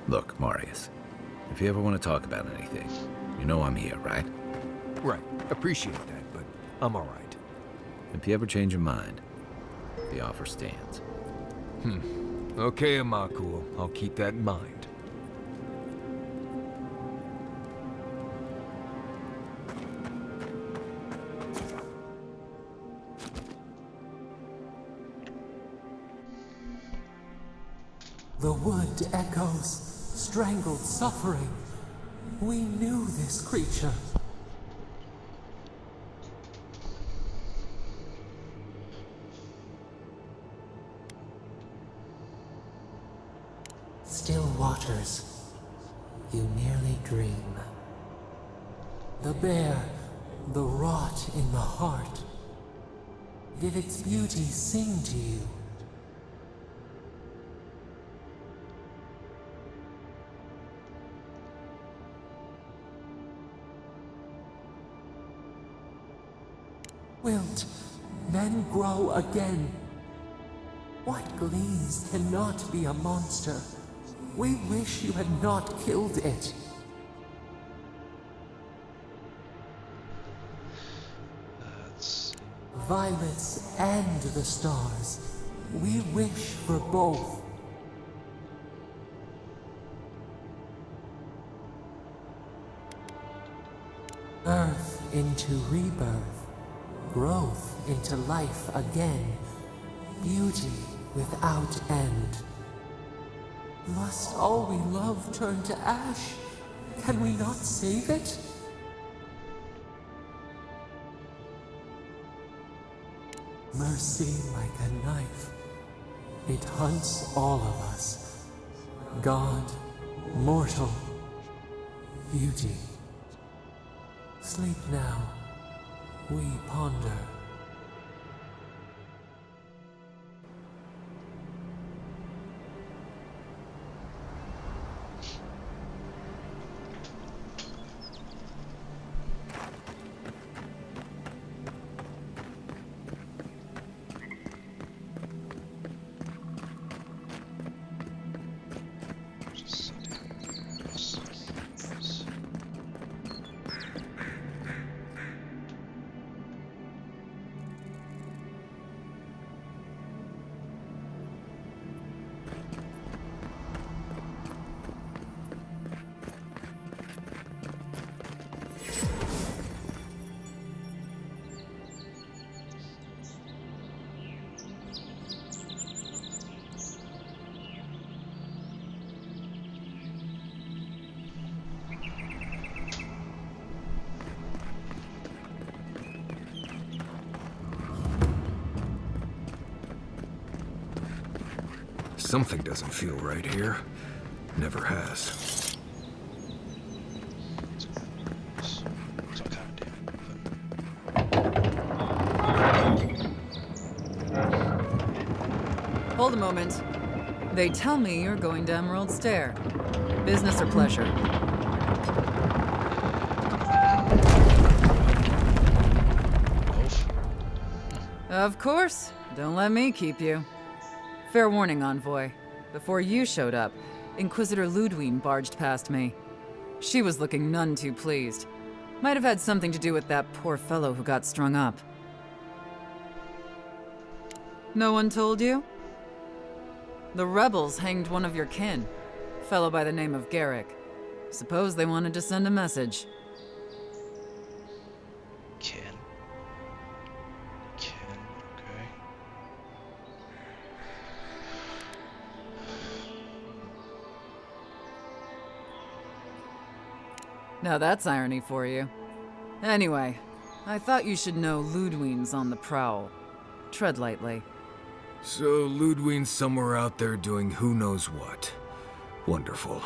Look, Marius, if you ever want to talk about anything, you know I'm here, right? Right. Appreciate that, but I'm alright. If you ever change your mind, the offer stands. Okay, Amakul. I'll keep that in mind. The wood echoes, strangled suffering. We knew this creature. Still waters, you merely dream. The bear, the rot in the heart. Did its beauty sing to you? Wilt then grow again. What gleams cannot be a monster? We wish you had not killed it. Violets and the stars. We wish for both. Earth into rebirth. Growth into life again. Beauty without end. Must all we love turn to ash? Can we not save it? Mercy like a knife. It hunts all of us. God, mortal, beauty. Sleep now. We ponder. Something doesn't feel right here. Never has. Hold a moment. They tell me you're going to Emerald Stair. Business or pleasure? Of course. Don't let me keep you. Fair warning, Envoy. Before you showed up, Inquisitor Ludwine barged past me. She was looking none too pleased. Might have had something to do with that poor fellow who got strung up. No one told you? The rebels hanged one of your kin, a fellow by the name of Garrick. Suppose they wanted to send a message. Ken, okay. Now that's irony for you. Anyway, I thought you should know Ludwine's on the prowl. Tread lightly. So Ludwine's somewhere out there doing who knows what. Wonderful.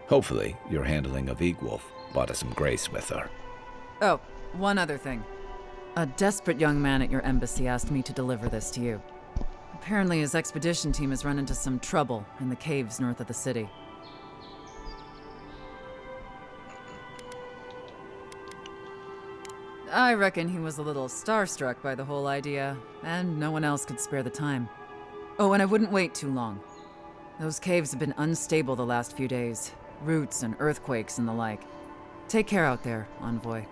Hopefully, your handling of Egwolf brought us some grace with her. Oh, one other thing. A desperate young man at your embassy asked me to deliver this to you. Apparently his expedition team has run into some trouble in the caves north of the city. I reckon he was a little starstruck by the whole idea, and no one else could spare the time. Oh, and I wouldn't wait too long. Those caves have been unstable the last few days. Roots and earthquakes and the like. Take care out there, Envoy.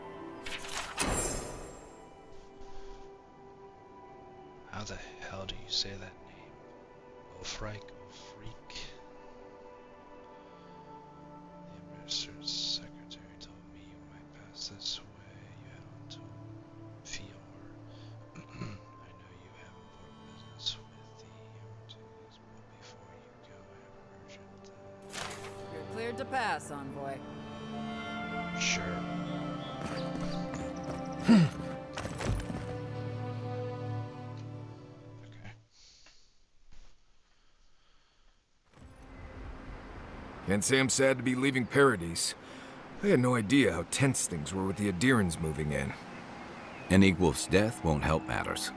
How the hell do you say that name? Freak. The minister's secretary told me you might pass this way. You head on to Fior. I know you have important business with the Emeralds, but before you go, I have an urgent... You're cleared to pass, Envoy. Sure. Okay. Can't say I'm sad to be leaving Paradise. I had no idea how tense things were with the Adirans moving in. An Egwolf's death won't help matters.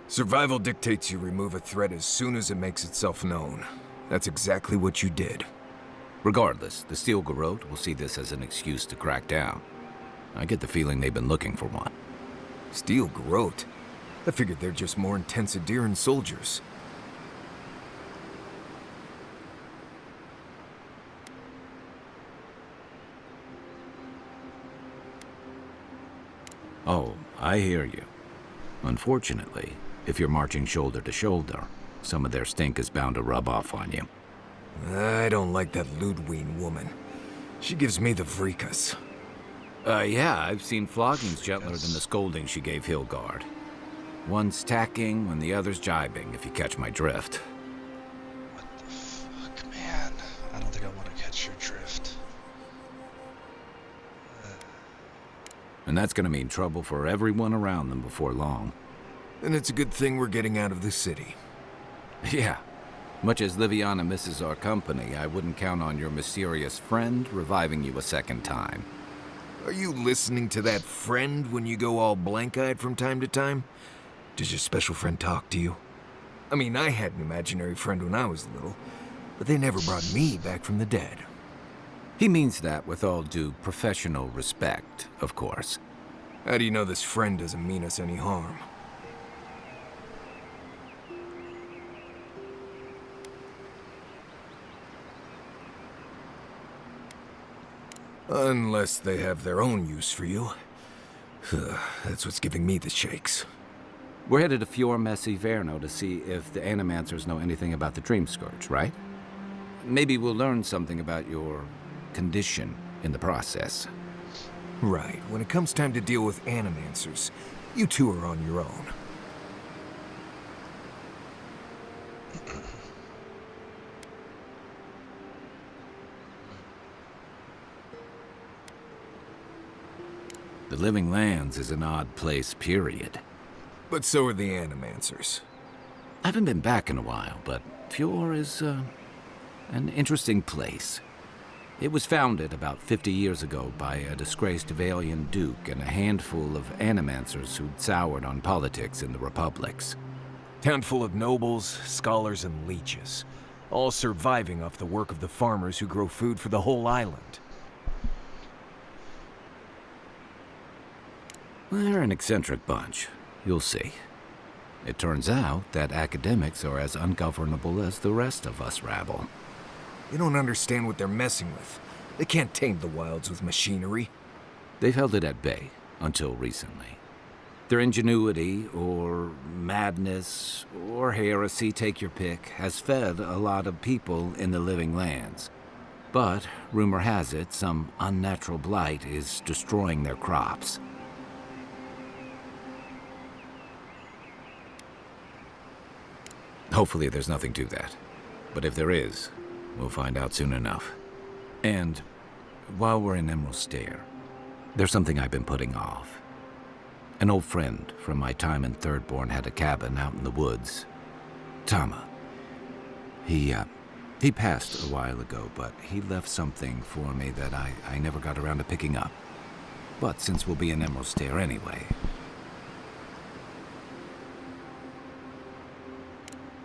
Survival dictates you remove a threat as soon as it makes itself known. That's exactly what you did. Regardless, the Steel Garrote will see this as an excuse to crack down. I get the feeling they've been looking for one. Steel Garrote? I figured they're just more intense Adiran soldiers. Oh, I hear you. Unfortunately, if you're marching shoulder to shoulder, some of their stink is bound to rub off on you. I don't like that Ludwig woman. She gives me the freakus. Yeah, I've seen floggings gentler than the scolding she gave Hilgard. One's tacking when the other's jibing, if you catch my drift. What the fuck, man? I don't think I want to catch your drift. And that's gonna mean trouble for everyone around them before long. And it's a good thing we're getting out of the city. Yeah. Much as Liviana misses our company, I wouldn't count on your mysterious friend reviving you a second time. Are you listening to that friend when you go all blank-eyed from time to time? Does your special friend talk to you? I mean, I had an imaginary friend when I was little, but they never brought me back from the dead. He means that with all due professional respect, of course. How do you know this friend doesn't mean us any harm? Unless they have their own use for you. That's what's giving me the shakes. We're headed to Fior Messi Verno to see if the Animancers know anything about the Dream Scourge, right? Maybe we'll learn something about your condition in the process. Right. When it comes time to deal with Animancers, you two are on your own. The Living Lands is an odd place, period. But so are the Animancers. I haven't been back in a while, but Fior is, an interesting place. It was founded about 50 years ago by a disgraced Valian duke and a handful of Animancers who'd soured on politics in the Republics. Town full of nobles, scholars, and leeches. All surviving off the work of the farmers who grow food for the whole island. They're an eccentric bunch. You'll see. It turns out that academics are as ungovernable as the rest of us rabble. You don't understand what they're messing with. They can't tame the wilds with machinery. They've held it at bay until recently. Their ingenuity, or madness, or heresy, take your pick, has fed a lot of people in the Living Lands. But, rumor has it, some unnatural blight is destroying their crops. Hopefully there's nothing to that. But if there is, we'll find out soon enough. And while we're in Emerald Stair, there's something I've been putting off. An old friend from my time in Thirdborn had a cabin out in the woods. Tama. He passed a while ago, but he left something for me that I never got around to picking up. But since we'll be in Emerald Stair anyway...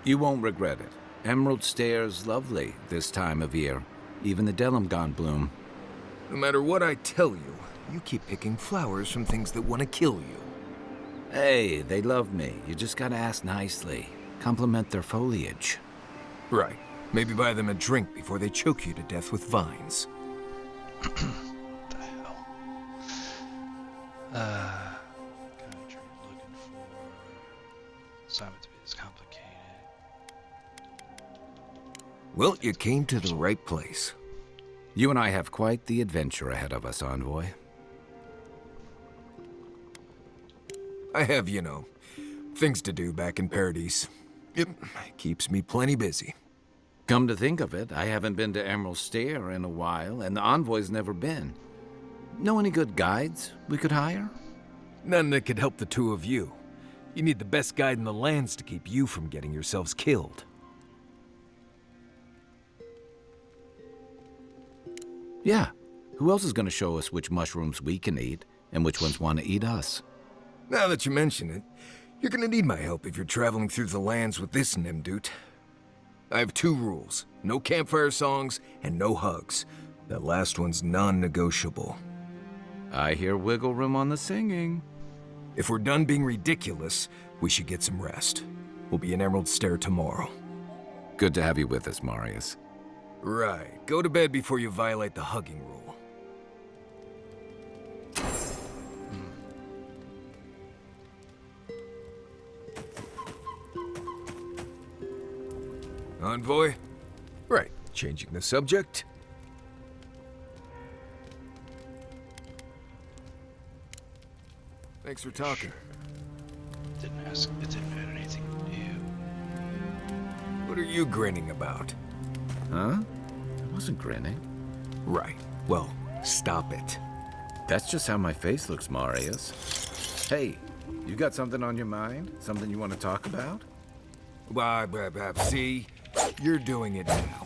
You won't regret it. Emerald Stair's lovely this time of year. Even the Delimgon bloom. No matter what I tell you, you keep picking flowers from things that want to kill you. Hey, they love me. You just gotta ask nicely. Compliment their foliage. Right. Maybe buy them a drink before they choke you to death with vines. The hell? Kind of looking for something to be this complicated. Well, you came to the right place. You and I have quite the adventure ahead of us, Envoy. I have, things to do back in Paradise. It keeps me plenty busy. Come to think of it, I haven't been to Emerald Stair in a while, and the Envoy's never been. Know any good guides we could hire? None that could help the two of you. You need the best guide in the lands to keep you from getting yourselves killed. Yeah. Who else is gonna show us which mushrooms we can eat, and which ones want to eat us? Now that you mention it, you're gonna need my help if you're traveling through the lands with this Nimdut. I have 2 rules. No campfire songs and no hugs. That last one's non-negotiable. I hear wiggle room on the singing. If we're done being ridiculous, we should get some rest. We'll be in Emerald Stair tomorrow. Good to have you with us, Marius. Right. Go to bed before you violate the hugging rule. Envoy? Right. Changing the subject. Thanks for talking. Didn't ask. It didn't matter anything to you. What are you grinning about? Huh? I wasn't grinning. Right. Well, stop it. That's just how my face looks, Marius. Hey, you got something on your mind? Something you want to talk about? See? You're doing it now.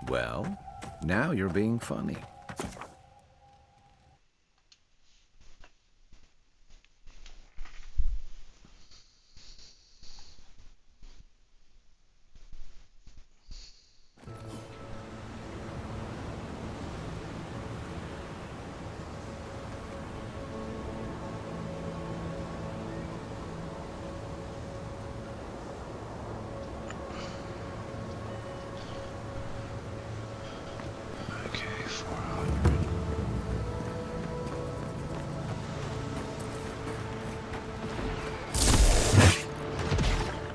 Well, now you're being funny. Okay, 400.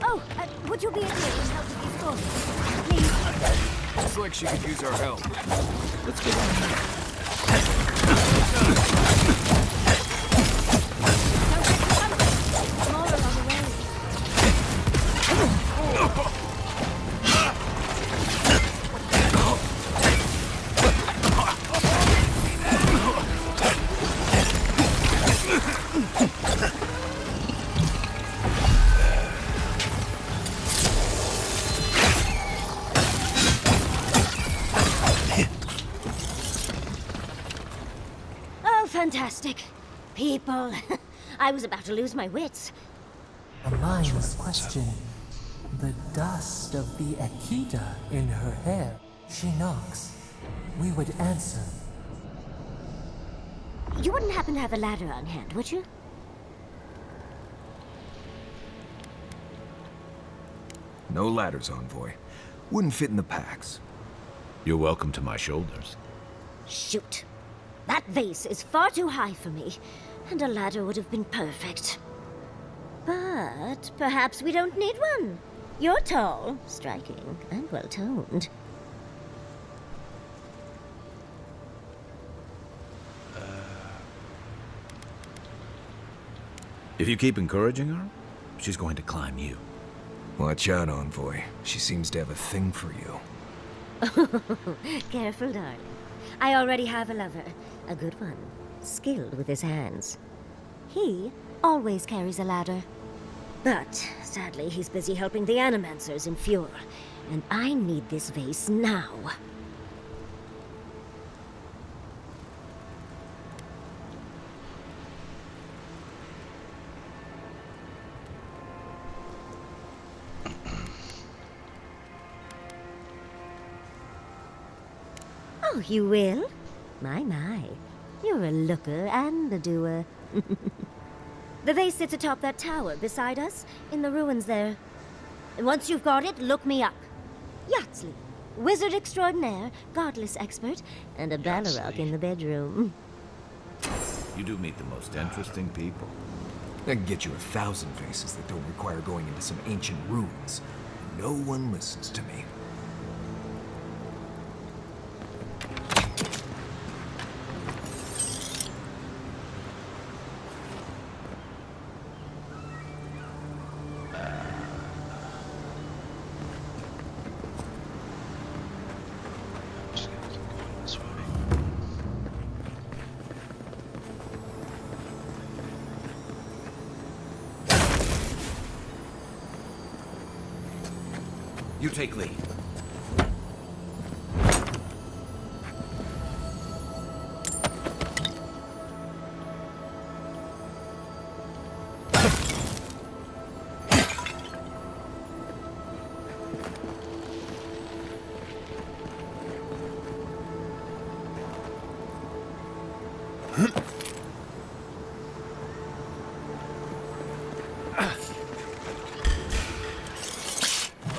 Oh, would you be able to help with these drawings? Please? Looks like she could use our help. Let's get on there. More on the way. Oh, fantastic. People. I was about to lose my wits. A mindless question. The dust of the Akita in her hair. She knocks. We would answer. You wouldn't happen to have a ladder on hand, would you? No ladders, Envoy. Wouldn't fit in the packs. You're welcome to my shoulders. Shoot. That vase is far too high for me, and a ladder would have been perfect. But perhaps we don't need one. You're tall, striking, and well-toned. If you keep encouraging her, she's going to climb you. Watch out, Envoy. She seems to have a thing for you. Careful, darling. I already have a lover. A good one. Skilled with his hands. He always carries a ladder. But, sadly, he's busy helping the Animancers in Fjord. And I need this vase now. Oh, you will? My. You're a looker and a doer. The vase sits atop that tower beside us, in the ruins there. And once you've got it, look me up. Yatsley, wizard extraordinaire, godless expert, and a Balrog in the bedroom. You do meet the most interesting people. I can get you 1,000 faces that don't require going into some ancient ruins. No one listens to me. I'm just gonna keep going this way. You take lead.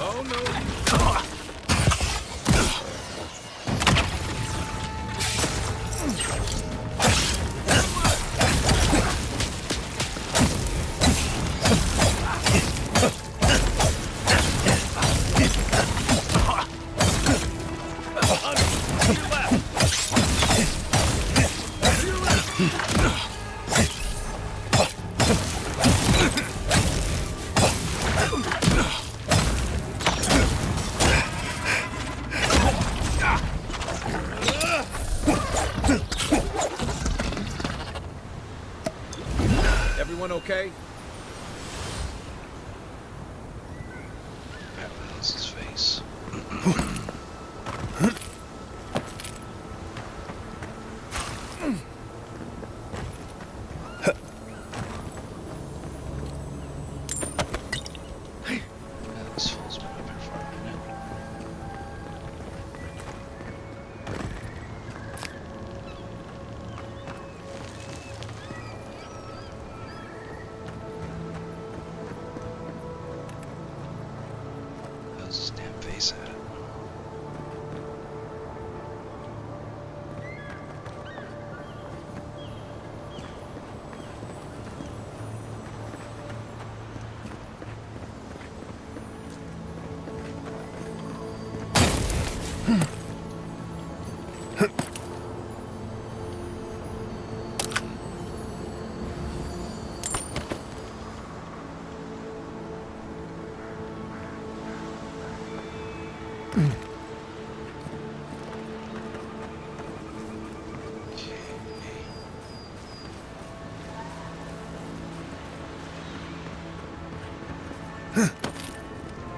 Oh no! Everyone okay? That was his face. This fool's been up here for a minute. How's his damn face at it?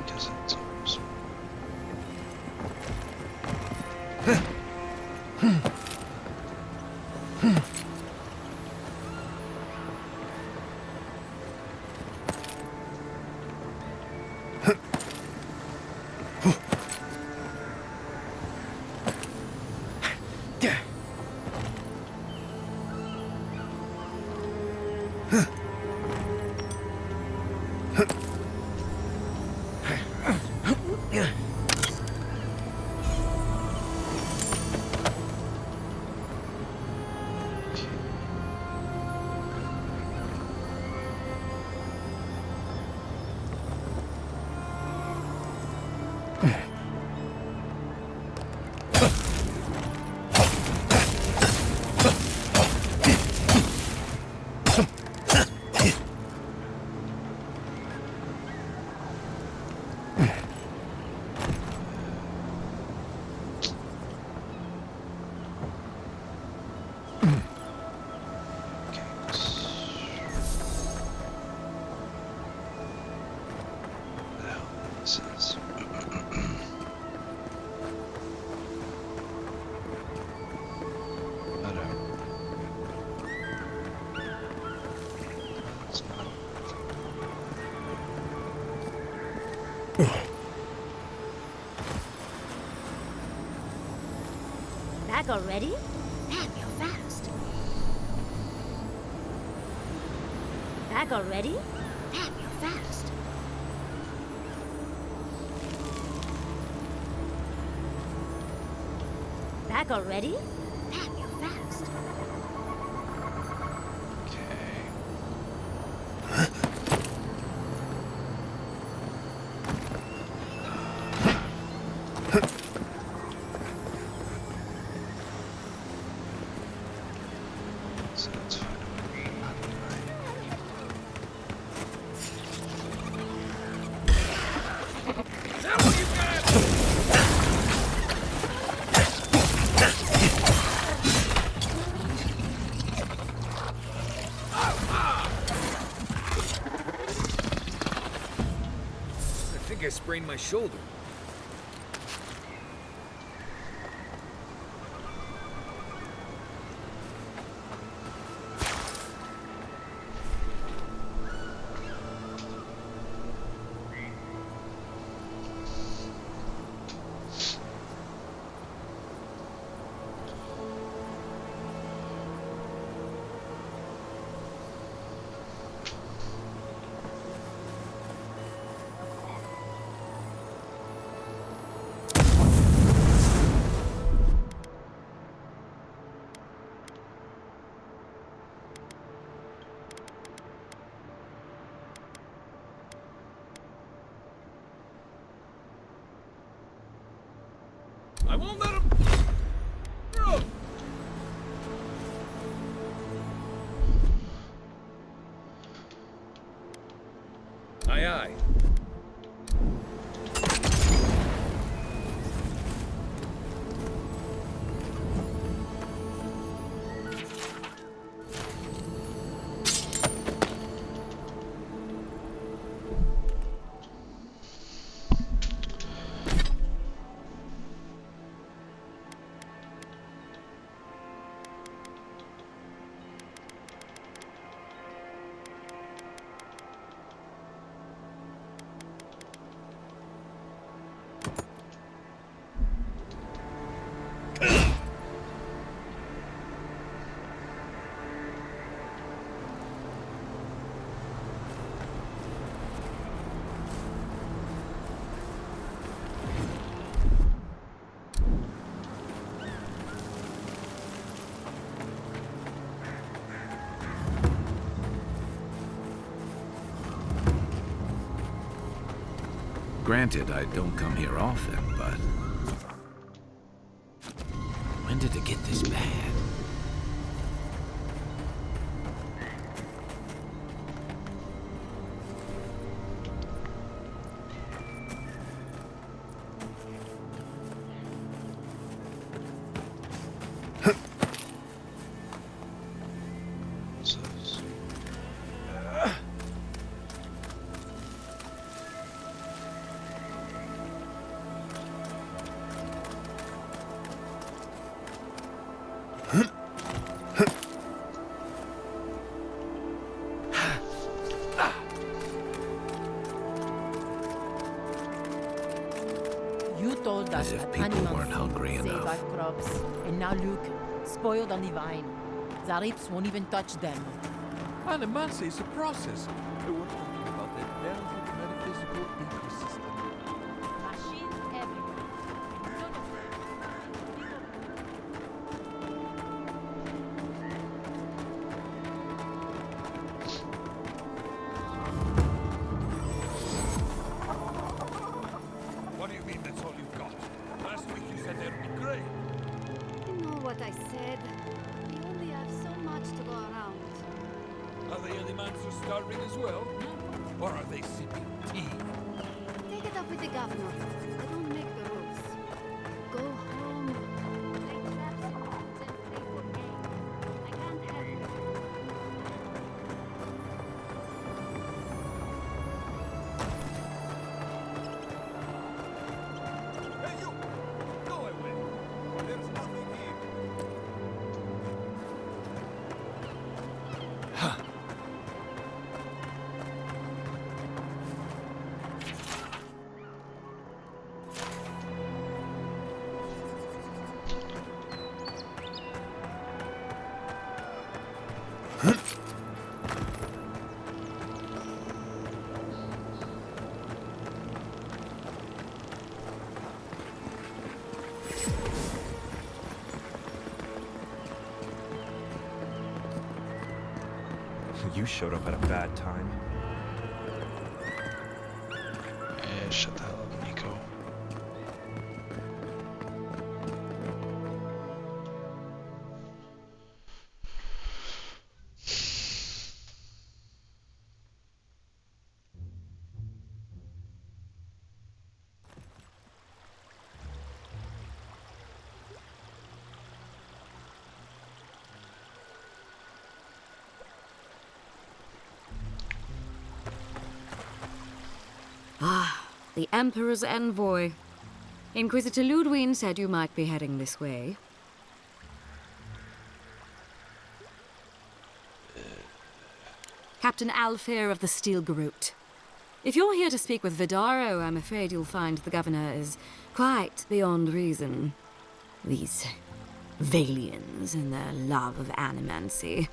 Guess it's almost. Says. It's not. Back already? That Back already? Damn, you're fast. Back already? Damn, you're fast. Okay. So let's find a way out of I think I sprained my shoulder. I won't let him. Aye, aye. Granted, I don't come here often, but... when did it get this bad? What's this? You told us As if that people animals weren't hungry save enough. our crops, and now look, spoiled on the vine. The apes won't even touch them. Animals is a process. We're talking about a delicate metaphysical ecosystem. Machines everywhere. What do you mean that's all you've got? Last week you said there'd be great. You know what I said. We only have so much to go around. Are the animals starving as well? Or are they sipping tea? Take it up with the governor. I don't make the rules. Go home. Play traps in the woods and play for game. I can't help it. Hey you! Go away! There's nothing here. You showed up at a bad time. Shut the hell up, Nico. Ah, the Emperor's envoy. Inquisitor Ludwig said you might be heading this way. Captain Alfair of the Steel Garrote. If you're here to speak with Vidaro, I'm afraid you'll find the governor is quite beyond reason. These Valians and their love of animancy.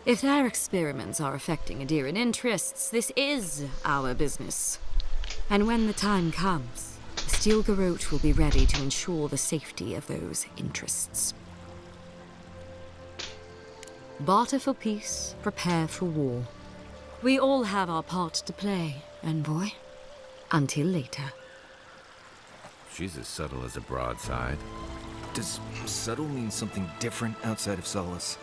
If their experiments are affecting Adiran interests, this is our business. And when the time comes, the Steel Garrote will be ready to ensure the safety of those interests. Barter for peace, prepare for war. We all have our part to play, envoy. Until later. She's as subtle as a broadside. Does subtle mean something different outside of Solace?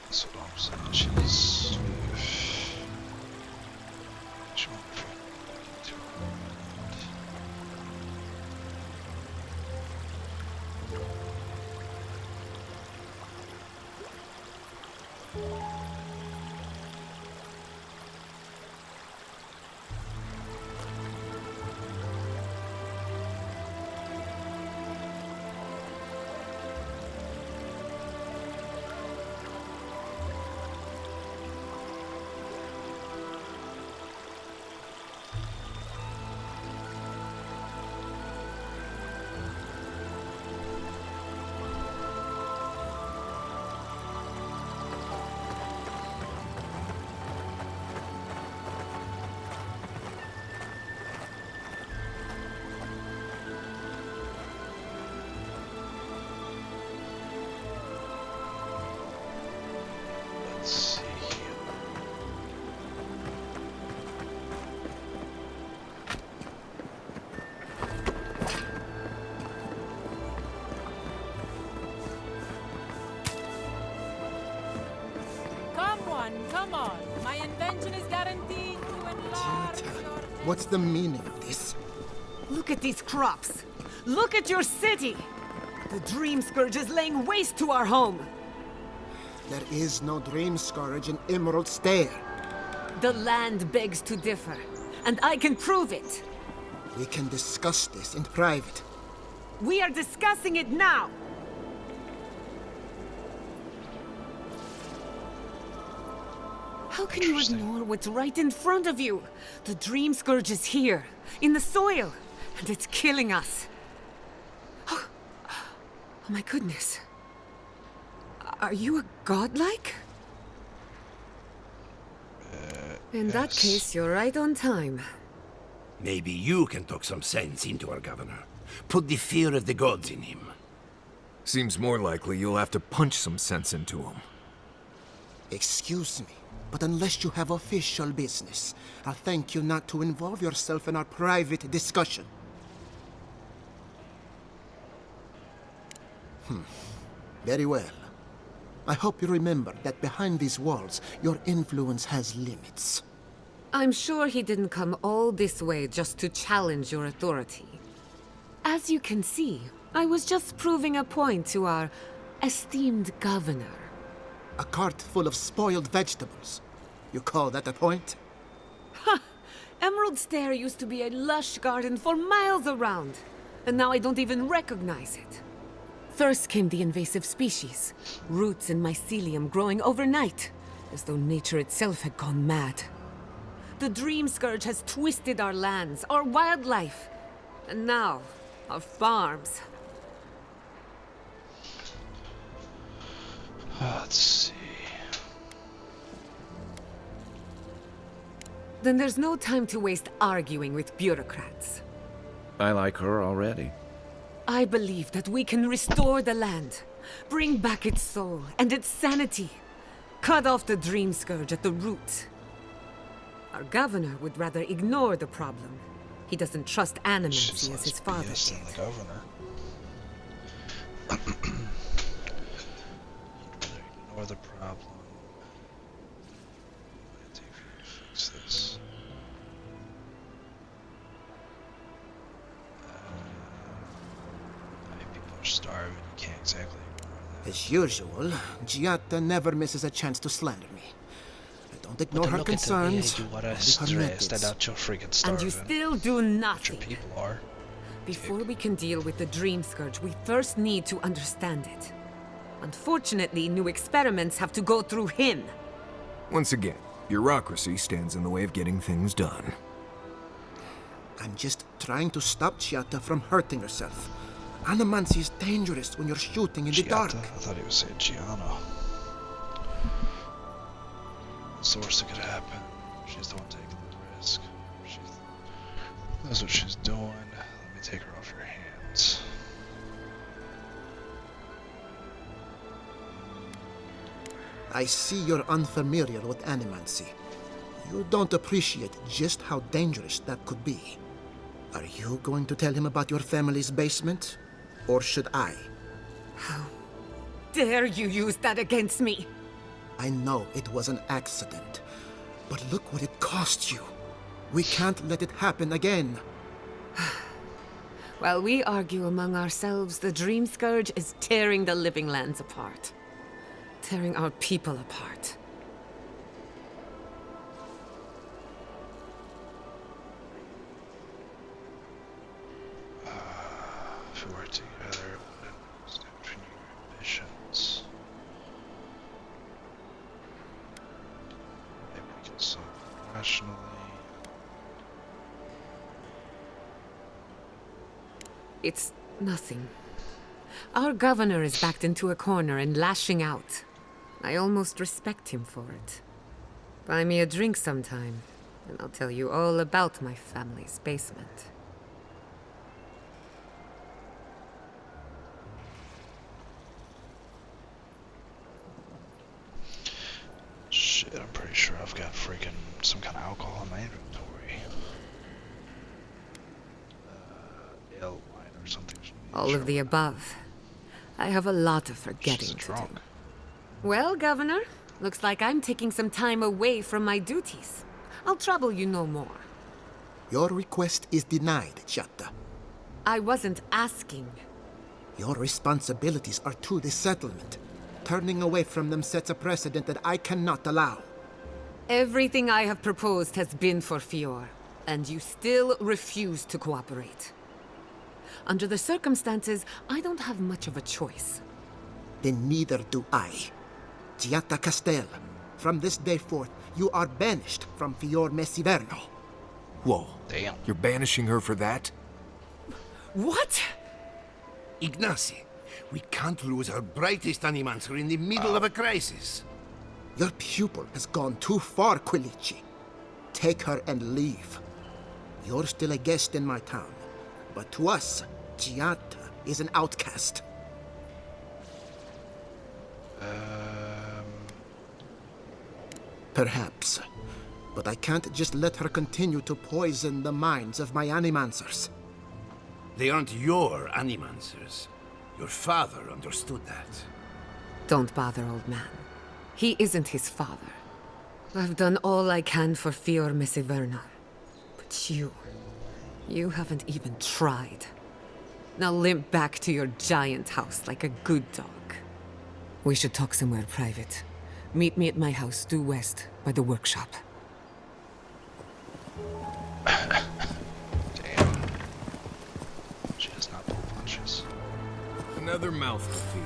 That's what I'm saying. She's... She won't be too hard. Let's see here. Come on. My invention is guaranteed to enlarge your... What's the meaning of this? Look at these crops. Look at your city. The Dream Scourge is laying waste to our home. There is no Dream Scourge in Emerald Stair. The land begs to differ, and I can prove it. We can discuss this in private. We are discussing it now. How can you ignore what's right in front of you? The Dream Scourge is here, in the soil, and it's killing us. Oh my goodness. Are you a godlike? In that case, you're right on time. Maybe you can talk some sense into our governor. Put the fear of the gods in him. Seems more likely you'll have to punch some sense into him. Excuse me, but unless you have official business, I'll thank you not to involve yourself in our private discussion. Very well. I hope you remember that behind these walls, your influence has limits. I'm sure he didn't come all this way just to challenge your authority. As you can see, I was just proving a point to our esteemed governor. A cart full of spoiled vegetables. You call that a point? Ha! Emerald Stair used to be a lush garden for miles around, and now I don't even recognize it. First came the invasive species, roots and mycelium growing overnight, as though nature itself had gone mad. The Dream Scourge has twisted our lands, our wildlife, and now, our farms. Let's see. Then there's no time to waste arguing with bureaucrats. I like her already. I believe that we can restore the land, bring back its soul and its sanity, cut off the Dream Scourge at the root. Our governor would rather ignore the problem. He doesn't trust animancy as his father BS did. than the governor. Ignore the problem. What did it take for you to fix this? People are starving. You can't exactly ignore that. As usual, Giatta never misses a chance to slander me. I don't ignore her concerns, You are only her stressed methods. about your freaking And starving. you still do What nothing. your people are. Before we can deal with the Dream Scourge, we first need to understand it. Unfortunately, new experiments have to go through him. Once again, bureaucracy stands in the way of getting things done. I'm just trying to stop Giatta from hurting herself. Animancy is dangerous when you're shooting in the dark. Giatta? I thought he was saying Gianna. What's the worst that could happen? She's the one taking the risk. She knows what she's doing. Let me take her off your hands. I see you're unfamiliar with animancy. You don't appreciate just how dangerous that could be. Are you going to tell him about your family's basement? Or should I? How dare you use that against me? I know it was an accident, but look what it cost you. We can't let it happen again. While we argue among ourselves, the Dream Scourge is tearing the living lands apart. Tearing our people apart. If we work together, it wouldn't stand between your ambitions. Maybe we can solve it rationally. It's nothing. Our governor is backed into a corner and lashing out. I almost respect him for it. Buy me a drink sometime, and I'll tell you all about my family's basement. Shit, I'm pretty sure I've got freaking some kind of alcohol in my inventory. Ale wine or something. All of the above. I have a lot of forgetting to do. Well, Governor, looks like I'm taking some time away from my duties. I'll trouble you no more. Your request is denied, Giatta. I wasn't asking. Your responsibilities are to the settlement. Turning away from them sets a precedent that I cannot allow. Everything I have proposed has been for Fior, and you still refuse to cooperate. Under the circumstances, I don't have much of a choice. Then neither do I. Giatta Castel, from this day forth, you are banished from Fior Messiverno. Whoa. Damn. You're banishing her for that? What? Ignacy, we can't lose our brightest animancer in the middle of a crisis. Your pupil has gone too far, Quilici. Take her and leave. You're still a guest in my town, but to us, Giatta is an outcast. Perhaps, but I can't just let her continue to poison the minds of my animancers. They aren't your animancers. Your father understood that. Don't bother, old man. He isn't his father. I've done all I can for Fior Messiverno. But you haven't even tried. Now limp back to your giant house like a good dog. We should talk somewhere private. Meet me at my house due west by the workshop. Damn. She does not pull punches. Another mouth to feed.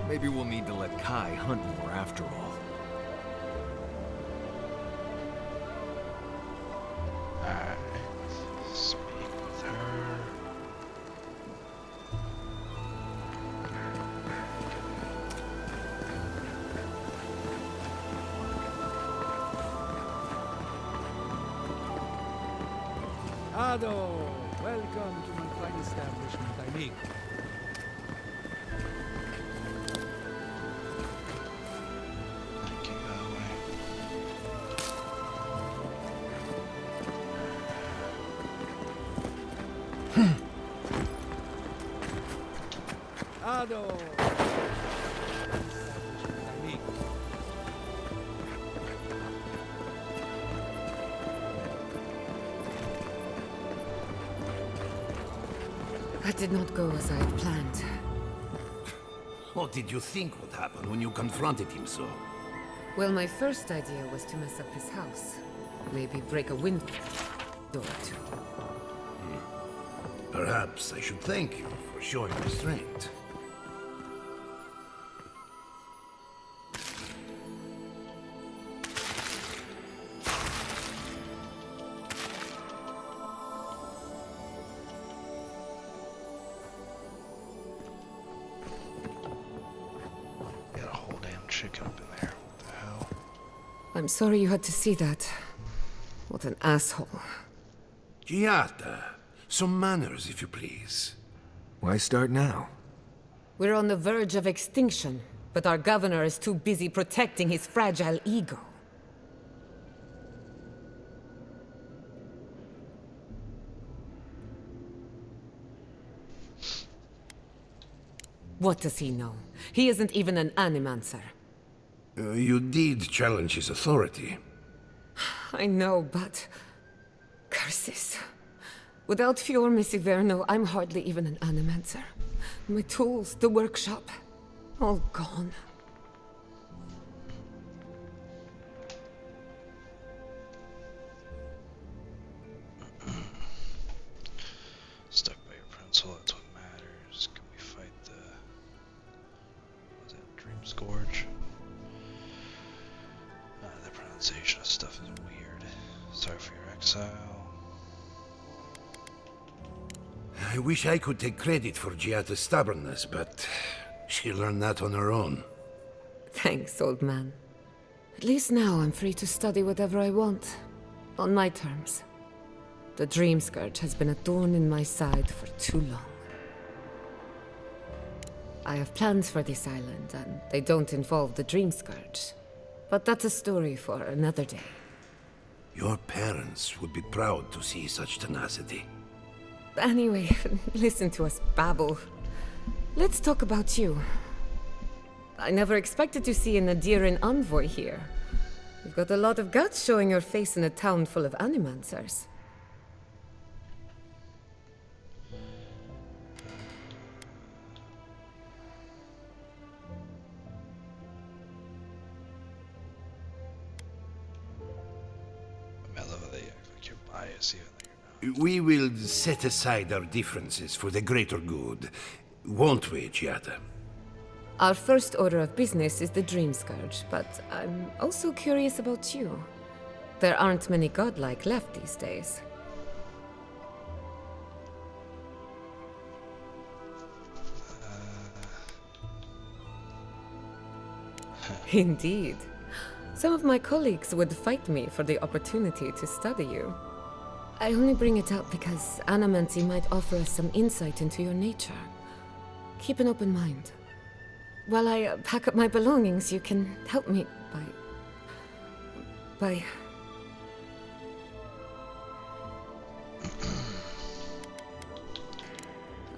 Maybe we'll need to let Kai hunt more after all. Alright. Speak with her. Ado! Welcome to my fine establishment, I mean. Okay, go away. Ado! Establishment, I mean. That did not go as I had planned. What did you think would happen when you confronted him so? Well, my first idea was to mess up his house. Maybe break a window or two. Perhaps I should thank you for showing restraint. Got a whole damn chicken up in there. What the hell? I'm sorry you had to see that. What an asshole. Giata, some manners, if you please. Why start now? We're on the verge of extinction, but our governor is too busy protecting his fragile ego. What does he know? He isn't even an animancer. You did challenge his authority. I know, but... curses. Without Fior Misiverno, I'm hardly even an animancer. My tools, the workshop, all gone. Stuck by your principle, that's what matters. Can we fight the... was that Dream Scourge? The pronunciation of stuff is weird. Sorry for your exile. I wish I could take credit for Giata's stubbornness, but she learned that on her own. Thanks, old man. At least now I'm free to study whatever I want. On my terms. The Dream Scourge has been a thorn in my side for too long. I have plans for this island, and they don't involve the Dream Scourge. But that's a story for another day. Your parents would be proud to see such tenacity. Anyway, listen to us babble. Let's talk about you. I never expected to see a Nadiran envoy here. You've got a lot of guts showing your face in a town full of animancers. I love how they act like you're biased even though you're not. We will set aside our differences for the greater good, won't we, Giata? Our first order of business is the Dream Scourge, but I'm also curious about you. There aren't many godlike left these days. Indeed. Some of my colleagues would fight me for the opportunity to study you. I only bring it up because Animancy might offer us some insight into your nature. Keep an open mind. While I pack up my belongings, you can help me by...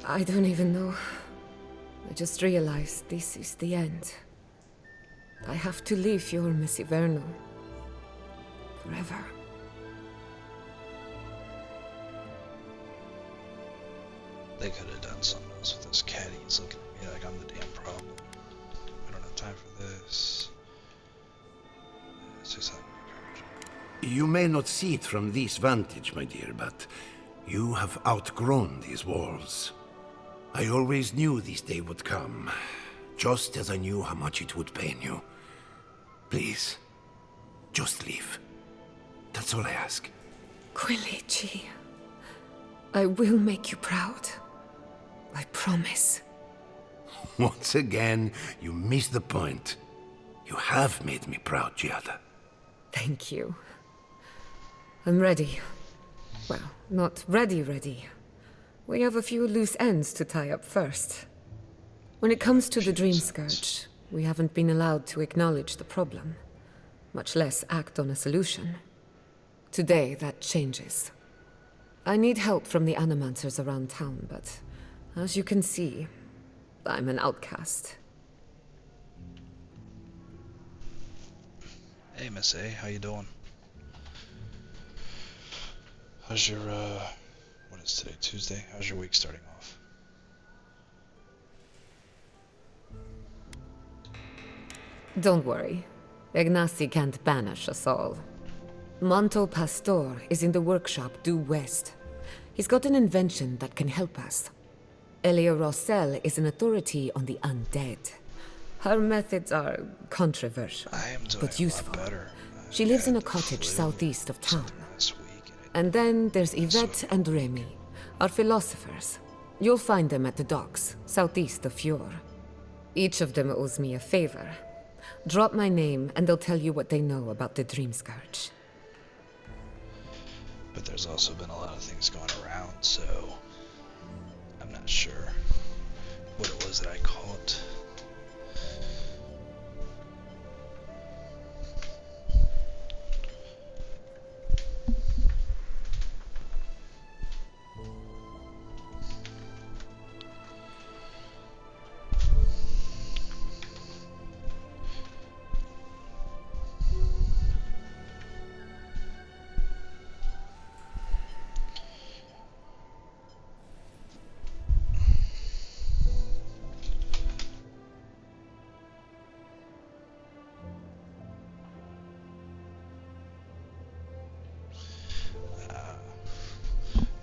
I don't even know. I just realized this is the end. I have to leave Fior Misiverno. Forever. They could have done something else with this cat. He's looking at me like I'm the damn problem. We don't have time for this. It's just something encouraging. You may not see it from this vantage, my dear, but you have outgrown these walls. I always knew this day would come, just as I knew how much it would pain you. Please, just leave. That's all I ask. Quilici, I will make you proud. I promise. Once again, you missed the point. You have made me proud, Giada. Thank you. I'm ready. Well, not ready. We have a few loose ends to tie up first. When it comes to the Dream Scourge, we haven't been allowed to acknowledge the problem, much less act on a solution. Today, that changes. I need help from the animancers around town, but as you can see, I'm an outcast. Hey, Miss A, how you doing? How's your, what is today, Tuesday? How's your week starting off? Don't worry. Ignacy can't banish us all. Manto Pastor is in the workshop due west. He's got an invention that can help us. Elia Rossell is an authority on the undead. Her methods are controversial, but useful. She lives in a cottage southeast of town. And then there's Yvette and Remy, our philosophers. You'll find them at the docks, southeast of Fjord. Each of them owes me a favor. Drop my name, and they'll tell you what they know about the Dream Scourge. But there's also been a lot of things going around, so I'm not sure what it was that I caught.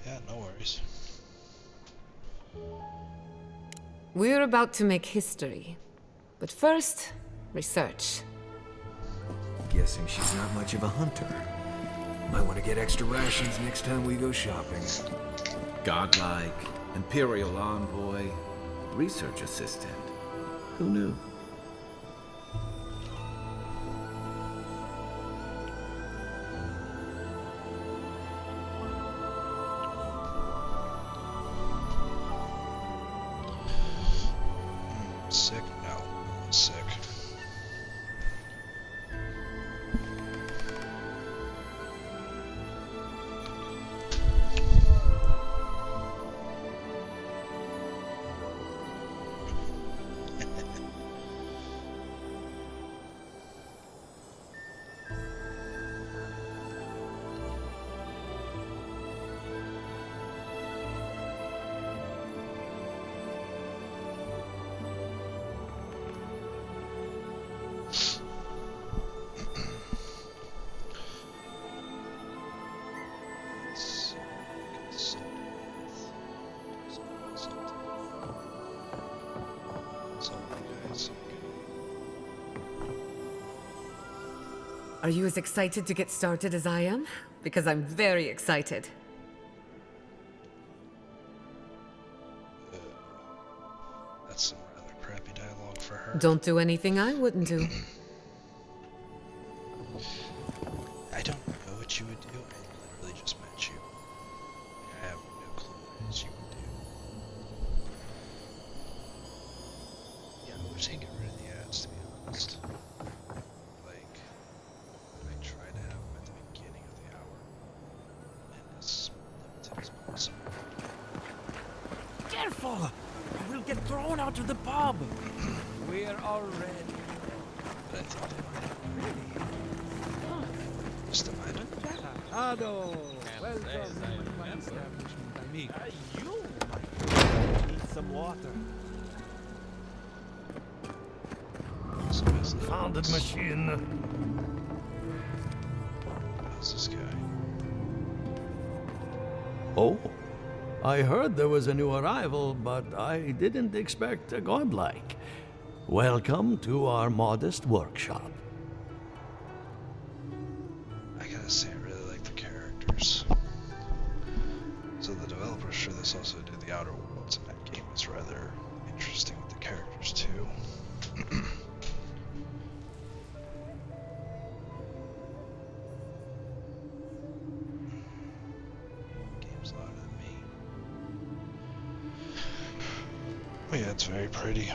Yeah, no worries. We're about to make history. But first, research. Guessing she's not much of a hunter. Might want to get extra rations next time we go shopping. Godlike, Imperial envoy, research assistant. Who knew? Sick? No, I'm sick. Are you as excited to get started as I am? Because I'm very excited. That's some rather crappy dialogue for her. Don't do anything I wouldn't do. I don't know what you would do. I literally just met you. I have no clue what it is you would do. Yeah, I wish they get rid of the ads, to be honest. Like, I try to have them at the beginning of the hour. And as limited as possible. Careful! We'll get thrown out of the pub! We're already... But I think they might. Just imagine. Hello! Welcome to my establishment, amigo. You need some water. Found the machine. How's this guy? Oh, I heard there was a new arrival, but I didn't expect a godlike. Welcome to our modest workshop. I gotta say, I really like the characters. So the developers for this also did the Outer Worlds, and that game is rather interesting with the characters too. Game's louder than me. Oh yeah, it's very pretty.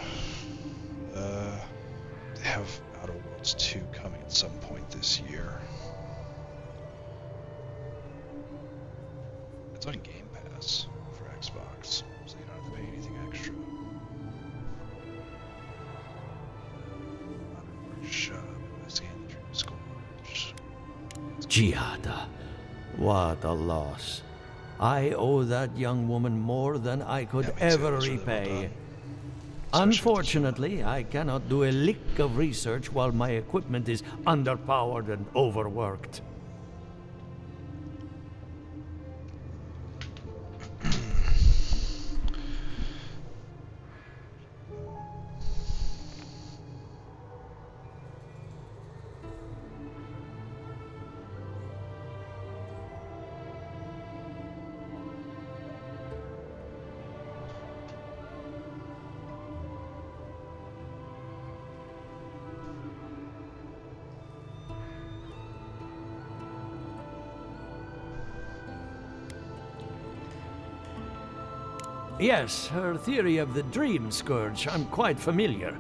They have Outer Worlds 2 coming at some point this year. It's on Game Pass for Xbox, so you don't have to pay anything extra. Investigating the Dream Scourge. Giada, what a loss. I owe that young woman more than I could ever repay. Unfortunately, I cannot do a lick of research while my equipment is underpowered and overworked. Yes, her theory of the Dream Scourge, I'm quite familiar.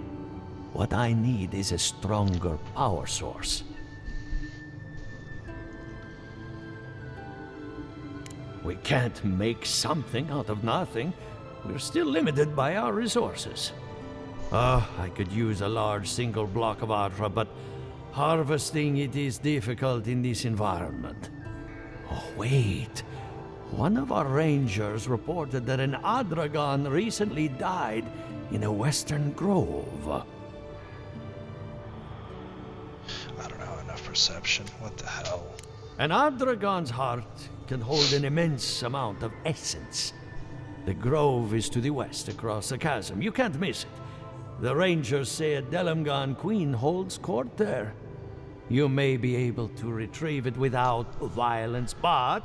What I need is a stronger power source. We can't make something out of nothing. We're still limited by our resources. I could use a large single block of Atra, but harvesting it is difficult in this environment. Oh, wait. One of our rangers reported that an Adragon recently died in a western grove. I don't have enough perception. What the hell? An Adragon's heart can hold an immense amount of essence. The grove is to the west across the chasm. You can't miss it. The rangers say a Delamgan queen holds court there. You may be able to retrieve it without violence, but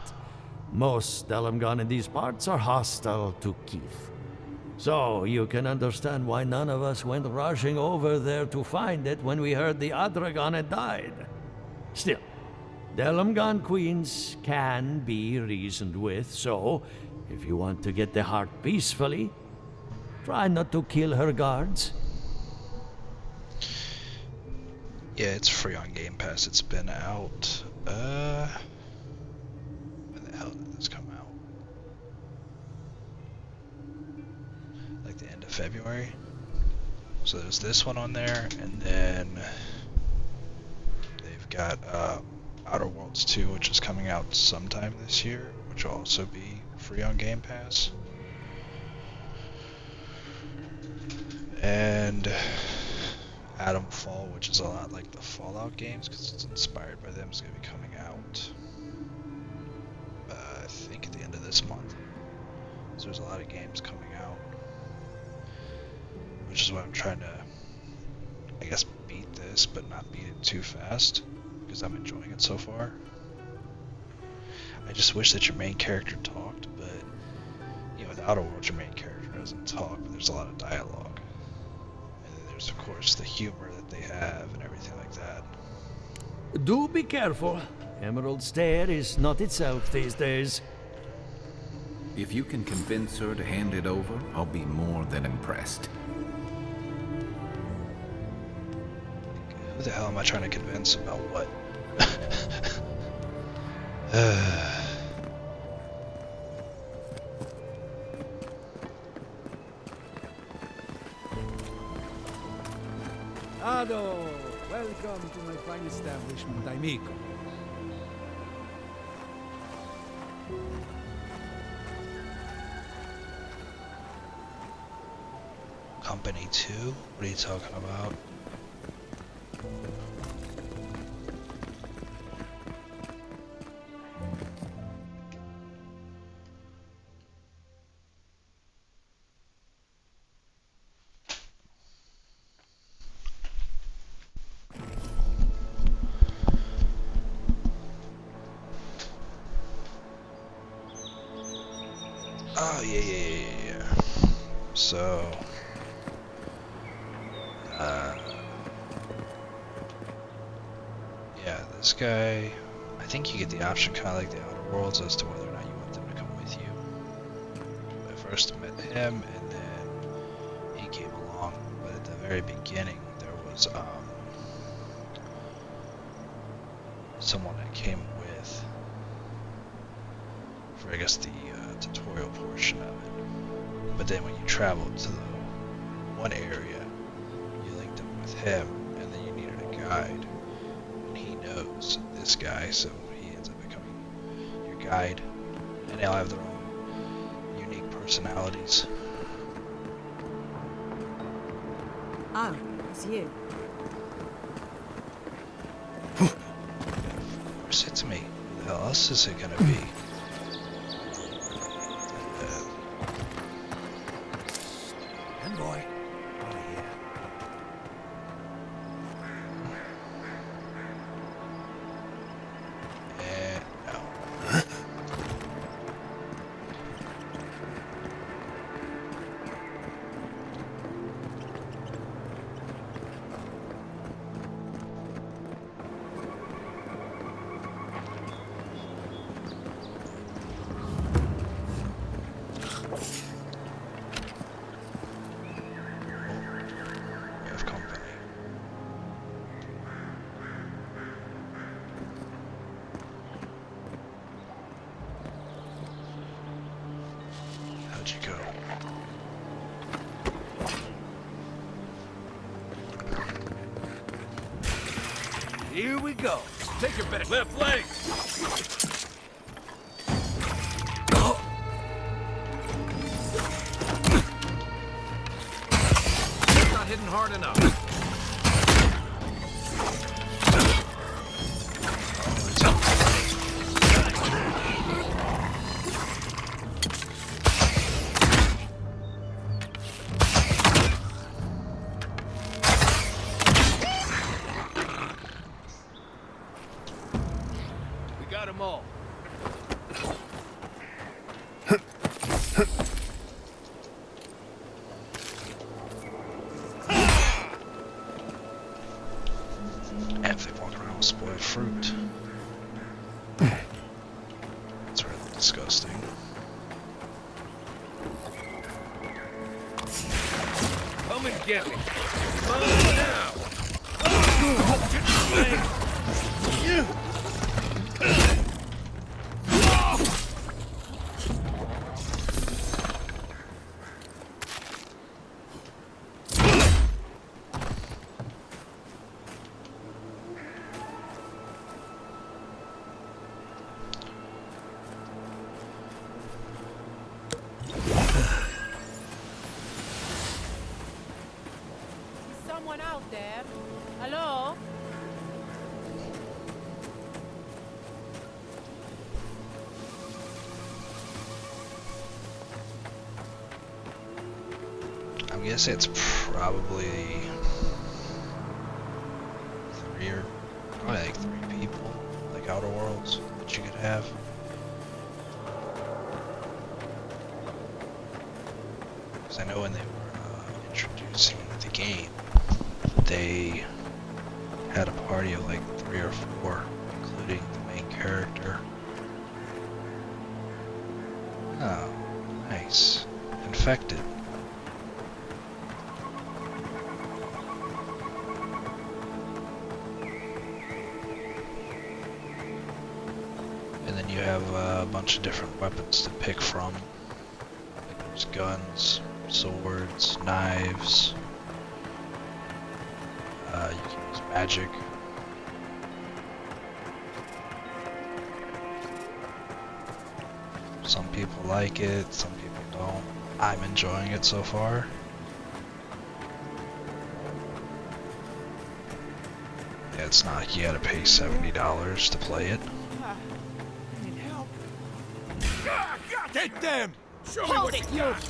most Delamgan in these parts are hostile to Keith. So you can understand why none of us went rushing over there to find it when we heard the Adragon had died. Still, Delamgan queens can be reasoned with, so if you want to get the heart peacefully, try not to kill her guards. Yeah, it's free on Game Pass. It's been out. When the hell did this come out? Like the end of February? So there's this one on there, and then they've got Outer Worlds 2, which is coming out sometime this year, which will also be free on Game Pass. And Atom Fall, which is a lot like the Fallout games because it's inspired by them, is going to be coming out I think at the end of this month. So there's a lot of games coming out, which is why I'm trying to, I guess, beat this but not beat it too fast because I'm enjoying it so far. I just wish that your main character talked, but you know, with Outer Worlds your main character doesn't talk, but there's a lot of dialogue. There's of course the humor that they have and everything like that. Do be careful. Emerald Stair is not itself these days. If you can convince her to hand it over, I'll be more than impressed. Who the hell am I trying to convince about what? Ado, welcome to my fine establishment, amigo. Company 2? What are you talking about? Oh, yeah. So, yeah, this guy, I think you get the option kind of like the Outer Worlds as to whether or not you want them to come with you. I first met him, and then he came along, but at the very beginning, there was, someone that came with, for I guess the tutorial portion of it. But then when you traveled to the one area, you linked up with him, and then you needed a guide. And he knows this guy, so he ends up becoming your guide. And they all have their own unique personalities. Oh, it's you. Force it to me. Who the hell else is it gonna be? Envoy, over here. No. We have company. How'd you go? Here we go. Take your back. Left leg. It's not hitting hard enough. We got them all. And if they walk around with spoiled fruit. It's really disgusting. Come and get me. Come on now. Hold your leg. Someone out there? Hello? I'm guessing it's probably probably like 3 people, like Outer Worlds, that you could have. Because I know when they were introducing the game, they had a party of like 3 or 4, including the main character. Oh, nice. Infected. And then you have a bunch of different weapons to pick from. Like there's guns, swords, knives. You can use magic. Some people like it, some people don't. I'm enjoying it so far. Yeah, it's not like you gotta pay $70 to play it. I need help. Get them! Show me Hold what it, you got!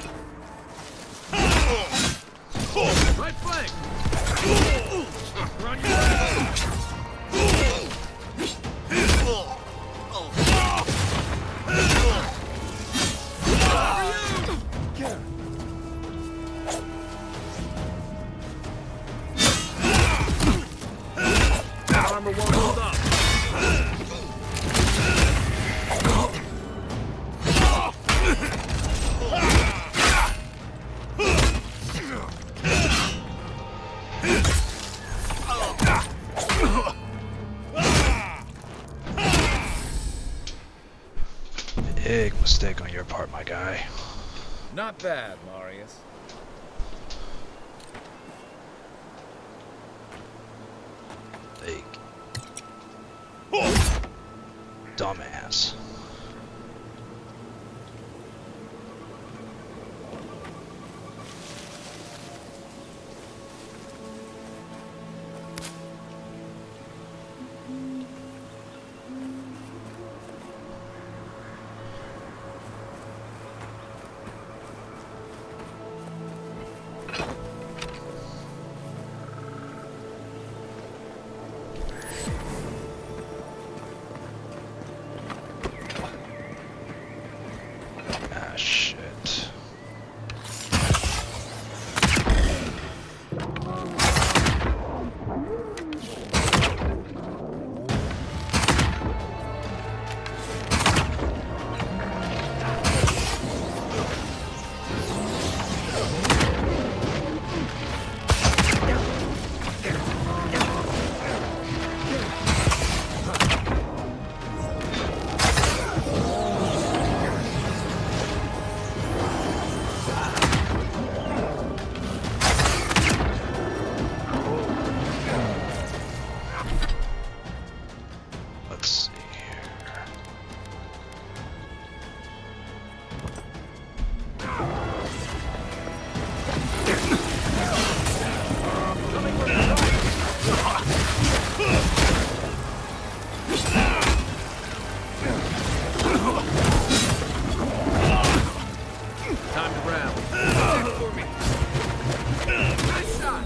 Right flank! Run your Big mistake on your part, my guy. Not bad, Marius. Big. Dumbass. Ah, shit. Let's see here. Time to grab. Back for me. Nice shot.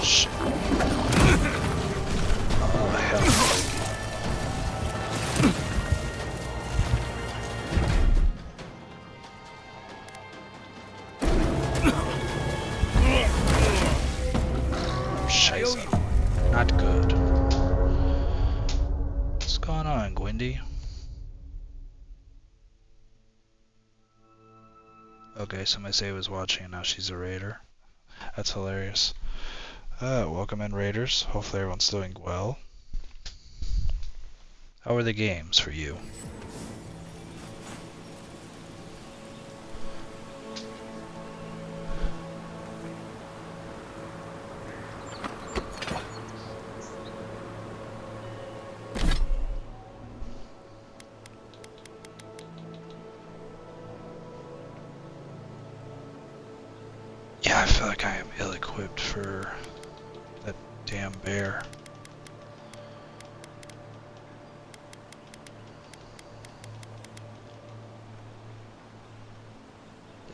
Shit. Oh, hell. Scheiße. Not good. What's going on, Gwendy? Okay, somebody say was watching and now she's a raider. That's hilarious. Welcome in, raiders. Hopefully everyone's doing well. How are the games for you? Yeah, I feel like I am ill-equipped for that damn bear.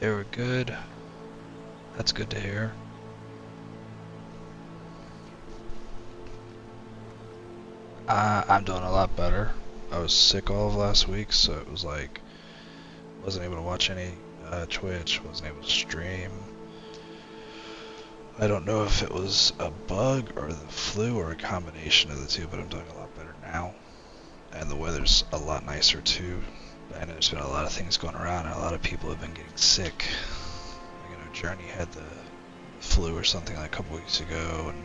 They were good. That's good to hear. I'm doing a lot better. I was sick all of last week, so it was like wasn't able to watch any Twitch, wasn't able to stream. I don't know if it was a bug or the flu or a combination of the two, but I'm doing a lot better now. And the weather's a lot nicer too. I know there's been a lot of things going around and a lot of people have been getting sick. You know, Journey had the flu or something like a couple weeks ago, and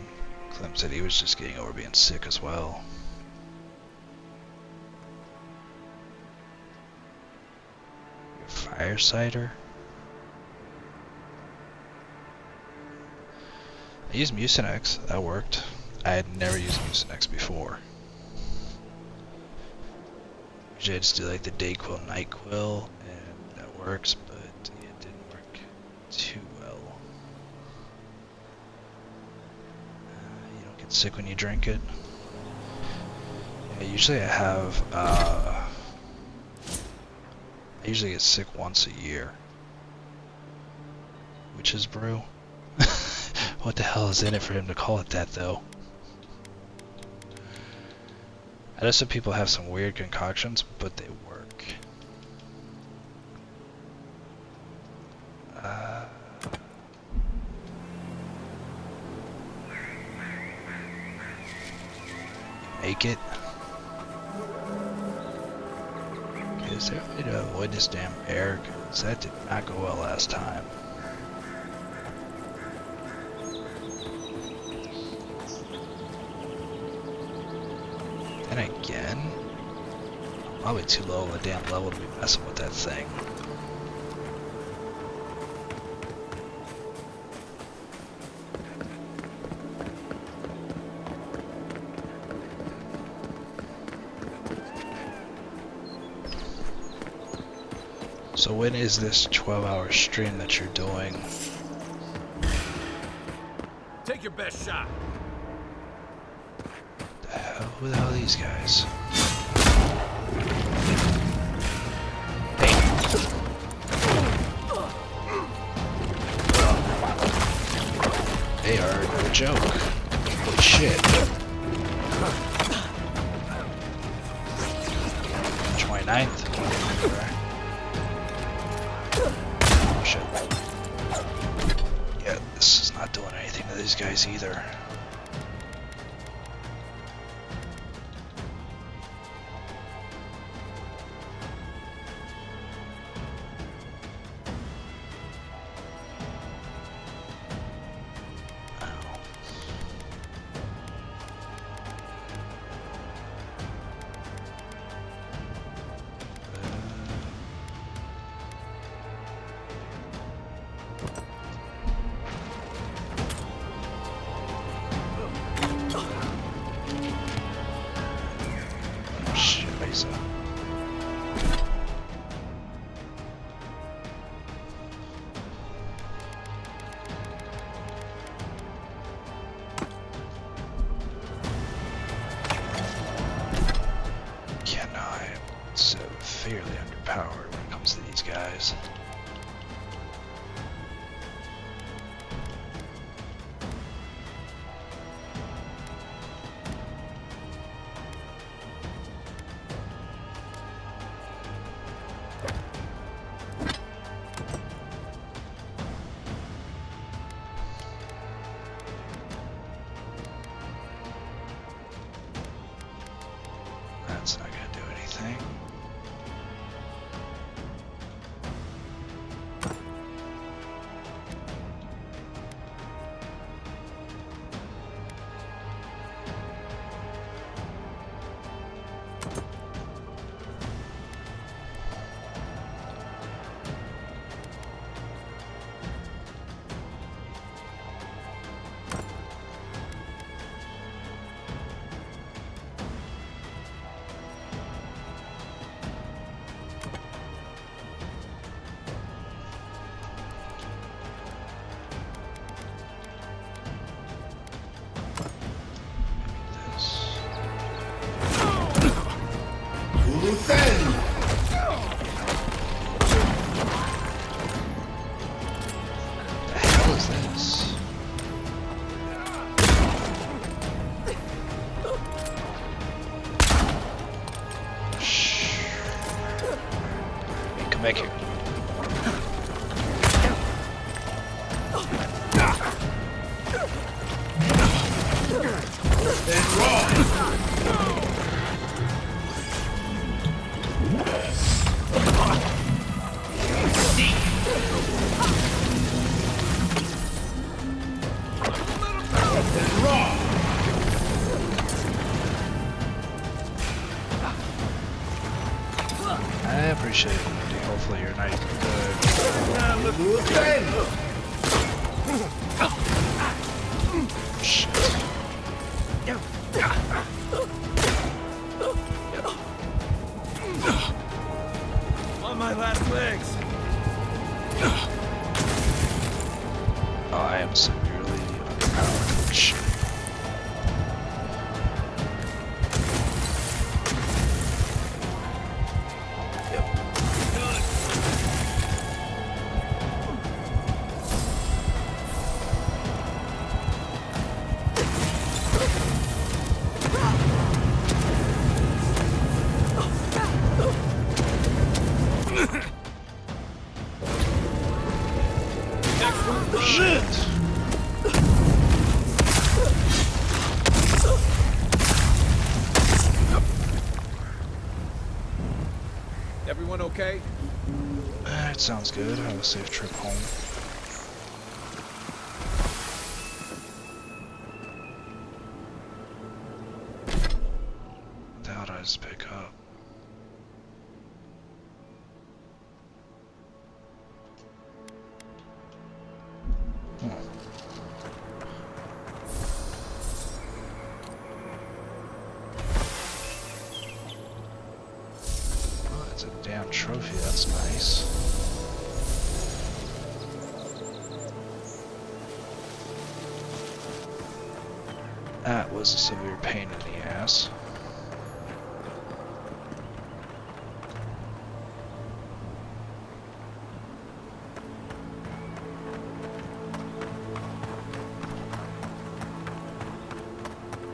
Clem said he was just getting over being sick as well. Fire cider? I used Mucinex, that worked. I had never used Mucinex before. Usually I just do like the Dayquil, Nightquil, and that works, but it didn't work too well. You don't get sick when you drink it. Yeah, usually I usually get sick once a year. Witch's brew? What the hell is in it for him to call it that, though? I know some people have some weird concoctions, but they work. Make it. Okay, is there a way to avoid this damn bear? Because that did not go well last time. And again, I'm probably too low of a damn level to be messing with that thing. So when is this 12-hour stream that you're doing? Take your best shot. Who the hell are these guys? They are no joke. Holy shit. 29th. Oh shit. Yeah, this is not doing anything to these guys either. Fairly underpowered when it comes to these guys. That's not gonna do anything. Make it. I appreciate it. Hopefully you're not even good. Shit. On my last legs. Oh, I am severely underpowered. Shit. Shit. Everyone okay? It sounds good. Have a safe trip home. Doubt I just pick up. Oh, it's a damn trophy. That's nice. That was a severe pain in the ass.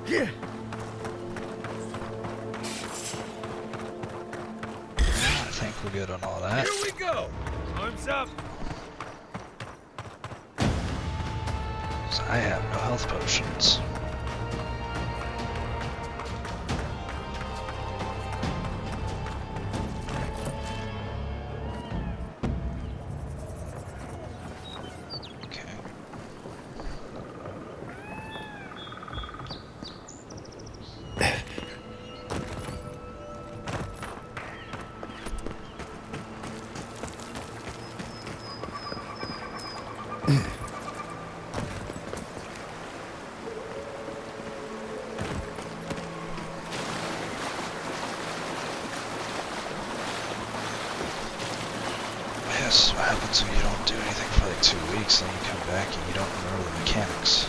Yeah. I think we're good on all that. Here we go. Time's up. So I have no health potions. Yes, what happens when you don't do anything for like 2 weeks, then you come back and you don't remember the mechanics.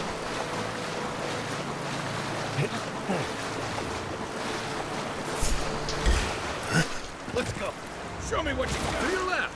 Let's go. Show me what you got. To your left.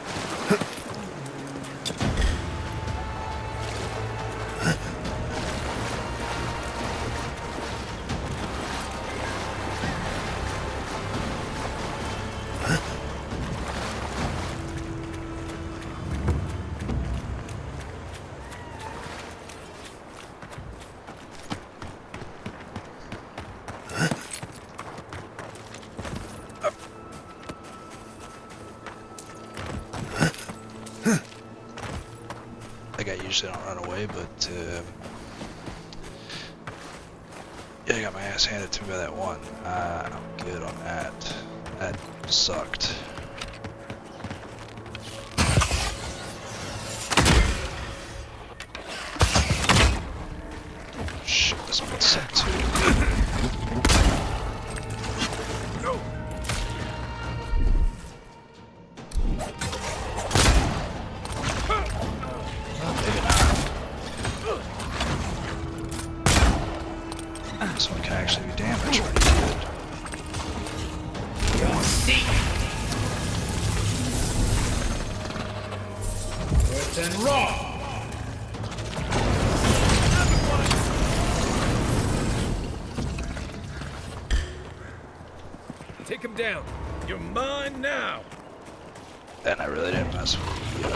Like I usually don't run away, but yeah, I got my ass handed to me by that one. I'm good on that. That sucked. Shit, this one sucked too. This one can actually be damaged pretty good. Worse than raw. Take him down. You're mine now. And I really didn't mess with the,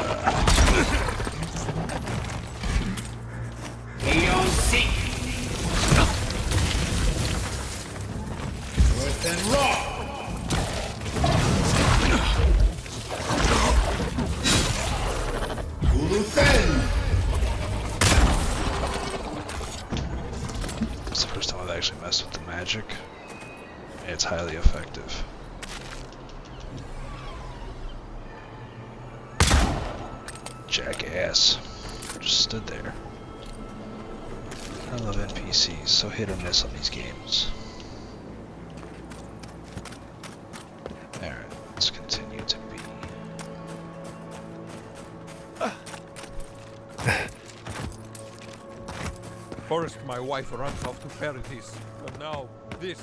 Worse than raw. It's the first time I've actually messed with the magic. It's highly effective. Jackass. Just stood there. I love NPCs, so hit or miss on these games. Alright, let's continue to be. First, my wife runs off to paradise, and now this.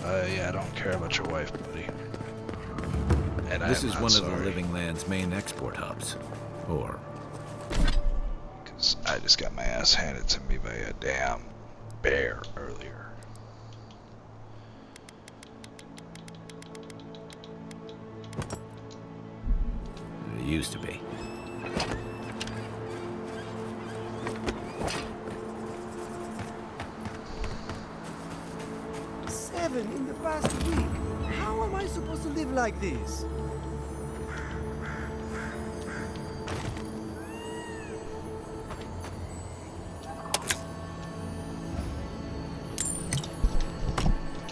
Yeah, I don't care about your wife, buddy. And This I am is not one sorry, of the Living Land's main export hubs. Or... because I just got my ass handed to me by a damn bear earlier. it used to be. So, 7 in the past week. How am I supposed to live like this?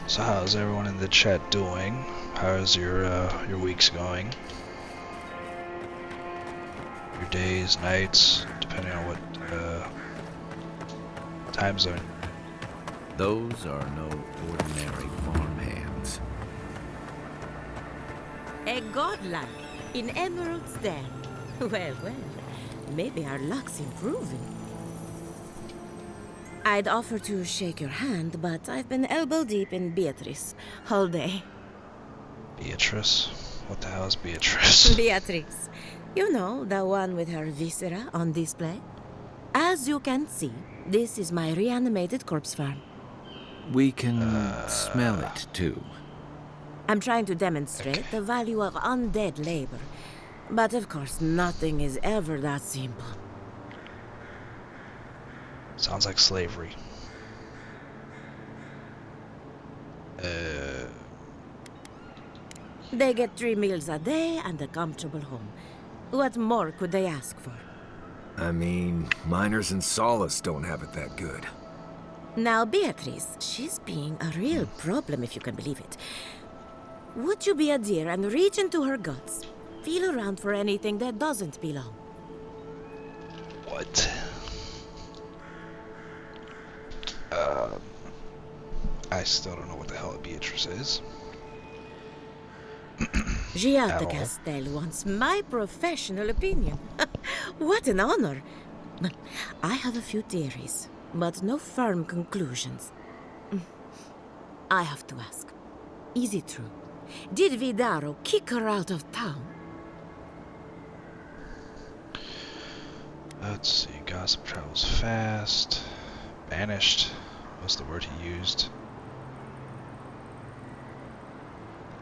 So how's everyone in the chat doing? How's your weeks going? Your days, nights, depending on what time zone. Those are no ordinary farmhands. A godlike in Emerald's Den. Well, maybe our luck's improving. I'd offer to shake your hand, but I've been elbow deep in Beatrice all day. Beatrice? What the hell is Beatrice? Beatrice. You know, the one with her viscera on display? As you can see, this is my reanimated corpse farm. We can smell it, too. I'm trying to demonstrate the value of undead labor. But of course, nothing is ever that simple. Sounds like slavery. They get 3 meals a day and a comfortable home. What more could they ask for? I mean, miners in Solace don't have it that good. Now, Beatrice, she's being a real problem, if you can believe it. Would you be a dear and reach into her guts? Feel around for anything that doesn't belong. What? I still don't know what the hell a Beatrice is. Giada At all. Castel wants my professional opinion. What an honor. I have a few theories, but no firm conclusions. I have to ask, is it true? Did Vidaro kick her out of town? Let's see, gossip travels fast. Banished was the word he used.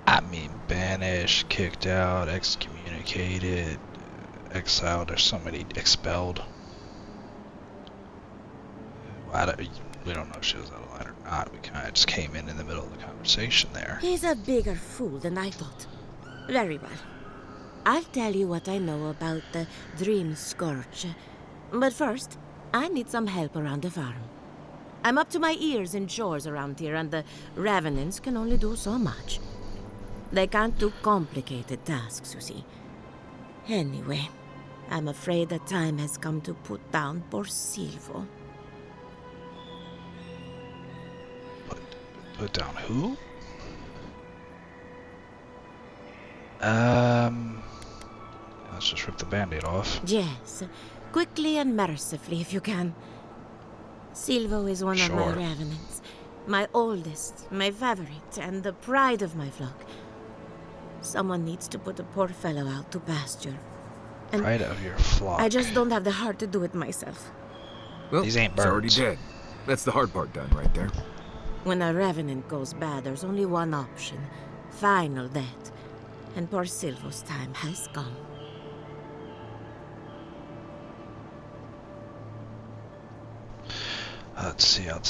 I mean, banished, kicked out, excommunicated, exiled. There's so many. Expelled. We don't know if she was out of line or not. We kind of just came in the middle of the conversation there. He's a bigger fool than I thought. Very well. I'll tell you what I know about the Dream Scourge. But first, I need some help around the farm. I'm up to my ears in chores around here, and the Revenants can only do so much. They can't do complicated tasks, you see. Anyway, I'm afraid the time has come to put down poor Silvo. Put down who? Let's just rip the band-aid off. Yes, quickly and mercifully if you can. Silvo is one of my Sure. revenants. My oldest, my favorite, and the pride of my flock. Someone needs to put the poor fellow out to pasture. And Pride of your flock. I just don't have the heart to do it myself. Well, These ain't it's already birds. dead. That's the hard part done right there. When a revenant goes bad, there's only one option. Final death. And poor Silvo's time has come. Let's see, I'll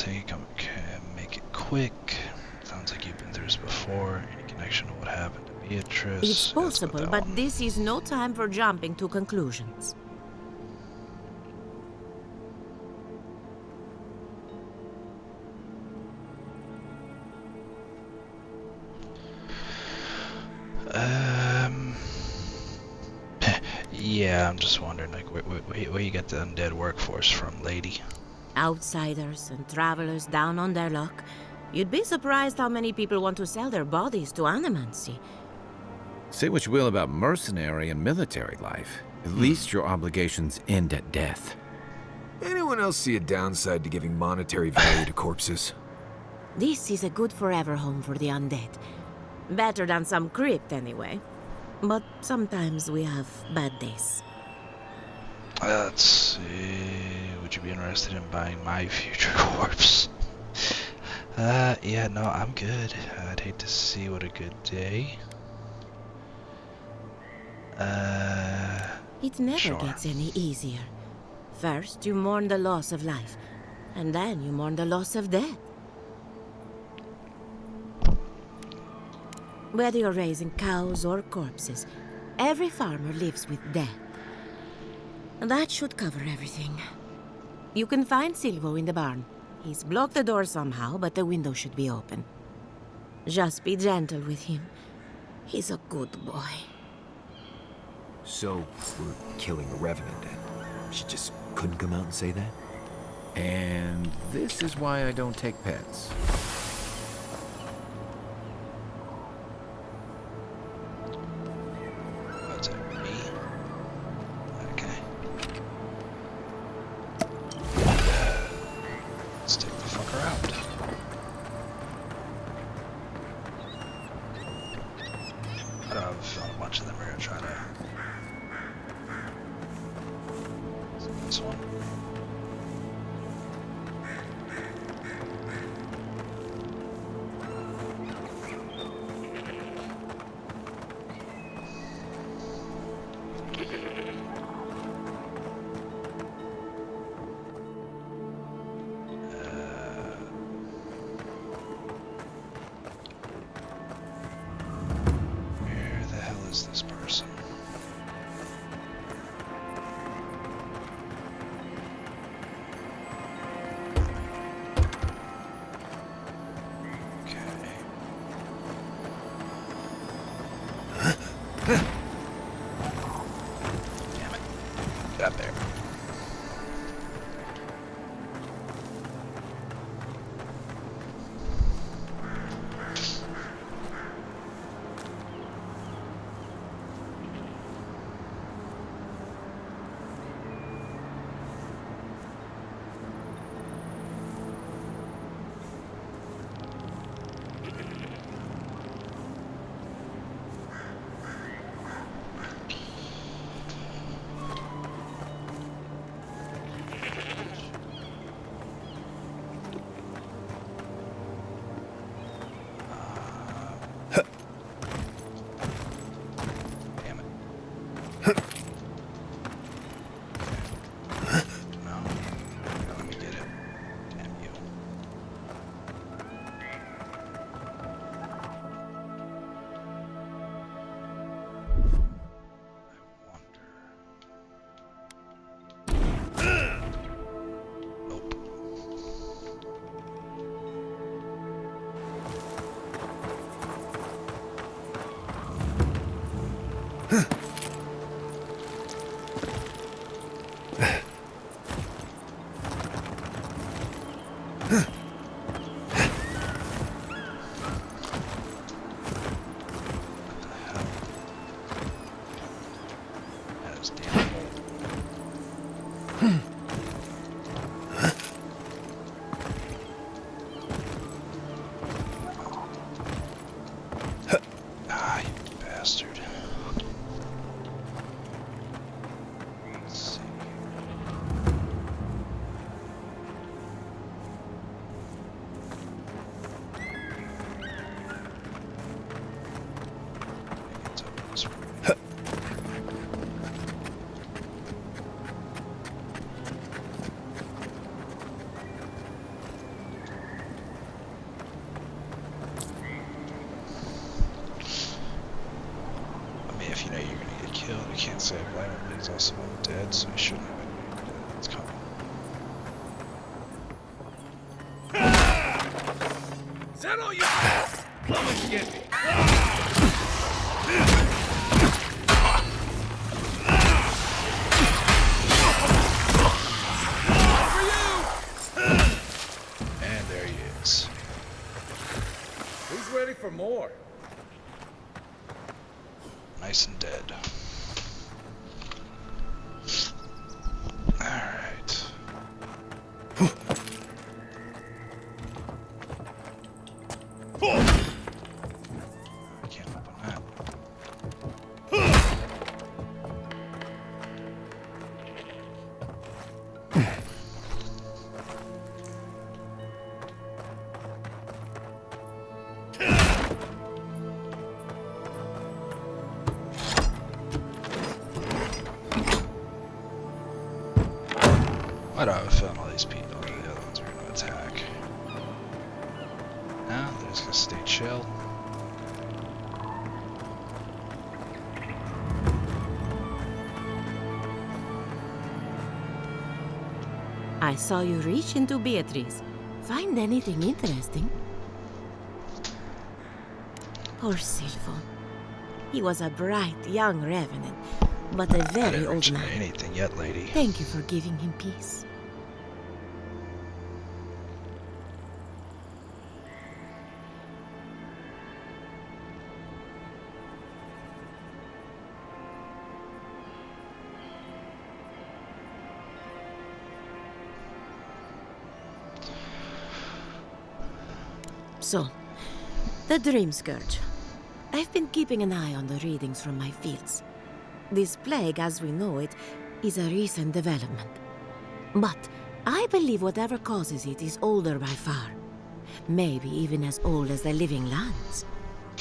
make it quick. Sounds like you've been through this before. Any connection to what happened to Beatrice? It's possible, but this is no time for jumping to conclusions. Yeah, I'm just wondering, like, where you get the undead workforce from, lady? Outsiders and travelers down on their luck. You'd be surprised how many people want to sell their bodies to animancy. Say what you will about mercenary and military life. At least your obligations end at death. Anyone else see a downside to giving monetary value to corpses? This is a good forever home for the undead. Better than some crypt, anyway. But sometimes we have bad days. Let's see. Would you be interested in buying my future corpse? Yeah, no, I'm good. I'd hate to see what a good day. It never Sure. gets any easier. First, you mourn the loss of life, and then you mourn the loss of death. Whether you're raising cows or corpses, every farmer lives with death. And that should cover everything. You can find Silvo in the barn. He's blocked the door somehow, but the window should be open. Just be gentle with him. He's a good boy. So, we're killing a revenant then? She just couldn't come out and say that? And this is why I don't take pets. What's it, me? Okay. Let's take the fucker out. I don't have a feeling a bunch of them are gonna try to... Is it this one? Where the hell is this person? Damn it. Get up there. Damn it. No. Let me get it. Damn you. Nope. That is damn old. Ah, you bastard. Let's see. Maybe it's over this way. I mean, if you know you're gonna get killed, you can't say I blame him, but he's also dead, so he shouldn't have been. It's coming. Is that all you have? Come and get me. And there he is. Who's ready for more? Nice and dead. Alright. I can't open that. I don't have a feeling all these people, the other ones are going to attack. No, they're just going to stay chill. I saw you reach into Beatrice. Find anything interesting? Poor Silvo. He was a bright young revenant, but a I very didn't old reach man. anything yet, lady. Thank you for giving him peace. So, the Dream Scourge. I've been keeping an eye on the readings from my fields. This plague, as we know it, is a recent development. But I believe whatever causes it is older by far. Maybe even as old as the living lands.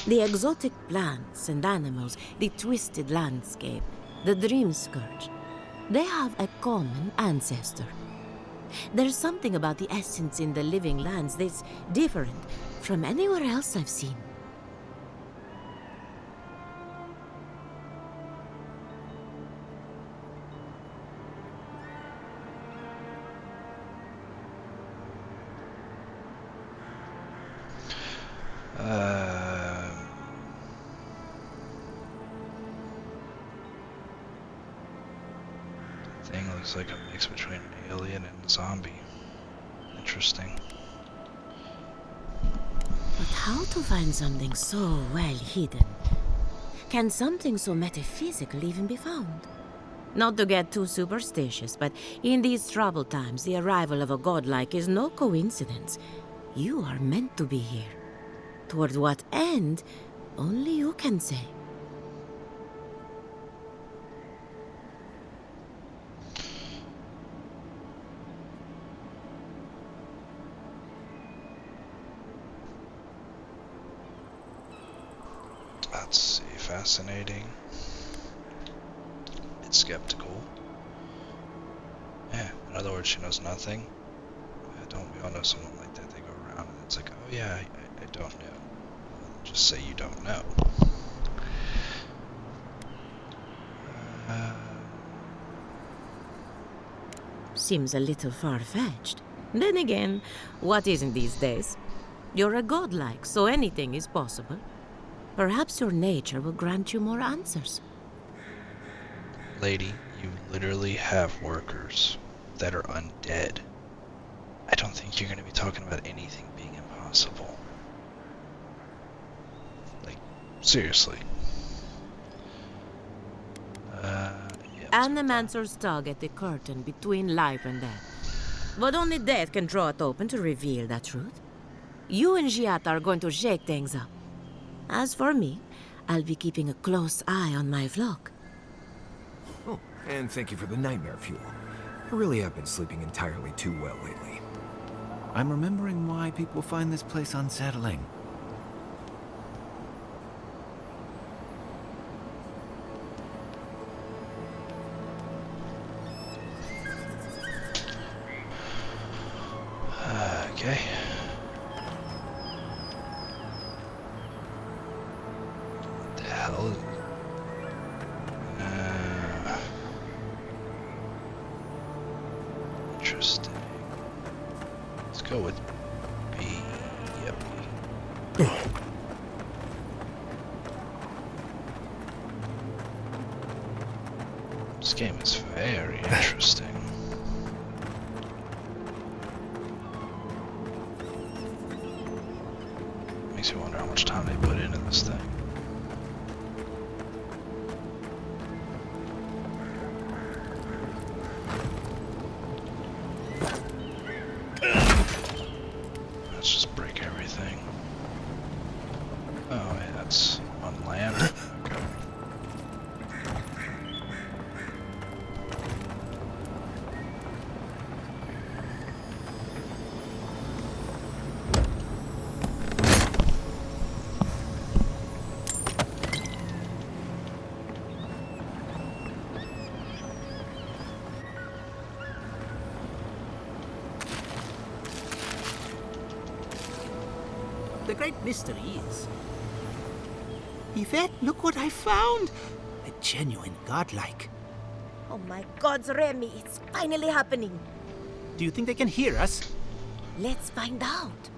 The exotic plants and animals, the twisted landscape, the Dream Scourge. They have a common ancestor. There's something about the essence in the living lands that's different from anywhere else I've seen. Thing looks like a mix between an alien and a zombie. Interesting. But how to find something so well hidden? Can something so metaphysical even be found? Not to get too superstitious, but in these troubled times, the arrival of a godlike is no coincidence. You are meant to be here. Toward what end, only you can say. Let's see, fascinating. It's skeptical. Yeah, in other words, she knows nothing. Don't we all know someone like that? They go around and it's like, oh yeah, I don't know. Just say you don't know. Seems a little far-fetched. Then again, what isn't these days? You're a godlike, so anything is possible. Perhaps your nature will grant you more answers. Lady, you literally have workers that are undead. I don't think you're going to be talking about anything being impossible. Like, seriously. Animancers tug at the curtain between life and death. But only death can draw it open to reveal that truth. You and Giat are going to shake things up. As for me, I'll be keeping a close eye on my flock. Oh, and thank you for the nightmare fuel. I really have been sleeping entirely too well lately. I'm remembering why people find this place unsettling. Okay. What the hell? Interesting. Let's go with B. Yep. This game is very interesting. Makes me wonder how much time they put into this thing. Let's just break everything. Oh, yeah, that's on land. Okay. The great mystery is... Yvette, look what I found! A genuine godlike. Oh my gods, Remy, it's finally happening. Do you think they can hear us? Let's find out.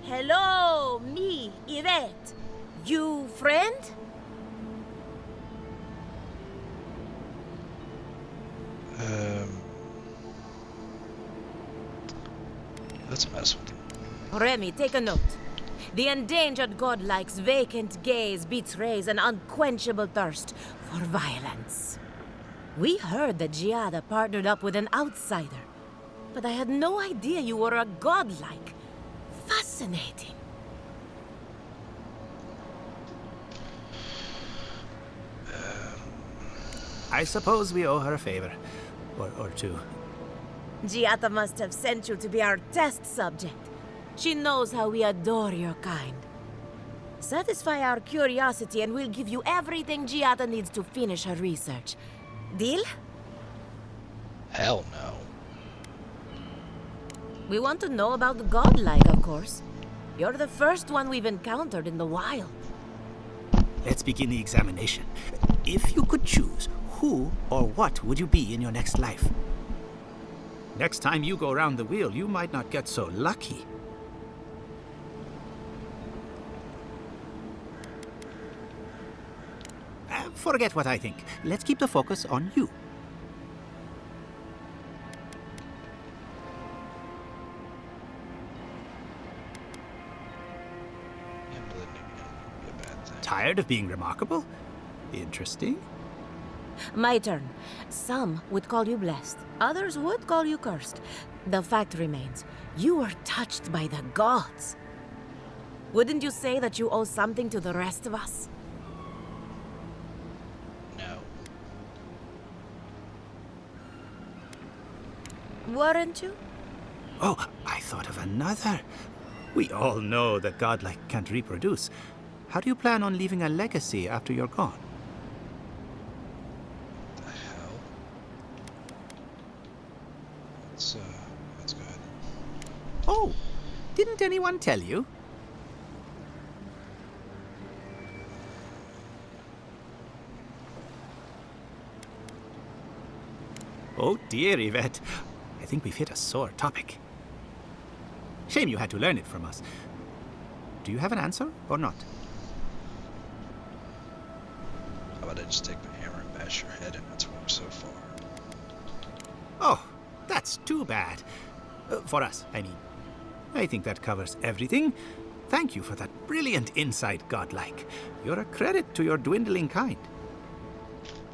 Hello, me, Yvette. You friend? Let's mess with him. Remy, take a note. The endangered godlike's vacant gaze betrays an unquenchable thirst for violence. We heard that Giada partnered up with an outsider, but I had no idea you were a godlike. Fascinating. I suppose we owe her a favor. Or two. Giada must have sent you to be our test subject. She knows how we adore your kind. Satisfy our curiosity and we'll give you everything Giada needs to finish her research. Deal? Hell no. We want to know about the godlike, of course. You're the first one we've encountered in the wild. Let's begin the examination. If you could choose, who or what would you be in your next life? Next time you go around the wheel, you might not get so lucky. Forget what I think. Let's keep the focus on you. Tired of being remarkable? Interesting. My turn. Some would call you blessed. Others would call you cursed. The fact remains, you were touched by the gods. Wouldn't you say that you owe something to the rest of us? No. Weren't you? Oh, I thought of another. We all know that godlike can't reproduce. How do you plan on leaving a legacy after you're gone? The hell? Let's go ahead. Oh, didn't anyone tell you? Oh dear, Yvette. I think we've hit a sore topic. Shame you had to learn it from us. Do you have an answer or not? How about I just take my hammer and bash your head in? It's worked so far. Oh, that's too bad. For us, I mean. I think that covers everything. Thank you for that brilliant insight, godlike. You're a credit to your dwindling kind.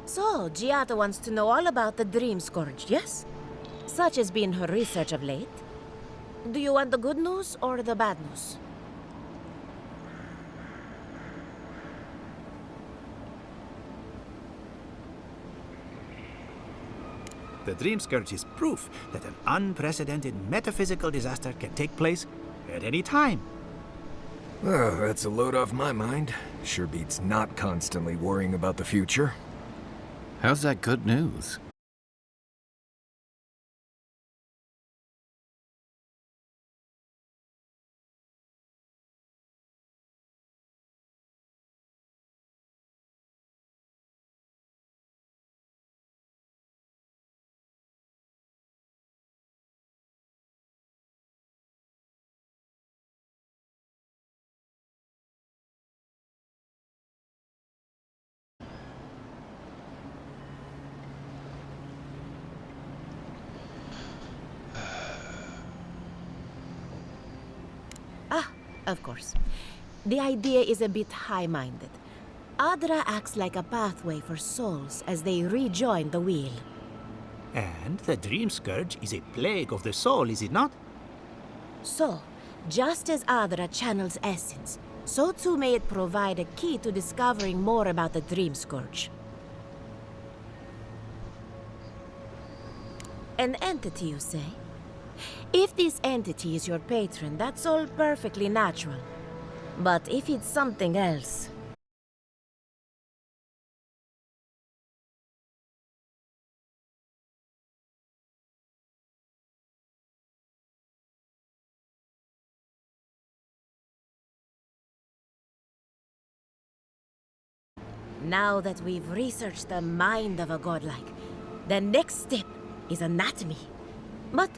So, Giada wants to know all about the Dream Scourge, yes? Such has been her research of late. Do you want the good news or the bad news? The Dream Scourge is proof that an unprecedented metaphysical disaster can take place at any time. Oh, that's a load off my mind. Sure beats not constantly worrying about the future. How's that good news? Of course. The idea is a bit high-minded. Adra acts like a pathway for souls as they rejoin the wheel. And the Dream Scourge is a plague of the soul, is it not? So, just as Adra channels essence, so too may it provide a key to discovering more about the Dream Scourge. An entity, you say? If this entity is your patron, that's all perfectly natural. But if it's something else... Now that we've researched the mind of a godlike, the next step is anatomy. But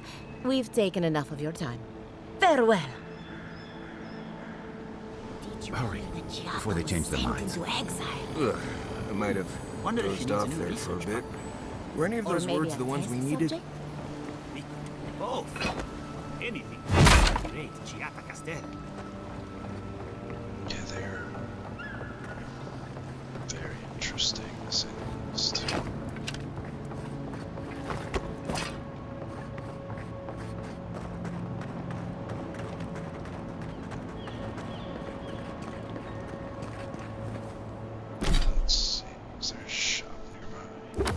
We've taken enough of your time. Farewell. Hurry, before they change their minds. Into exile. Ugh, I might have Wonder if she dozed needs a off new there for a research bit. Were any of Or those maybe words a the ones we test needed? subject? Both. Anything. Great, Giata Castel. Yeah, they're very interesting, to say the least. Let's see, is there a shop nearby?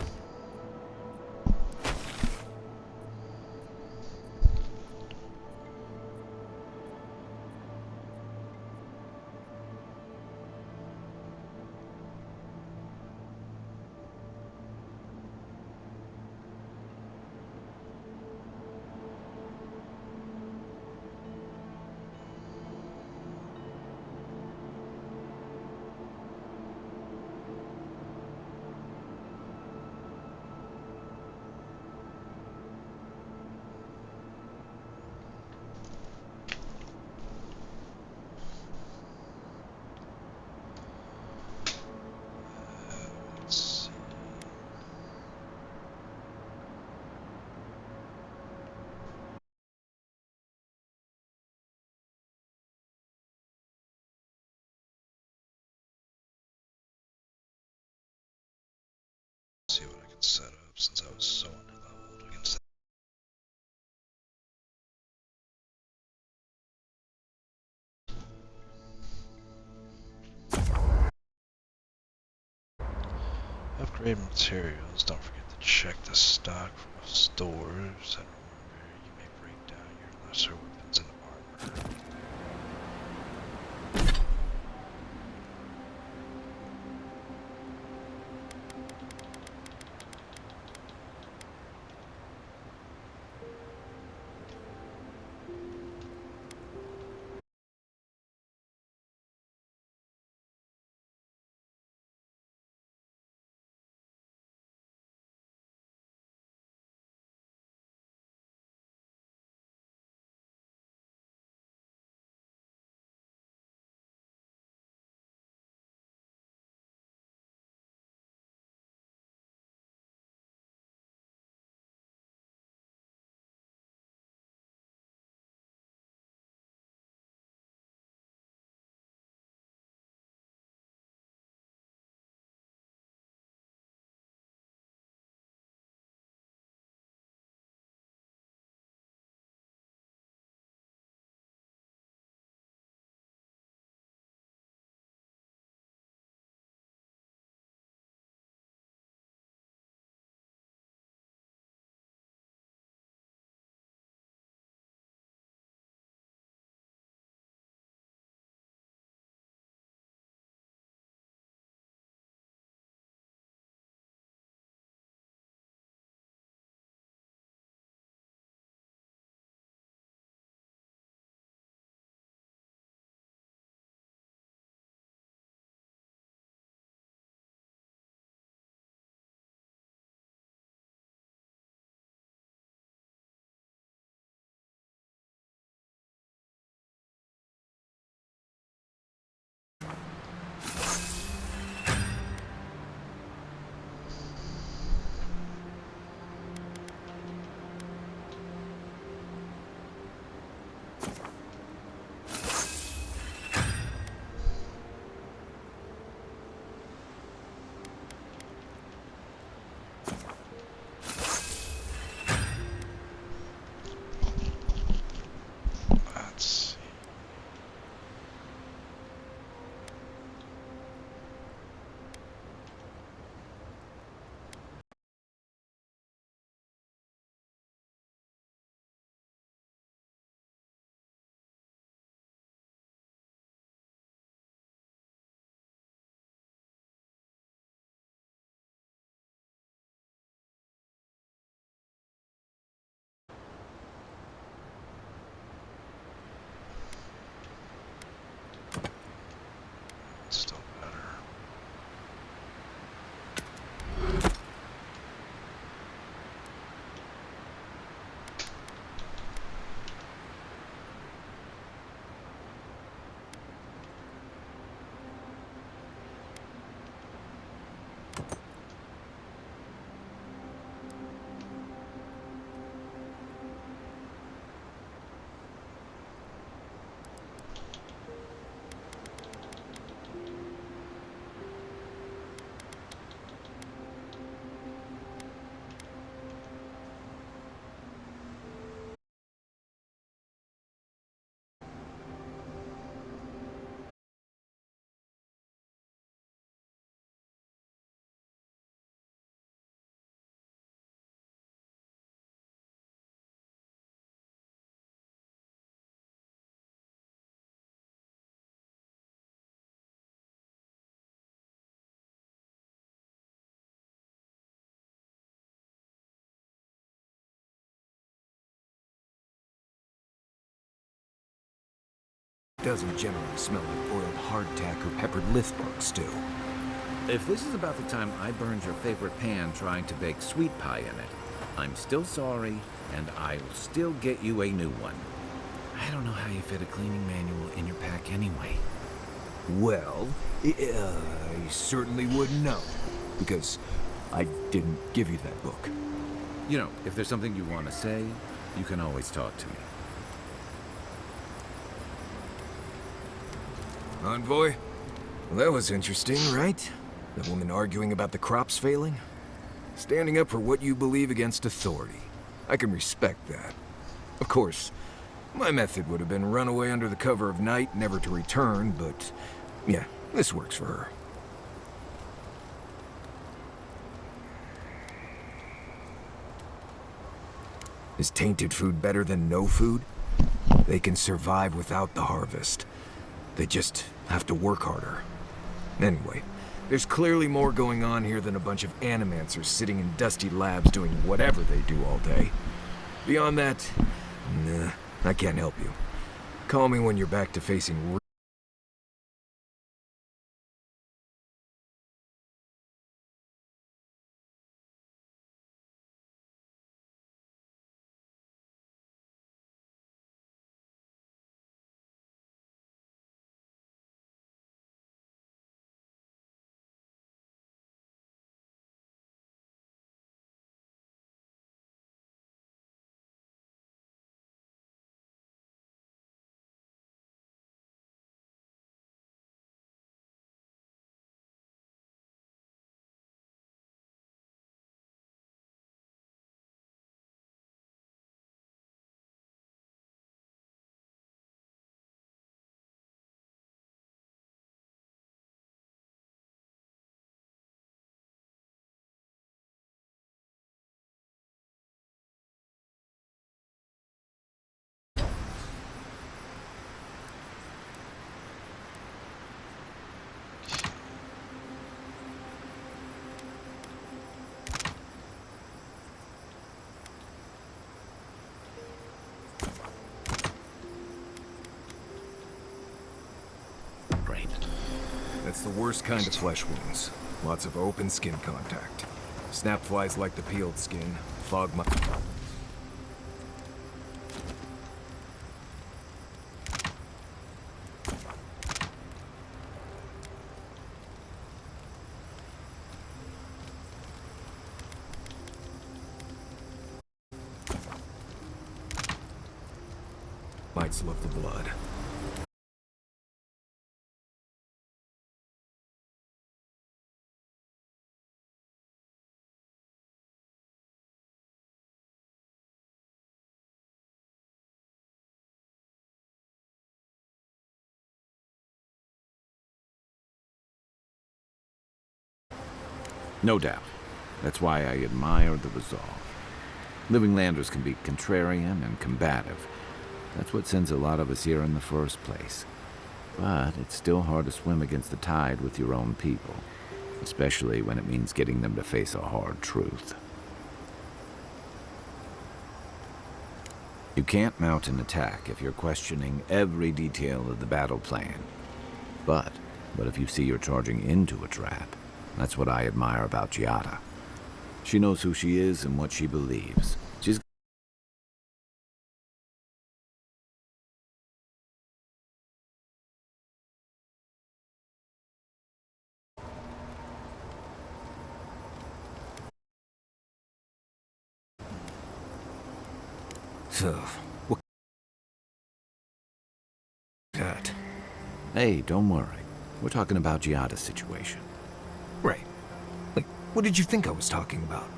Let's see. See what I can set up since I was so underleveled. We can set upgrade materials. Don't forget to check the stock from stores, and remember you may break down your lesser weapons and armor. doesn't generally smell like oiled hardtack or peppered lithbark stew. If this is about the time I burned your favorite pan trying to bake sweet pie in it, I'm still sorry, and I'll still get you a new one. I don't know how you fit a cleaning manual in your pack anyway. Well, I certainly wouldn't know, because I didn't give you that book. You know, if there's something you want to say, you can always talk to me. Envoy? Well, that was interesting, right? The woman arguing about the crops failing? Standing up for what you believe against authority. I can respect that. Of course, my method would have been run away under the cover of night, never to return, but yeah, this works for her. Is tainted food better than no food? They can survive without the harvest. They just have to work harder. Anyway, there's clearly more going on here than a bunch of animancers sitting in dusty labs doing whatever they do all day. Beyond that, nah, I can't help you. Call me when you're back to facing That's the worst kind of flesh wounds. Lots of open skin contact. Snap flies like the peeled skin. Fog mites love the blood. No doubt. That's why I admire the resolve. Living landers can be contrarian and combative. That's what sends a lot of us here in the first place. But it's still hard to swim against the tide with your own people, especially when it means getting them to face a hard truth. You can't mount an attack if you're questioning every detail of the battle plan. But if you see you're charging into a trap, that's what I admire about Giada. She knows who she is and what she believes. She's So, what? That. Hey, don't worry. We're talking about Giada's situation. Right. Like, what did you think I was talking about?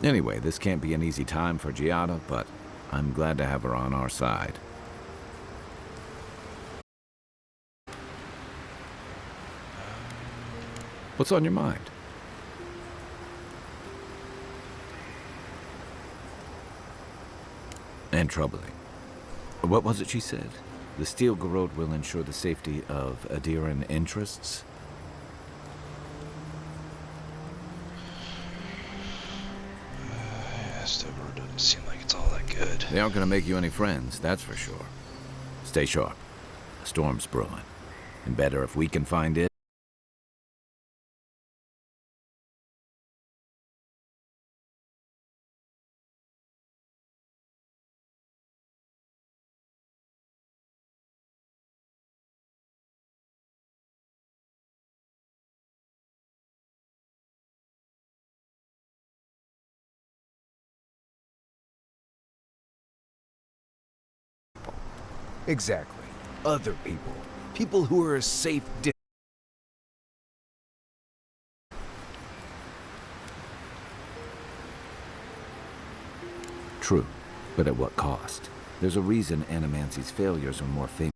Anyway, this can't be an easy time for Giada, but I'm glad to have her on our side. What's on your mind? And troubling. What was it she said? The Steel Garrote will ensure the safety of Adiran interests? Stover doesn't seem like it's all that good. They aren't going to make you any friends, that's for sure. Stay sharp. A storm's brewing. And better if we can find it. Exactly. Other people. People who are a safe True, but at what cost? There's a reason Animancy's failures are more famous.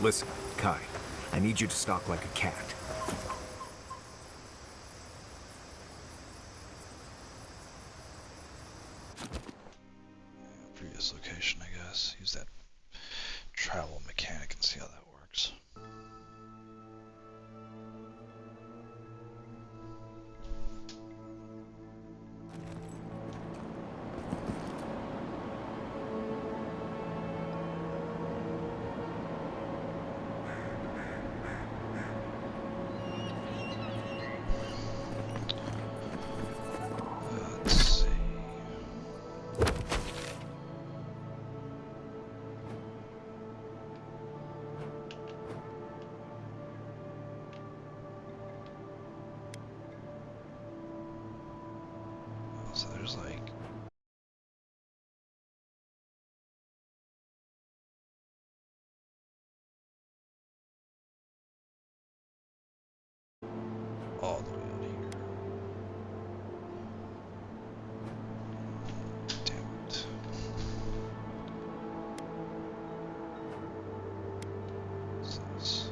Listen, Kai, I need you to stalk like a cat. Previous location, I guess. Use that travel mechanic and see how that works. Let's see. So there's like all the way out here. Damn it. What's this?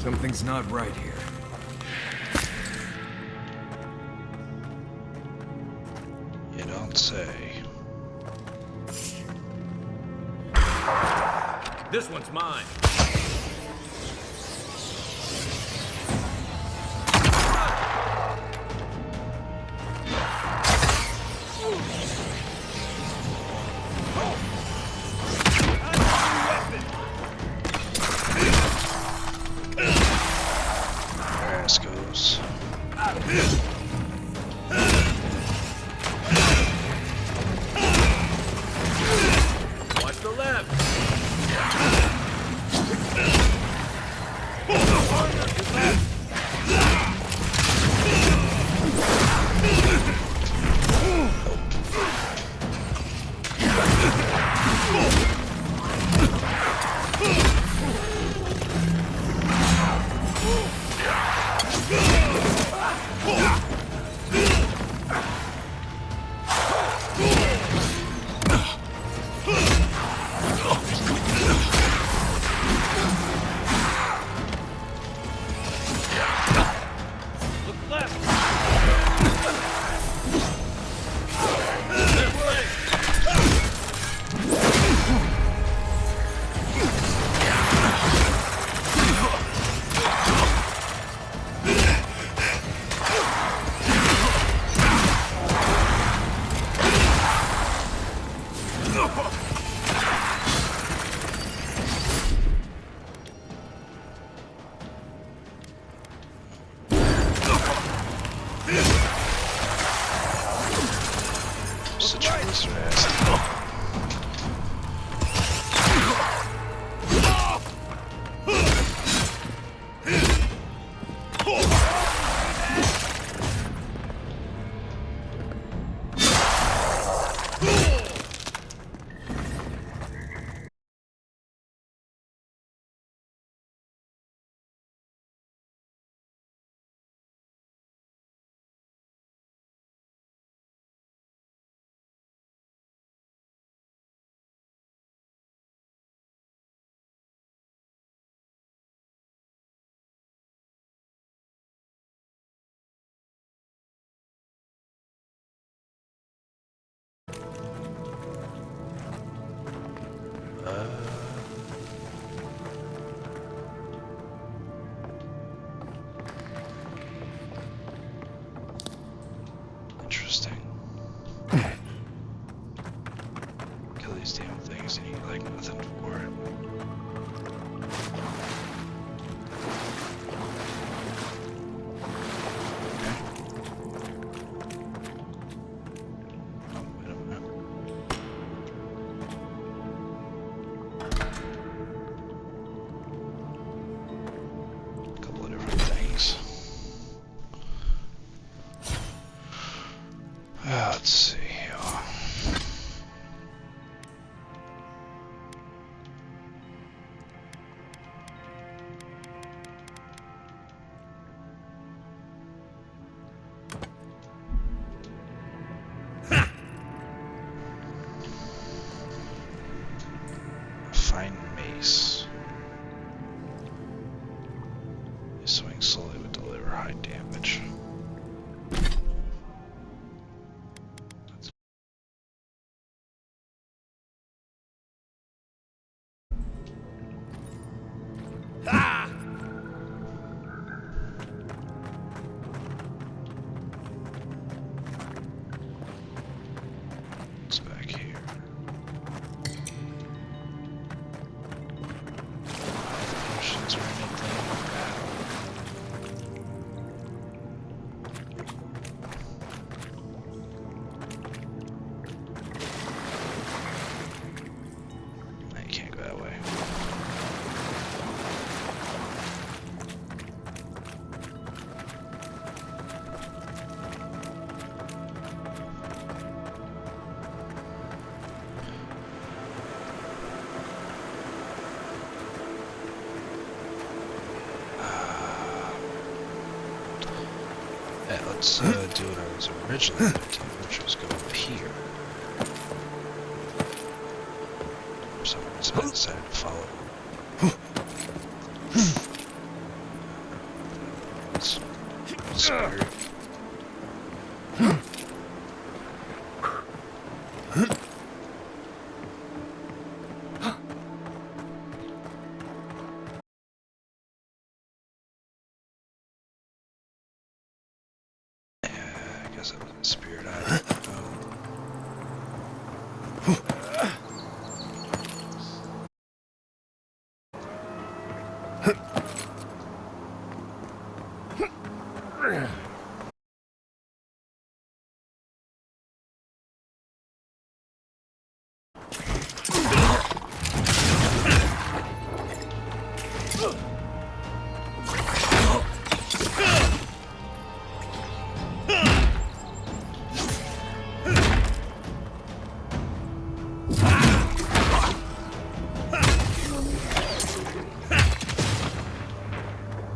Something's not right here. You don't say. This one's mine. Ass goes. Watch the left. Interesting. Kill these damn things and you like nothing for it. Nice. You swing slowly but deliver high damage. What's back here? Potions or anything like that. No, you can't go that way. Yeah, let's do what I was originally going to do, which was go up here. For some reason I decided to follow. It's scary. I guess I was a spirit. I don't know.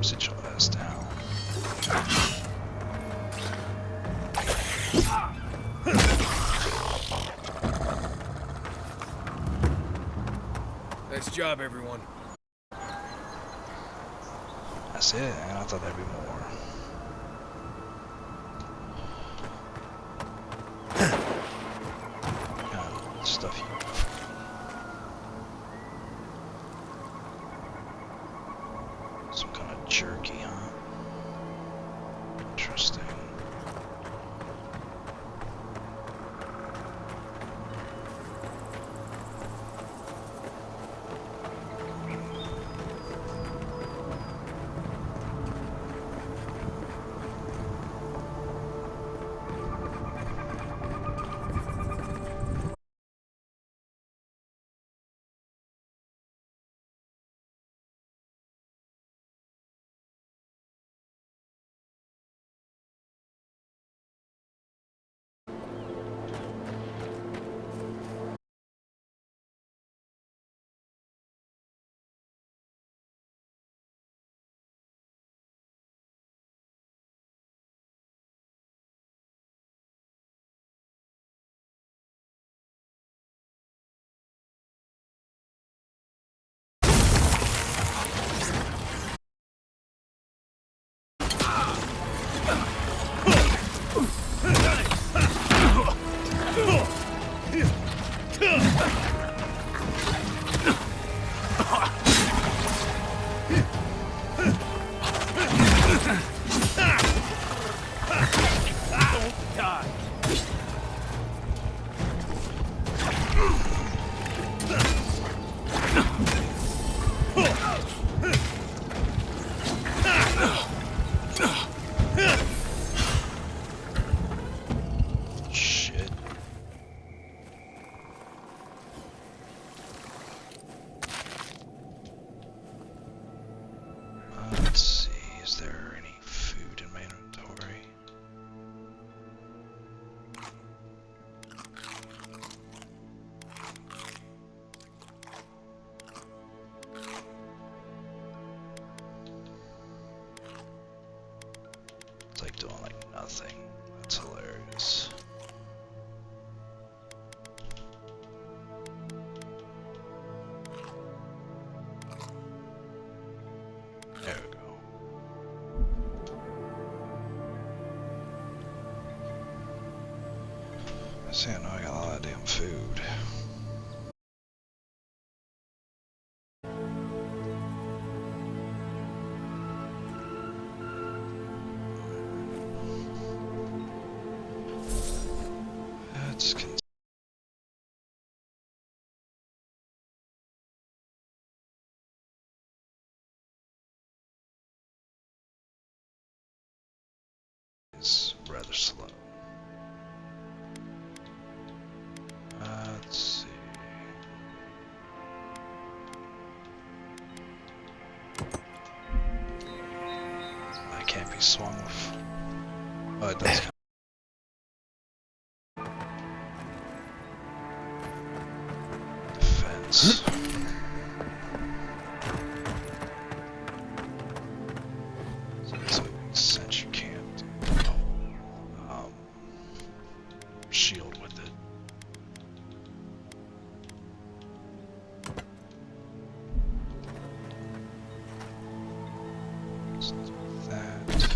Sit your ass down. Nice job, everyone. That's it. I thought there'd be more. Kind of stuff you. Some kind of jerky, huh? Interesting. Shit. Let's see, is there any food in my inventory? It's like doing like nothing. That's hilarious. There we go. I see, I know I got a lot of damn food. Let's is rather slow. Let's see. I can't be swung with. Oh, it does. Defense. So since you can't do shield with it. Let's do that with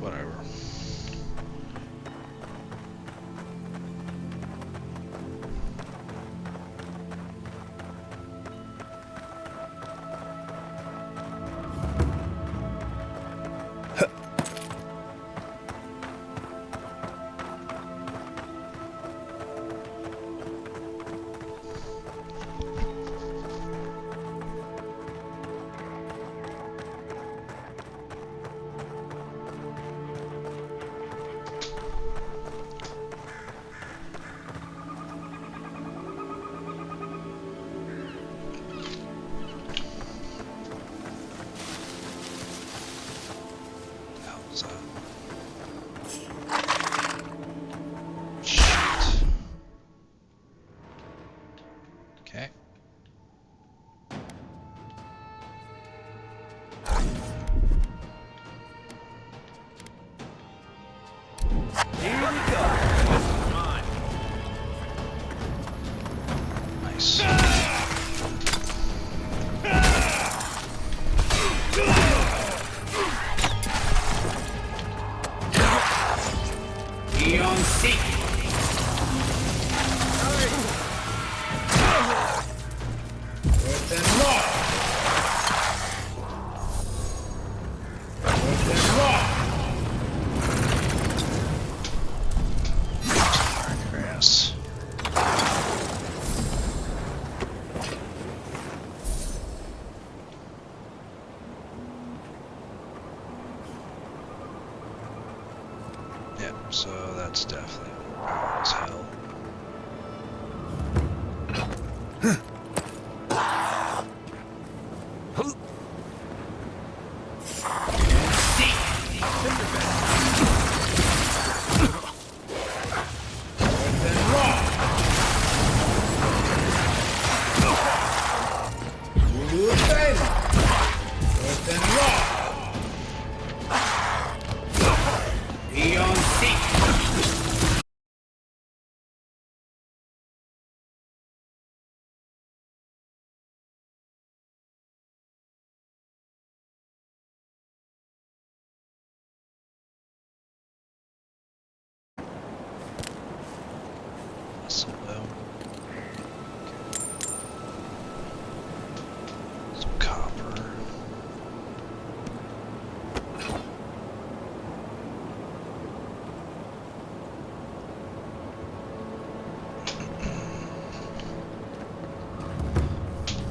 whatever. How's that? Shit. Okay. Here we go. This is mine. Nice. Eon Seek. Then rock. Then rock. Grass. Yeah, so that's definitely overpowered as hell. Eon Seek. Muscle though. Some copper.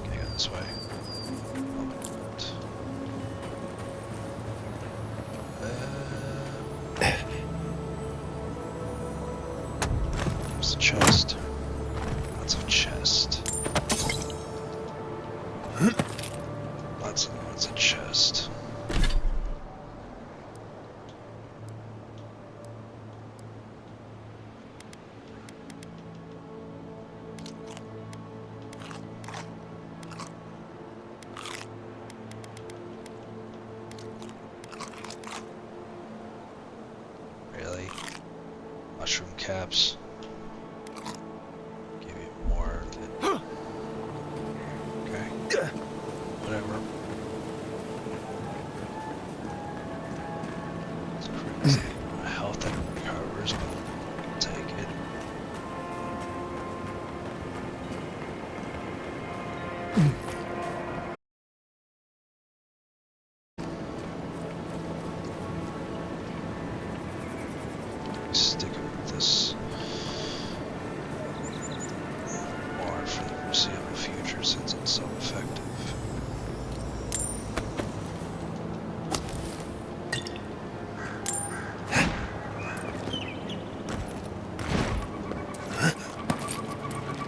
Okay, go this way. There's the chest. Lots of chest. Lots of chest. Mushroom caps. Give you more than... Okay. Whatever. It's crazy. My health that recovers, but I'll take it. Sticking with this bar for the foreseeable future since it's so effective.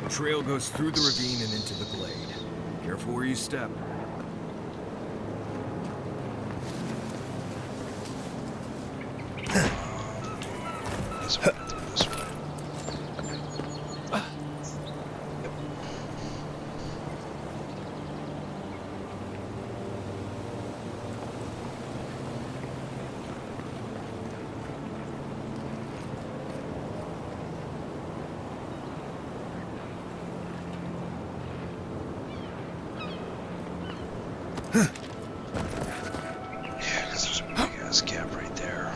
The trail goes through the ravine and into the glade. Careful where you step. Guess we're gonna throw this way. Yeah, because there's a big ass gap right there.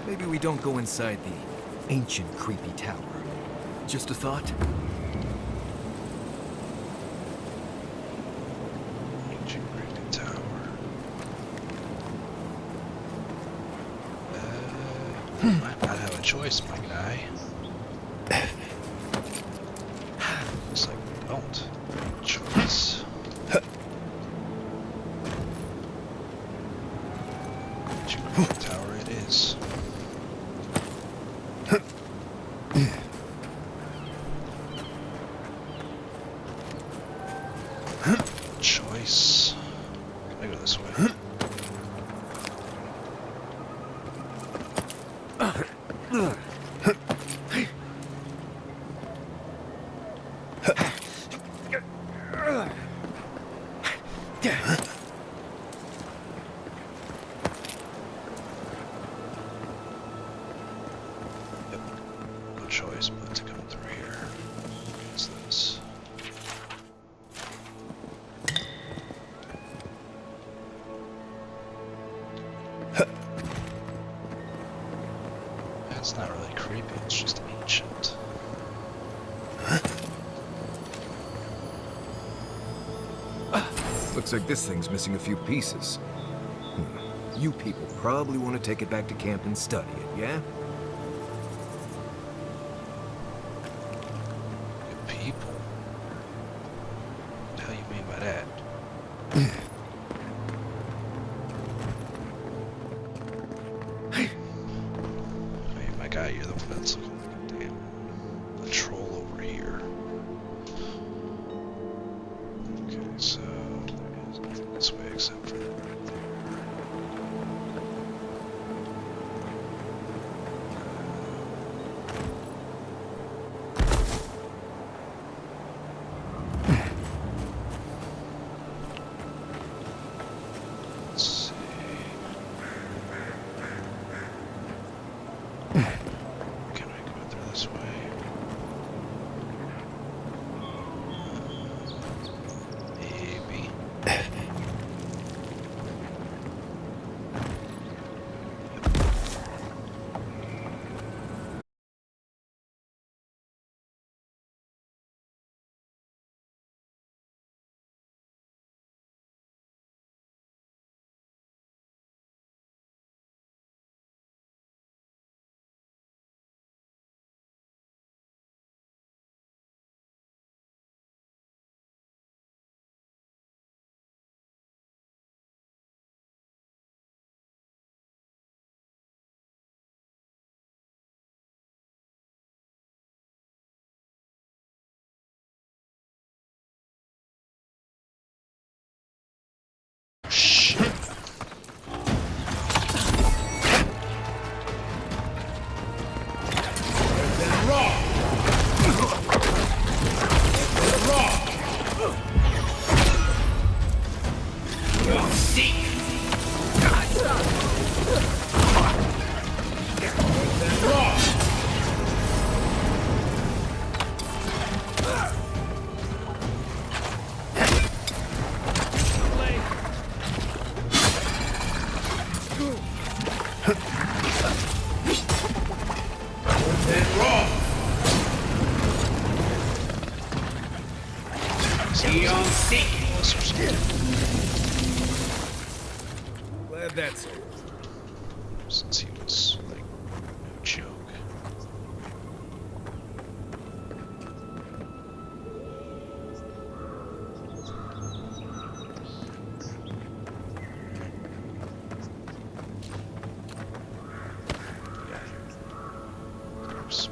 Maybe we don't go inside the ancient creepy tower. Just a thought? Ancient creepy tower. Might not have a choice, my guy. Looks like we don't have a choice. Ancient creepy tower it is. Choice. Can I go this way? Yep. No choice but to come through here. What's this? It's not really creepy, it's just ancient. Looks like this thing's missing a few pieces. You people probably want to take it back to camp and study it, yeah? Good people? What the hell you mean by that? Hey, my guy, you're the one that's looking like a damn troll over here. Okay, so there is nothing this way except for that right there. Let's see. Can I go through this way? Maybe. have that sold. Since he was, like, no joke. There's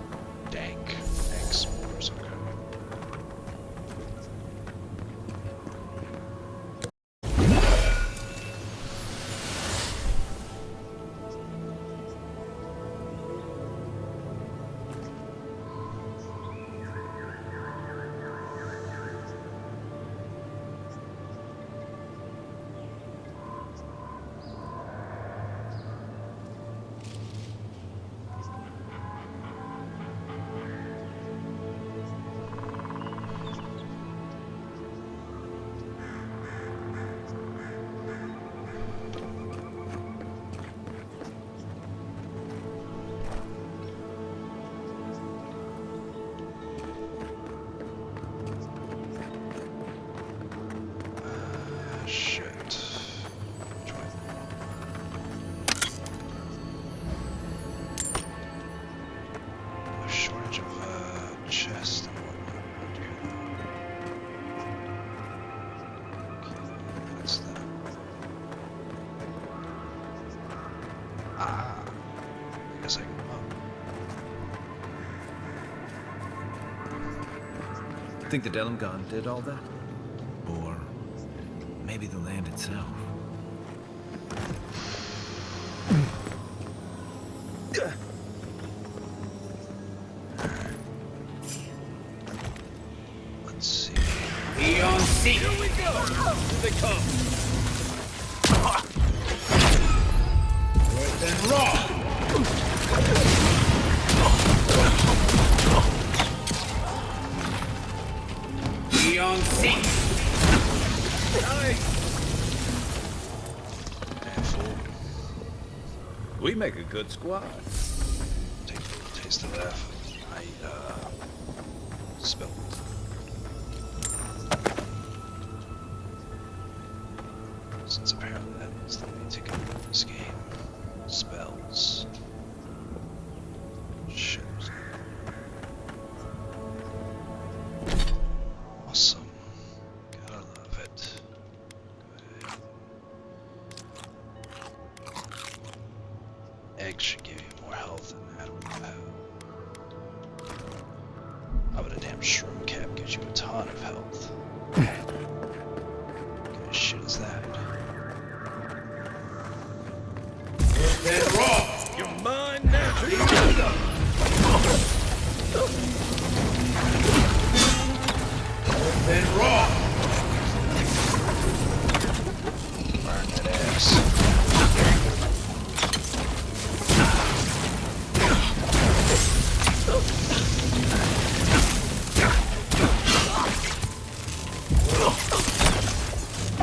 dank spores, okay. Shit. Which way? A shortage of chests and whatnot around here though. Okay, that's that. Ah, I guess I can go up. Think the Delimgon did all that? Or maybe the land itself? Let's see. Eon Seek! Here we go! Here they come! Earth and Raw! Eon Seek! We make a good squad. Take a little taste of that. I spelled. Since apparently that means that we take over this game. Spells. Shit. Awesome. Gotta love it. Good. Eggs should give you more health than that would have. How about a damn shroom cap gives you a ton of health? What kind of shit is that? Earth and Raw! You're mine now! Here you go! Earth and Raw! Burn that ass.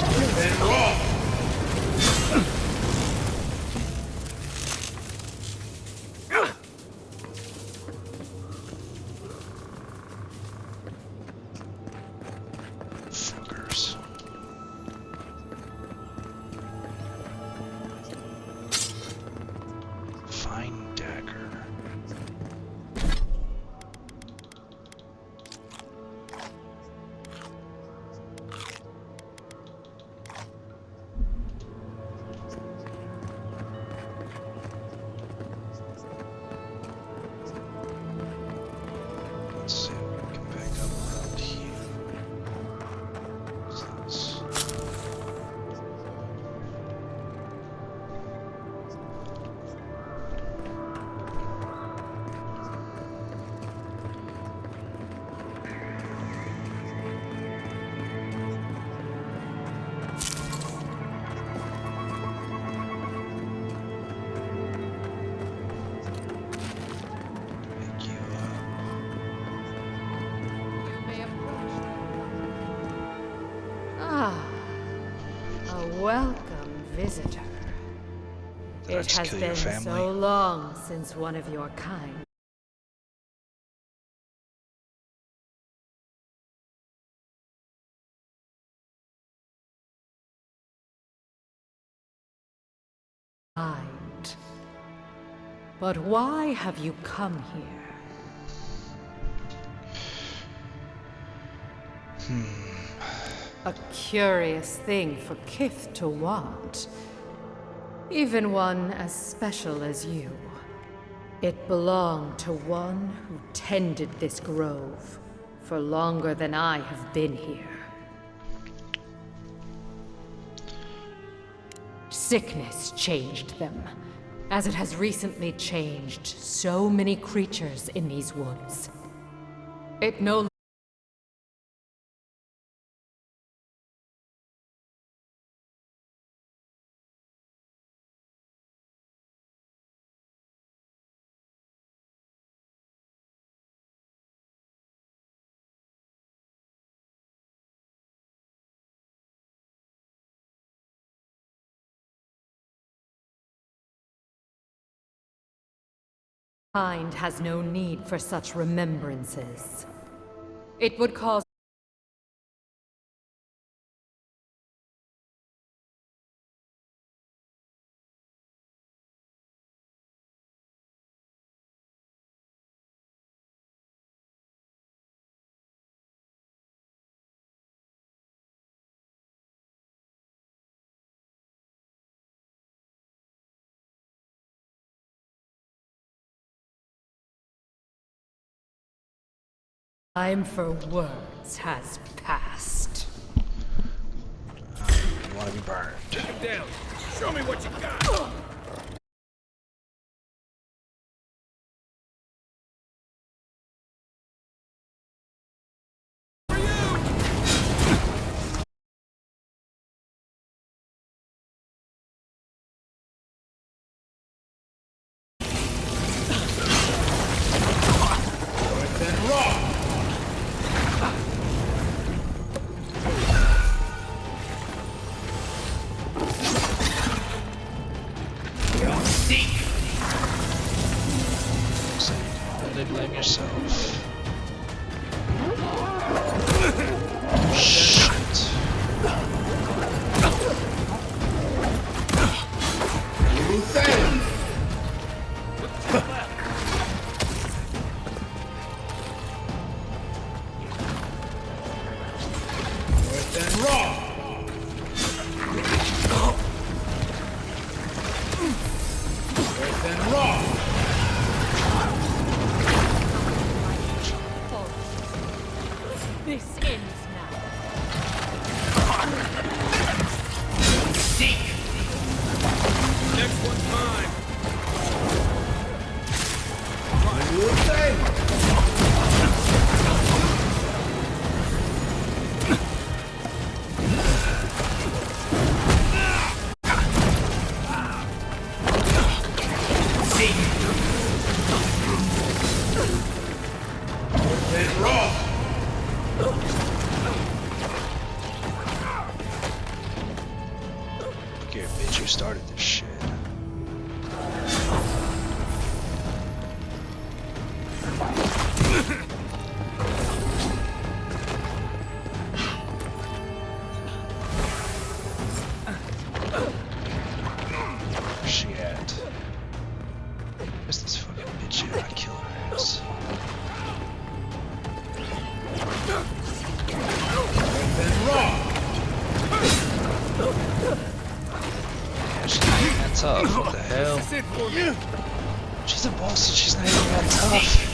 Earth and Raw! Fuckers. Fine dagger. Let's see if we can pick up around here. What's this? Pick you up. Ah, a welcome visitor. Did I It just has kill your been family? so long since one of your kind mind. But why have you come here? A curious thing for Kith to want. Even one as special as you. It belonged to one who tended this grove for longer than I have been here. Sickness changed them, as it has recently changed so many creatures in these woods. It no mind has no need for such remembrances. It would cause time for words has passed. You want to be burned. Take him down. Show me what you got. Really blame yourself. this ends now. Next one's mine. Okay, bitch, you started this shit. Where's she at? Where's this fucking bitch at? I kill her ass. Yeah, she's not even that tough. What the hell? She's a boss and she's not even that tough.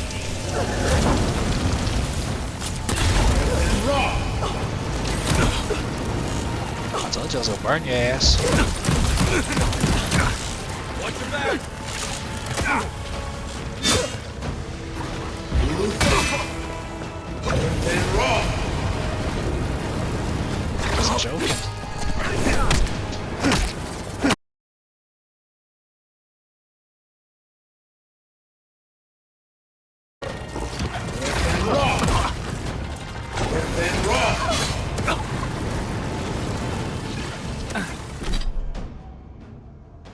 I told you I was gonna burn your ass. Watch your back. I was joking.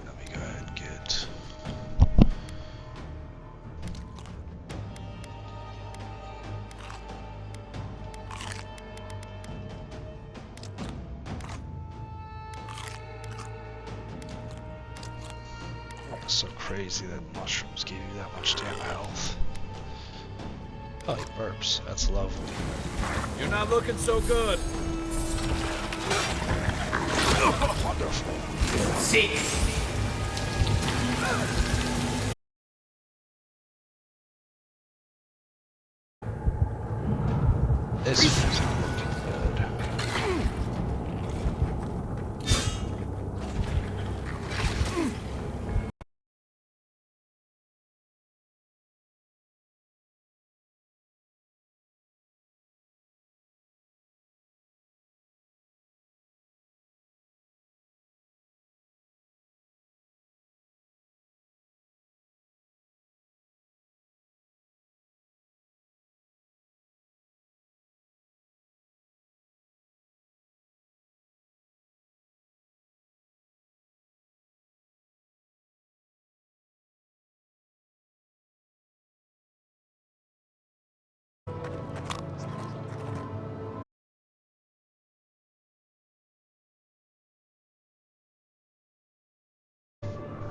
Let me go ahead and get. so crazy that mushrooms give you that much damn health. Oh, he burps. That's lovely. You're not looking so good. Wonderful. See. This isn't looking good.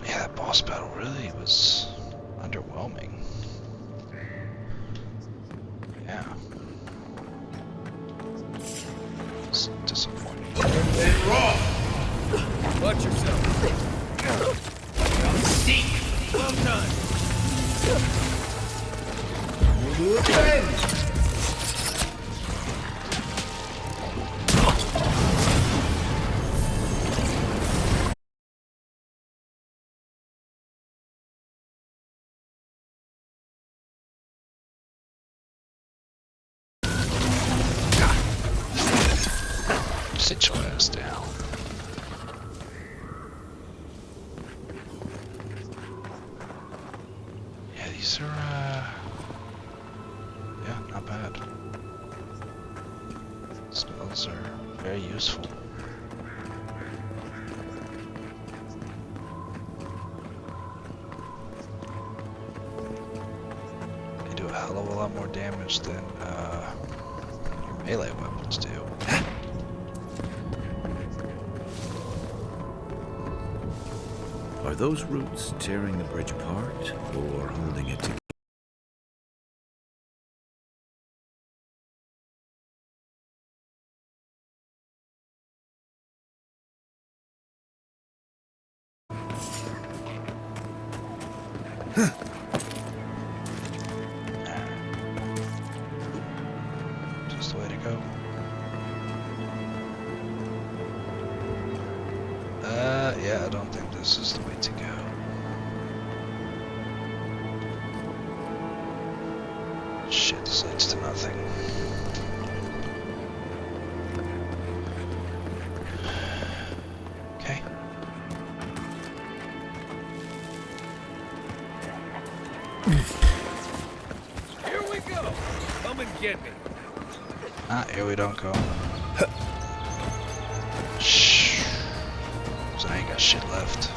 Yeah, that boss battle really was underwhelming. Yeah. It's disappointing. And raw! Watch yourself. Seek. Well done. Sit your ass down. Yeah, these are, yeah, not bad. Spells are very useful. They do a hell of a lot more damage than your melee weapons do. Are those roots tearing the bridge apart or holding it together? Just the way to go. Yeah, I don't think this is the way to go. Shit, this leads to nothing. Okay. Here we go. Come and get me. Ah, here we don't go. Shh. So I ain't got shit left.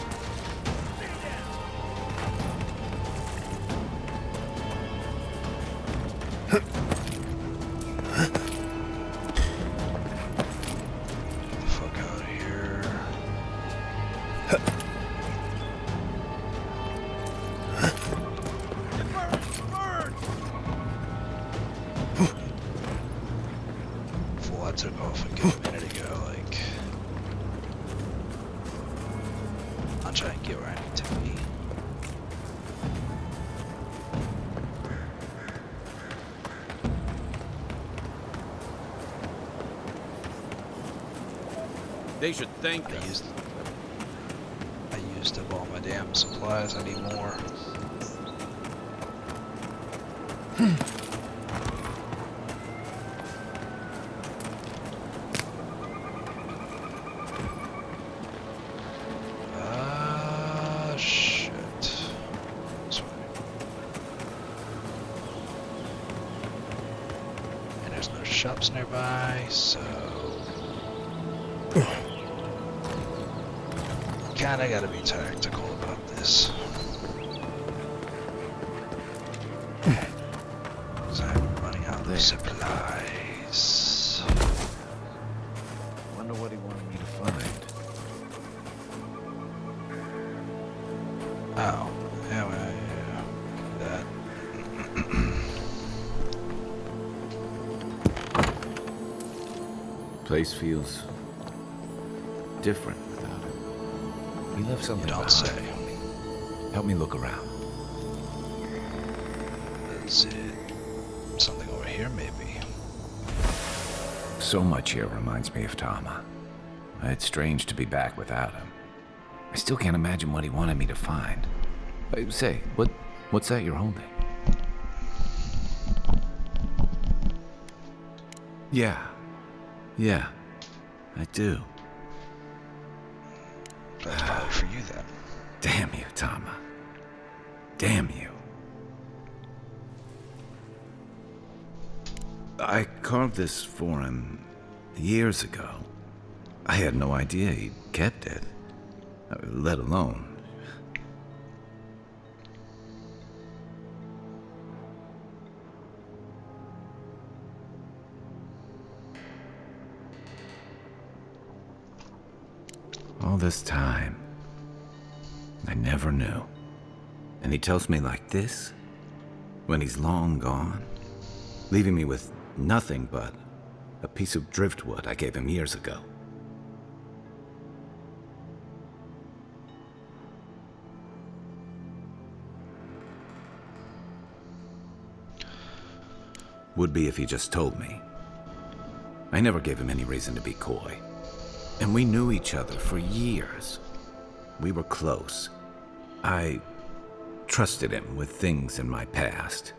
Get the fuck out of here. Fool, I took off a good minute ago, like. I'll try and get where I need to be. They should thank us. I used up all my damn supplies. I need more. Shit. This way. And there's no shops nearby, so kinda gotta be tactical about this. 'Cause I'm running out of supplies. Wonder what he wanted me to find. Oh, yeah, that. Place feels different without him. He left something You don't behind say. for me. Help me look around. Is it something over here, maybe? So much here reminds me of Tama. It's strange to be back without him. I still can't imagine what he wanted me to find. Say, what's that you're holding? Yeah, I do. That's probably for you then. Damn you, Tama. Damn you. I carved this for him years ago. I had no idea he'd kept it, let alone. All this time, I never knew. And he tells me like this, when he's long gone, leaving me with nothing but a piece of driftwood I gave him years ago. Would be if he just told me. I never gave him any reason to be coy. And we knew each other for years. We were close. I trusted him with things in my past.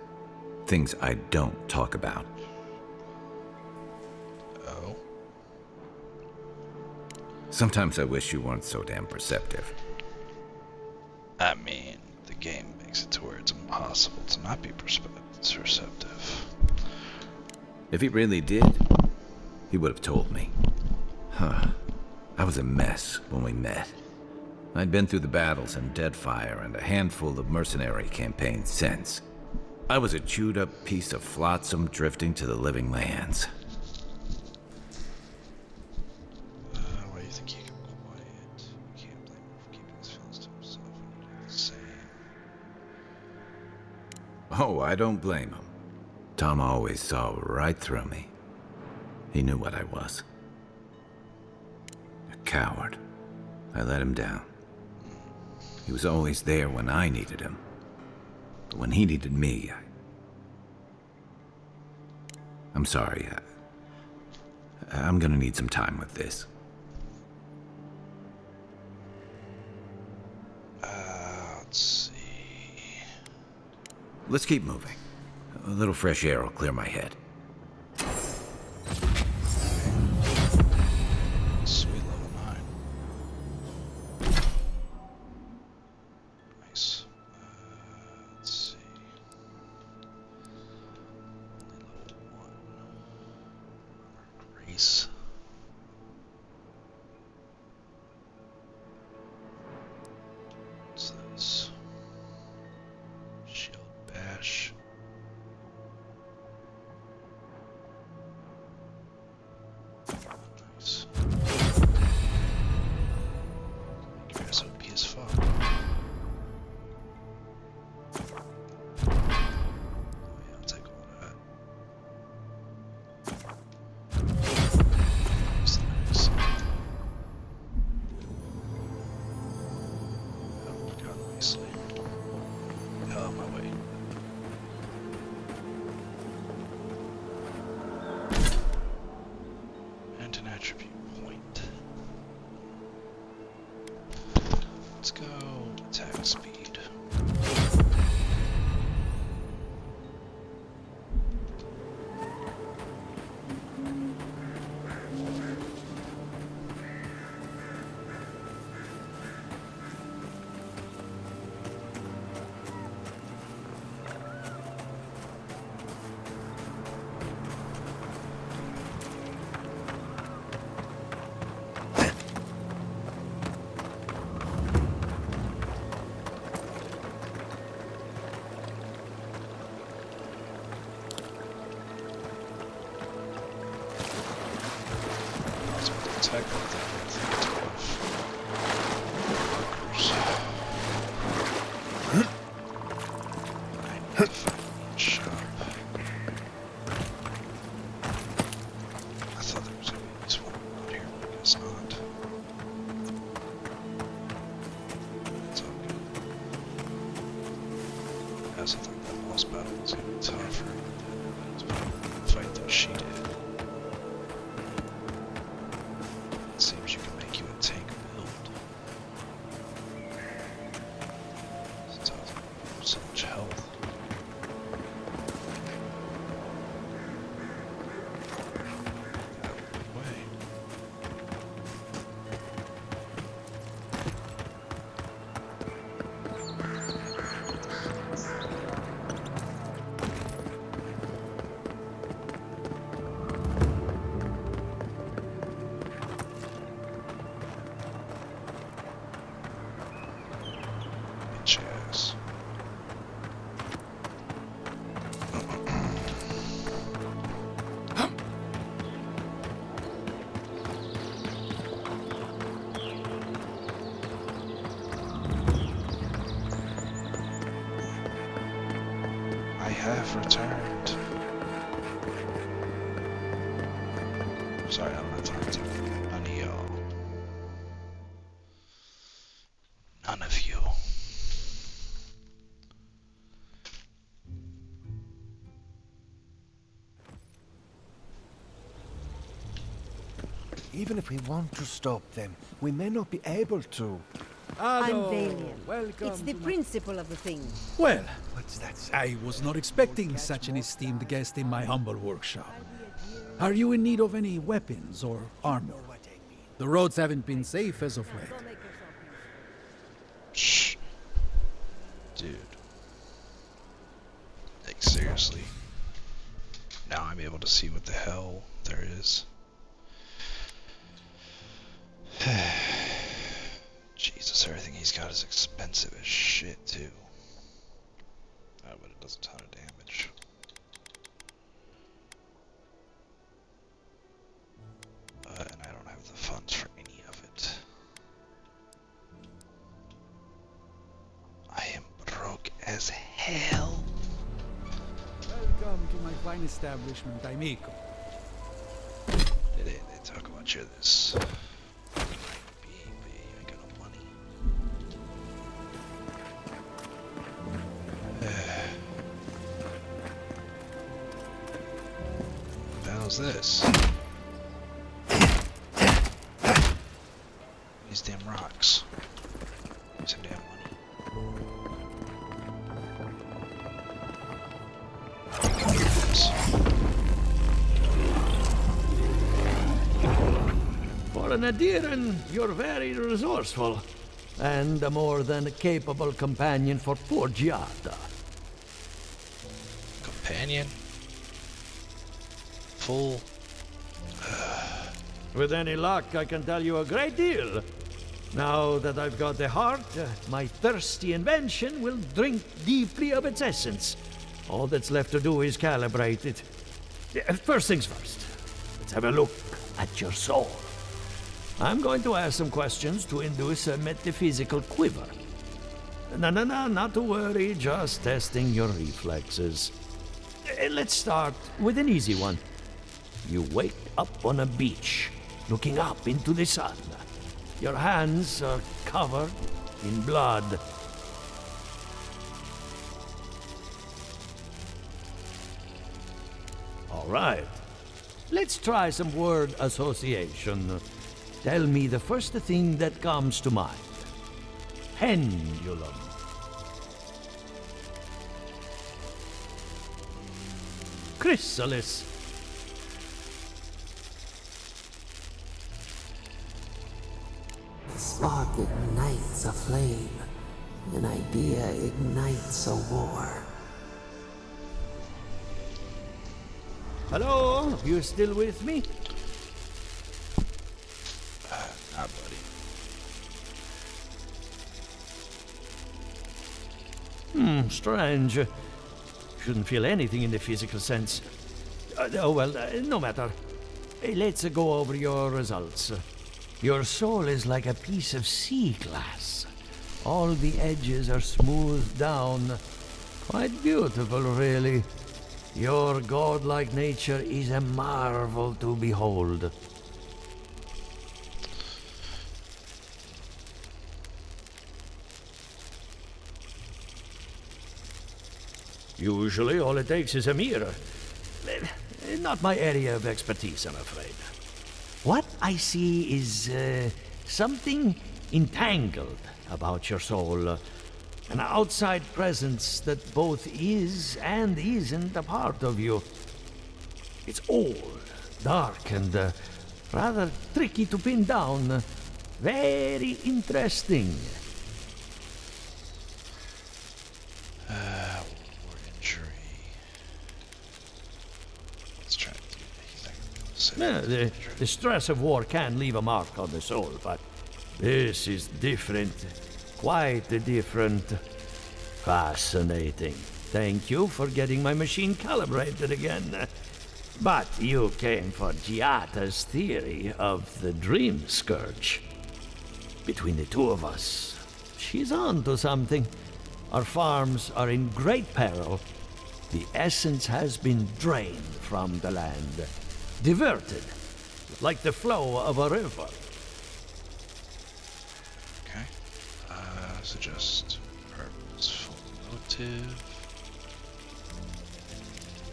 Things I don't talk about. Oh? Sometimes I wish you weren't so damn perceptive. I mean, the game makes it to where it's impossible to not be perceptive. If he really did, he would have told me. Huh. I was a mess when we met. I'd been through the battles in Deadfire and a handful of mercenary campaigns since. I was a chewed-up piece of flotsam drifting to the living lands. Why do you think he kept quiet? You can't blame him for keeping his feelings to himself when you did the same. Oh, I don't blame him. Tom always saw right through me. He knew what I was. A coward. I let him down. He was always there when I needed him. But when he needed me, I'm sorry. I'm gonna need some time with this. Let's see. Let's keep moving. A little fresh air will clear my head. Sweet level 9. Nice. Let's see. Only level 1. Grace. What's this? Shield bash. Nice. You guys OP as fuck. Oh yeah, I'll take all that. What's next? Oh, worked out nicely. Oh, my way. And an attribute point. Let's go attack speed. Attack with that. Workers. honest, I thought that boss battle was gonna be tougher than the fight that she did. It seems you can make you a tank build. So much health. Chairs. I have returned. Sorry, I don't have time to none of y'all. None of you. Even if we want to stop them, we may not be able to. I'm Valiant. Welcome It's the to my- principle of the thing. Well, What's that? I was not expecting such an esteemed guest in my humble workshop. Are you in need of any weapons or armor? The roads haven't been safe as of late. Shh. Dude. Like, seriously. Now I'm able to see what the hell there is. Jesus, everything he's got is expensive as shit, too. Oh, but it does a ton of damage. And I don't have the funds for any of it. I am broke as hell. Welcome to my fine establishment, amico. They talk about you this. How's this? These damn rocks. Some damn For an Adiran, you're very resourceful, and a more than capable companion for poor Giada. Companion? Full. With any luck, I can tell you a great deal. Now that I've got the heart, my thirsty invention will drink deeply of its essence. All that's left to do is calibrate it. First things first, let's have a look at your soul. I'm going to ask some questions to induce a metaphysical quiver. No, not to worry, just testing your reflexes. Let's start with an easy one. You wake up on a beach, looking up into the sun. Your hands are covered in blood. All right. Let's try some word association. Tell me the first thing that comes to mind. Pendulum. Chrysalis. A spark ignites a flame. An idea ignites a war. Hello? You still with me? Not buddy. Strange. Shouldn't feel anything in the physical sense. No matter. Let's go over your results. Your soul is like a piece of sea glass. All the edges are smoothed down. Quite beautiful, really. Your godlike nature is a marvel to behold. Usually, all it takes is a mirror. Not my area of expertise, I'm afraid. What I see is something entangled about your soul. An outside presence that both is and isn't a part of you. It's old, dark, and rather tricky to pin down. Very interesting. War injury. Let's try to do anything. The stress of war can leave a mark on the soul, but this is different. Quite different. Fascinating. Thank you for getting my machine calibrated again. But you came for Giata's theory of the Dream Scourge. Between the two of us, she's on to something. Our farms are in great peril. The essence has been drained from the land. Diverted, like the flow of a river. Okay. Suggest purposeful motive.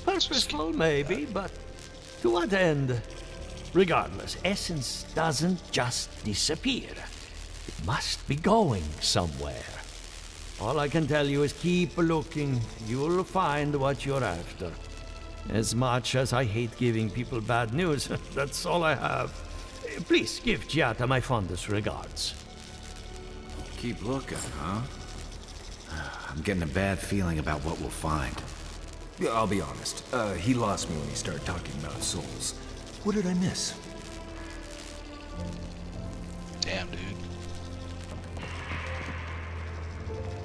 Purposeful, maybe, but to what end? Regardless, essence doesn't just disappear. It must be going somewhere. All I can tell you is keep looking. You'll find what you're after. As much as I hate giving people bad news, that's all I have. Please give Giata my fondest regards. Keep looking, huh? I'm getting a bad feeling about what we'll find. Yeah, I'll be honest. He lost me when he started talking about souls. What did I miss? Damn, dude.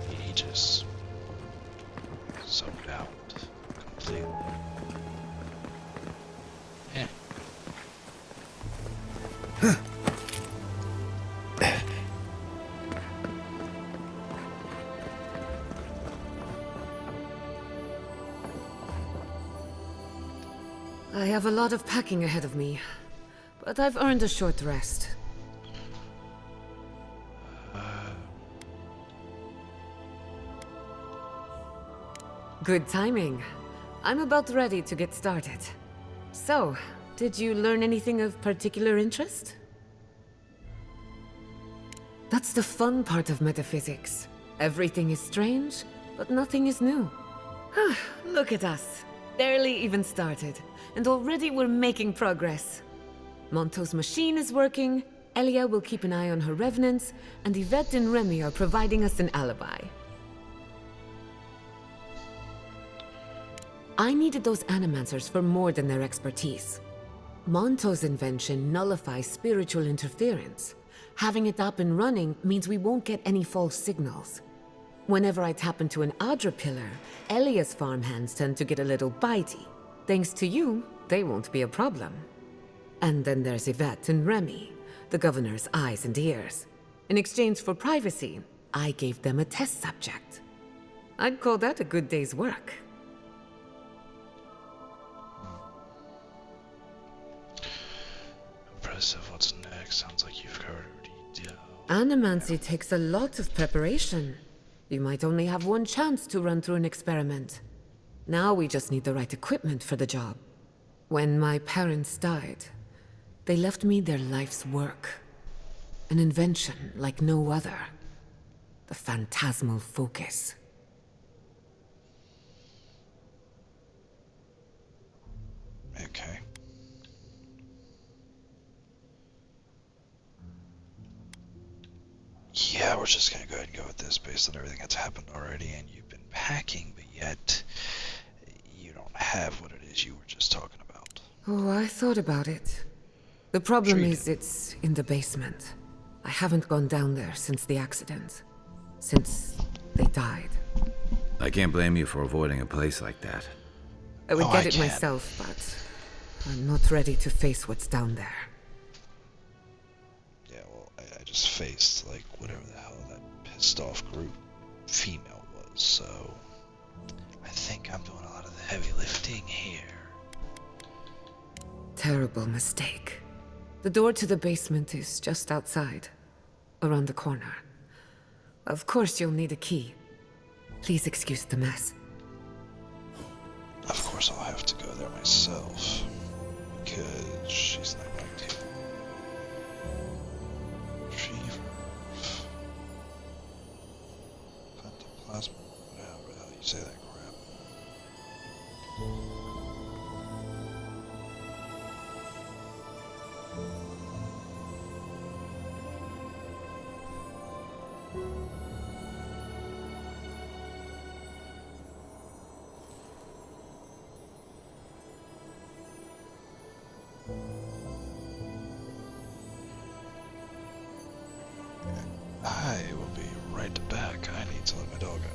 He just zoned out completely. Yeah. I have a lot of packing ahead of me, but I've earned a short rest. Good timing. I'm about ready to get started. So, did you learn anything of particular interest? That's the fun part of metaphysics. Everything is strange, but nothing is new. Look at us. Barely even started, and already we're making progress. Monto's machine is working, Elia will keep an eye on her revenants, and Yvette and Remy are providing us an alibi. I needed those animancers for more than their expertise. Monto's invention nullifies spiritual interference. Having it up and running means we won't get any false signals. Whenever I tap into an Adra pillar, Elia's farmhands tend to get a little bitey. Thanks to you, they won't be a problem. And then there's Yvette and Remy, the governor's eyes and ears. In exchange for privacy, I gave them a test subject. I'd call that a good day's work. Impressive. What's next? Sounds like you've covered every detail. Animancy takes a lot of preparation. You might only have one chance to run through an experiment. Now we just need the right equipment for the job. When my parents died, they left me their life's work. An invention like no other. The phantasmal focus. Okay. Yeah, we're just gonna go ahead and go with this based on everything that's happened already, and you've been packing, but yet you don't have what it is you were just talking about. Oh, I thought about it. The problem is it's in the basement. I haven't gone down there since the accident. Since they died. I can't blame you for avoiding a place like that. I would get it myself, but I'm not ready to face what's down there. Yeah, well, I just faced, like, whatever the hell that pissed off group female was, so I think I'm doing a lot of the heavy lifting here. Terrible mistake. The door to the basement is just outside, around the corner. Of course you'll need a key. Please excuse the mess. course I'll have to go there myself, because she's not going to retrieve Plasma, whatever the hell you say that crap. I will be right back. I need to let my dog out.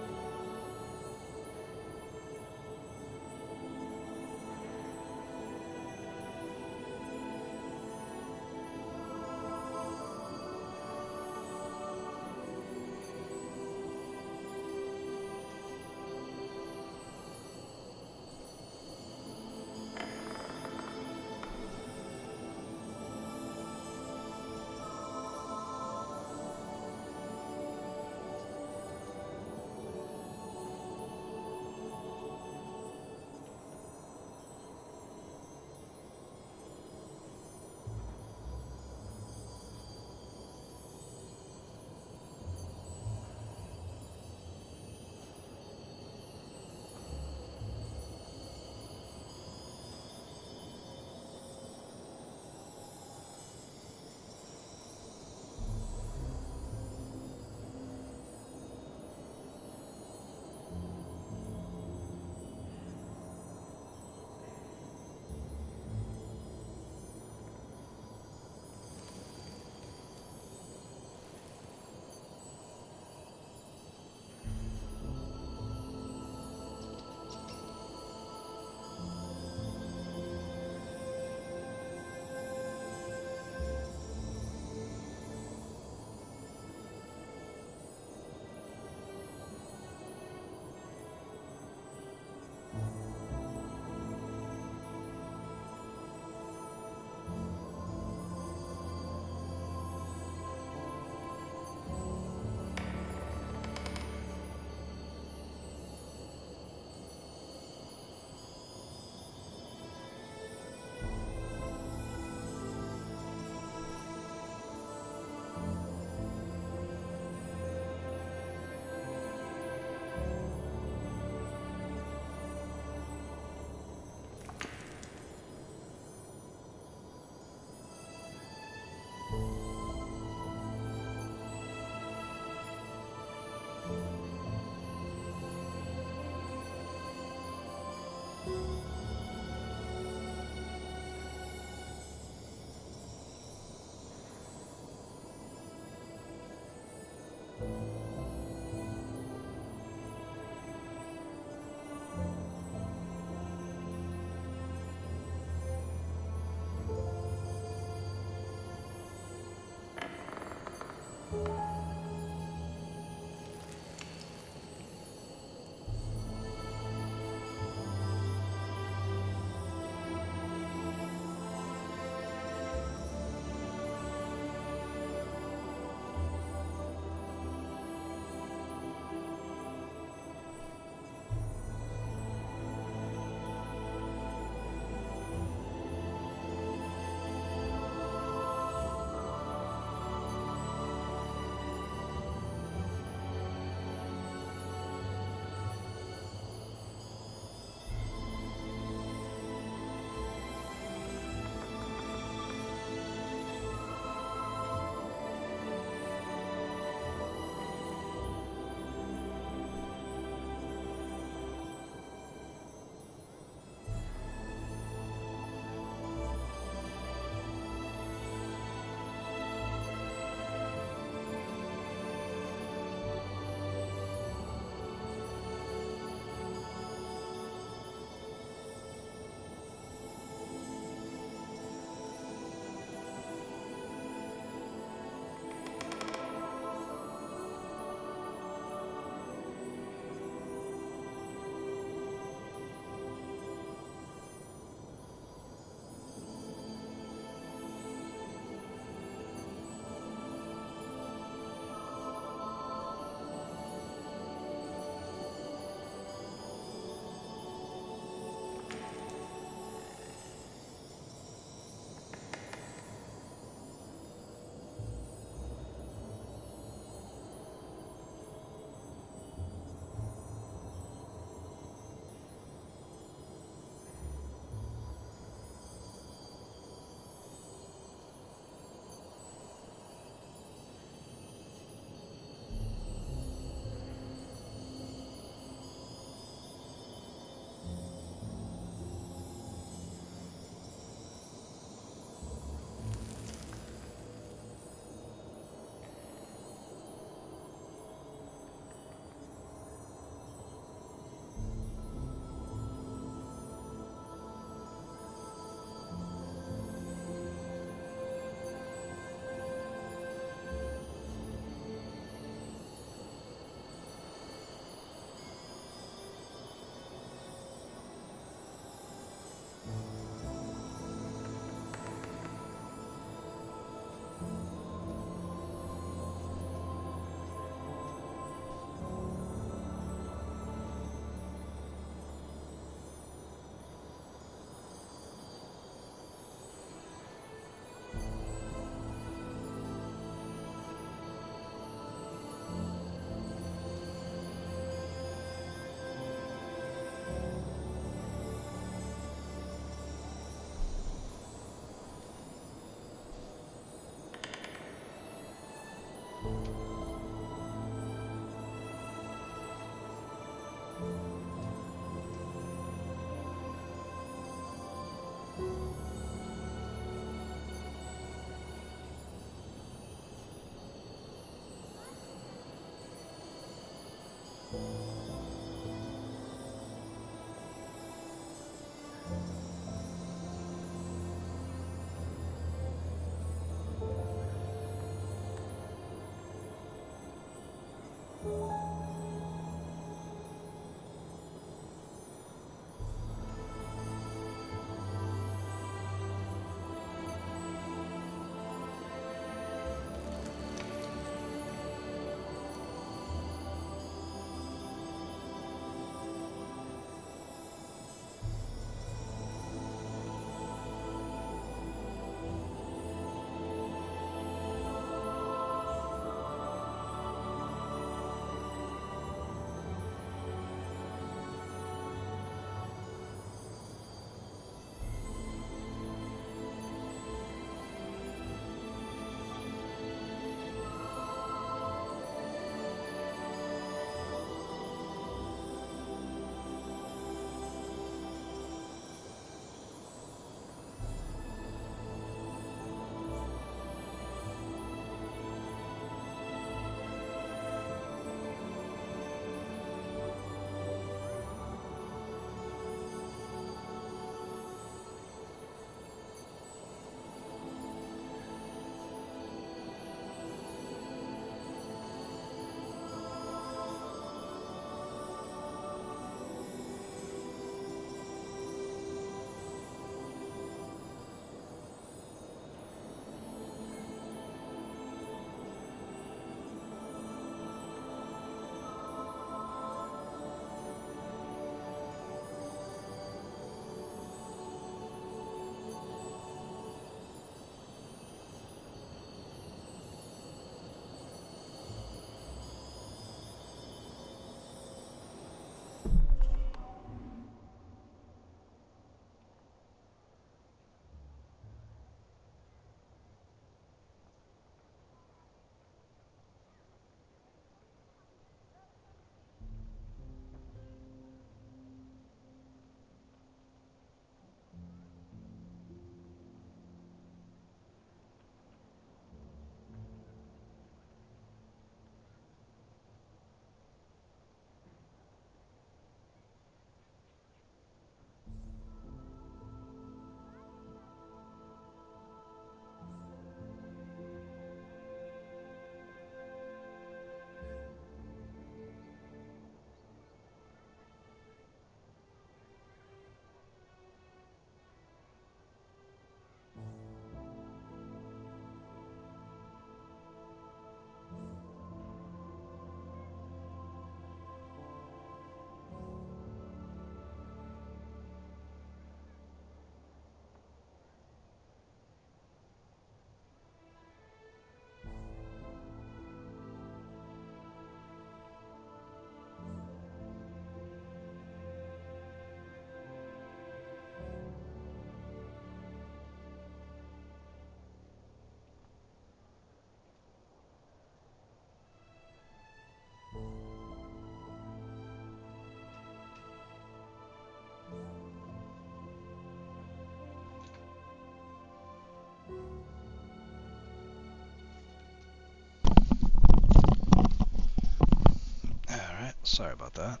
Sorry about that.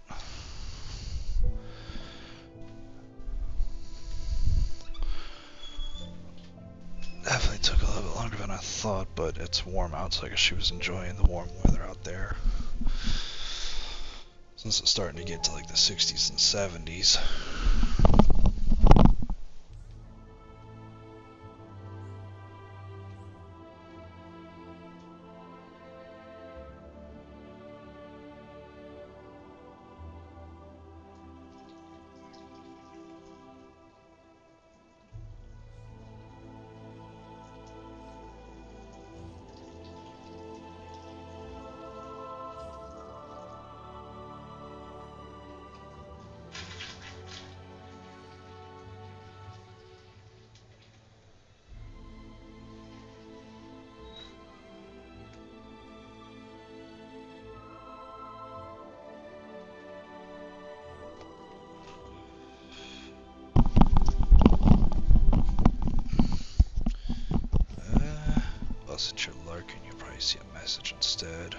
Definitely took a little bit longer than I thought, but it's warm out, so I guess she was enjoying the warm weather out there. Since it's starting to get to like the 60s and 70s. Since you're lurking, you'll probably see a message instead.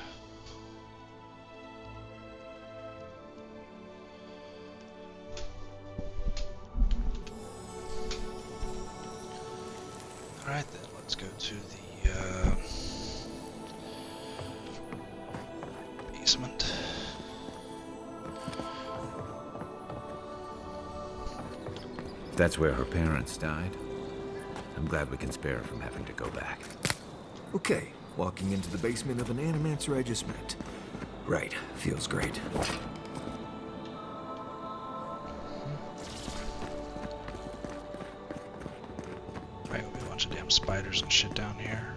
Alright then, let's go to the basement. That's where her parents died. I'm glad we can spare her from having to go back. Okay, walking into the basement of an animancer I just met. Right, feels great. Right, gonna be a bunch of damn spiders and shit down here.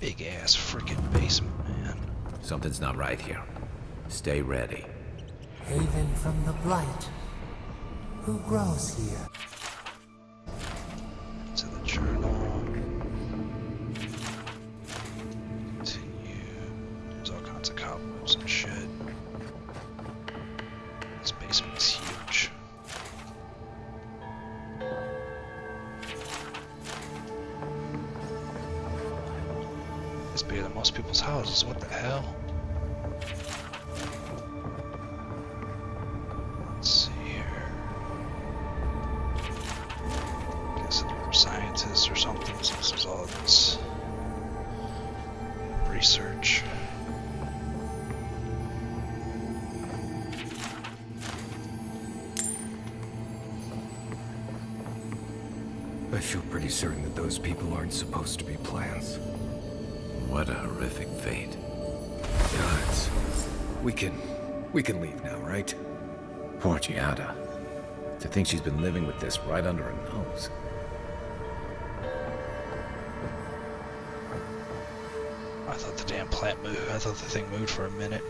Big ass freaking basement, man. Something's not right here. Stay ready. Haven from the blight. Who grows here? To the journal. Continue. There's all kinds of cobwebs and shit. This basement is huge. It's bigger than most people's houses. What the hell? Let's see here. Guess they were scientists or something, so this is all this research. I feel pretty certain that those people aren't supposed to be plants. What a horrific fate. Gods. We can leave now, right? Poor Giada. To think she's been living with this right under her nose. I thought the damn plant moved. I thought the thing moved for a minute.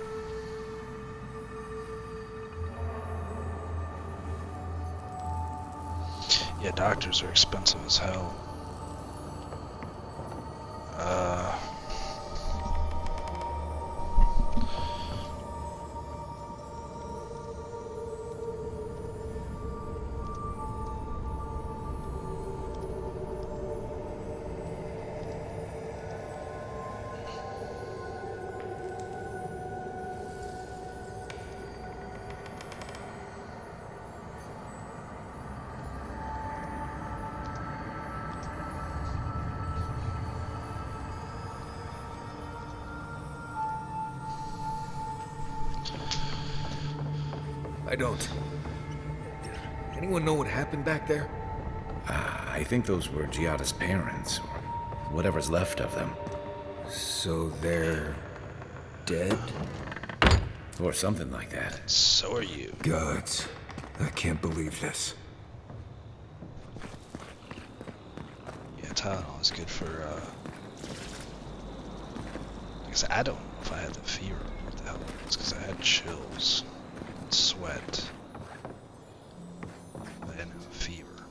Yeah, doctors are expensive as hell. I don't. Anyone know what happened back there? I think those were Giada's parents, or whatever's left of them. So they're dead? Or something like that. So are you. Gods, I can't believe this. Yeah, Tylenol is good for, like I said, I don't know if I had the fever or what the hell it was, because I had chills, and sweat. I didn't have a fever.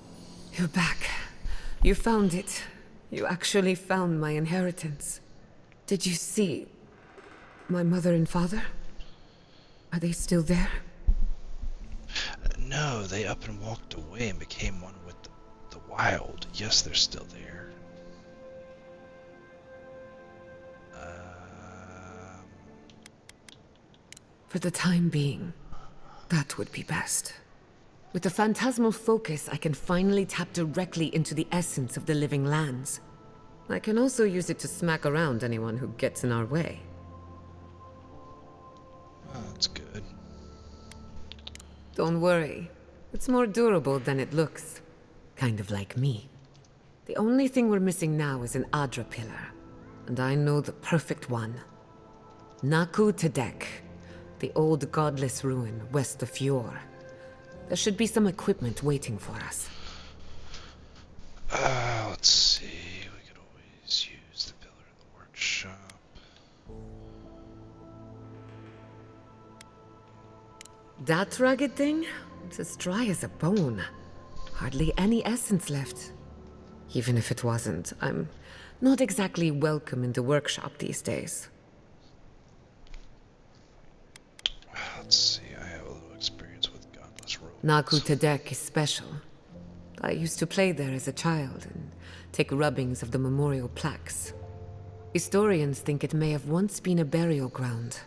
You're back. You found it. You actually found my inheritance. Did you see my mother and father? Are they still there? No, they up and walked away and became one with the wild. Yes, they're still there. For the time being, that would be best. With the phantasmal focus, I can finally tap directly into the essence of the living lands. I can also use it to smack around anyone who gets in our way. Oh, that's good. Don't worry. It's more durable than it looks. Kind of like me. The only thing we're missing now is an Adra pillar. And I know the perfect one. Naku Tedek, the old godless ruin west of Fjord. There should be some equipment waiting for us. Let's see. We could always use the pillar in the workshop. That rugged thing? It's as dry as a bone. Hardly any essence left. Even if it wasn't, I'm not exactly welcome in the workshop these days. Let's see. I have a little experience with godless rogues. Naku Tedek is special. I used to play there as a child and take rubbings of the memorial plaques. Historians think it may have once been a burial ground,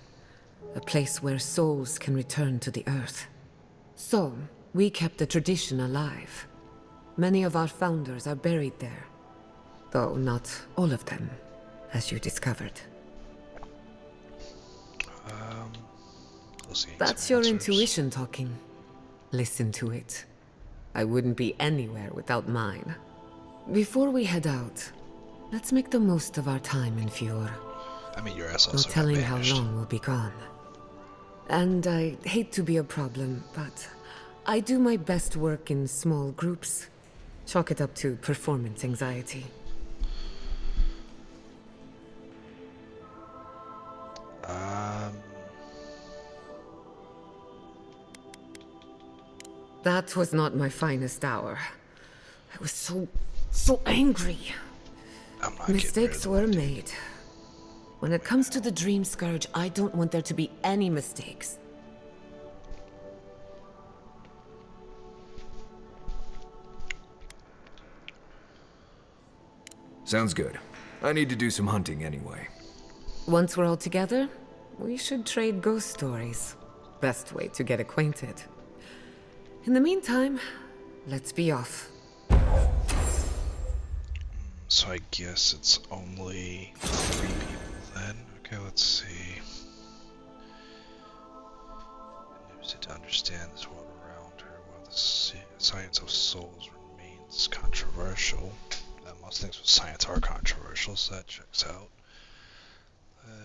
a place where souls can return to the earth. So, we kept the tradition alive. Many of our founders are buried there, though not all of them, as you discovered. That's your intuition talking. Listen to it. I wouldn't be anywhere without mine. Before we head out, let's make the most of our time in Fjord. I mean, your ass No also got telling how banished. long we'll be gone. And I hate to be a problem, but I do my best work in small groups. Chalk it up to performance anxiety. That was not my finest hour. I was so angry. Mistakes were made. When it comes to the Dream Scourge, I don't want there to be any mistakes. Sounds good. I need to do some hunting anyway. Once we're all together, we should trade ghost stories. Best way to get acquainted. In the meantime, let's be off. So I guess it's only 3 people then. Okay, let's see. Use it to understand this world around her, while the science of souls remains controversial. Most things with science are controversial, so that checks out.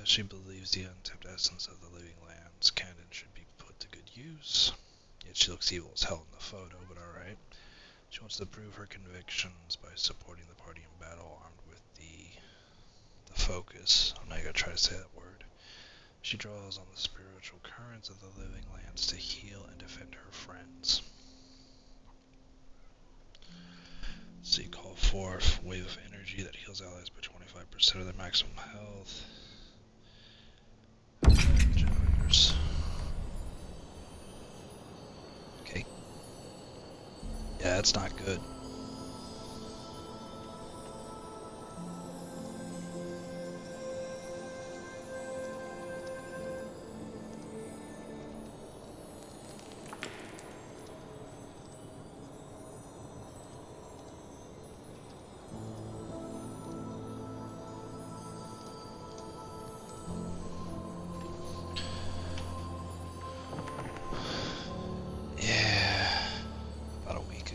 She believes the untapped essence of the living lands can and should be put to good use. Yet she looks evil as hell in the photo, but alright. She wants to prove her convictions by supporting the party in battle, armed with the focus. I'm not gonna try to say that word. She draws on the spiritual currents of the living lands to heal and defend her friends. So you call forth a wave of energy that heals allies by 25% of their maximum health. Generators. Okay. Yeah, that's not good.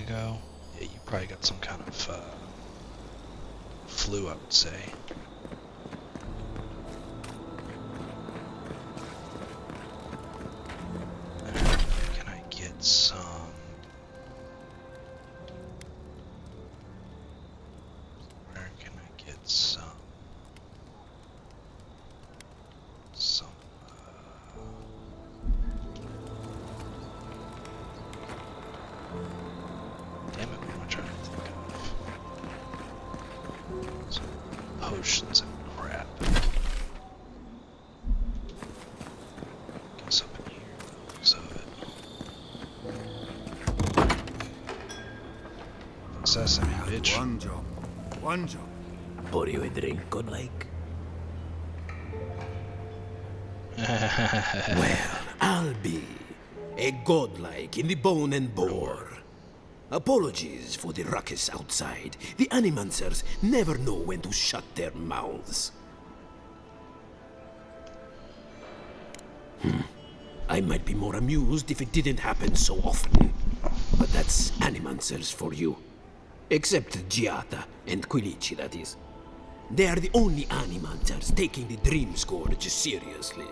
Ago. Yeah, you probably got some kind of flu, I would say. Can I get some? Where can I get some? Damn it, what am I trying to think of? Some potions and crap. Guess up in here, the looks of it. Assassin, bitch. One job. One job. Pour you a drink, good like. Well, I'll be a godlike in the bone and bore. Apologies for the ruckus outside. The Animancers never know when to shut their mouths. I might be more amused if it didn't happen so often. But that's Animancers for you. Except Giata and Quilici, that is. They are the only Animancers taking the Dream Scourge seriously.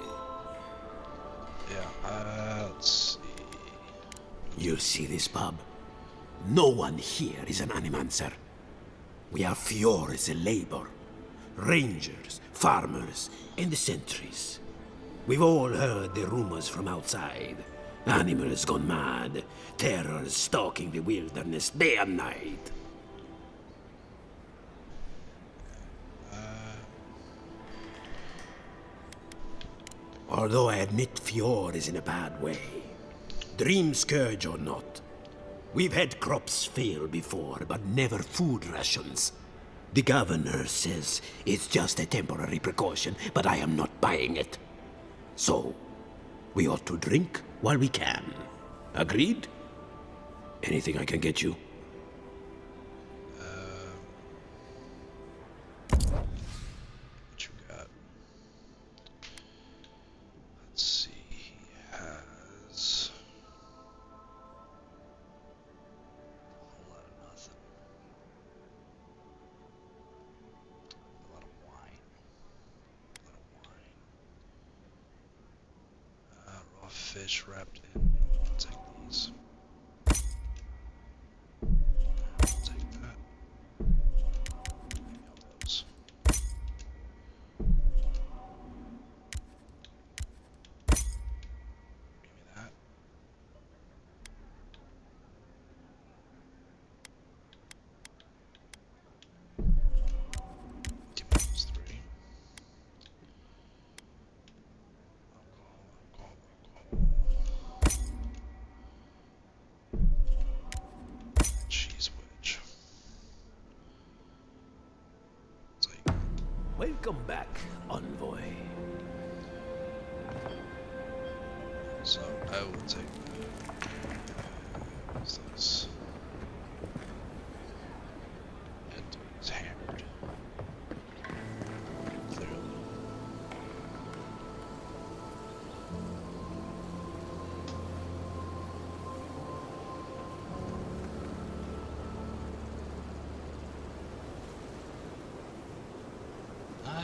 Yeah, let's see. You see this, Bob? No one here is an Animancer. We are Fior's labor. Rangers, farmers, and the sentries. We've all heard the rumors from outside. Animals gone mad. Terrors stalking the wilderness day and night. Although I admit Fior is in a bad way. Dream Scourge or not. We've had crops fail before, but never food rations. The governor says it's just a temporary precaution, but I am not buying it. So, we ought to drink while we can. Agreed? Anything I can get you? What you got? Let's see. He has a whole lot of nothing. A lot of wine. Raw fish wrapped in. I'll take these. I'll take that. Those. Give me that. Give me those three. Cheese wedge. Welcome back, envoy. So I will take what's this? That dude is hammered. Clearly.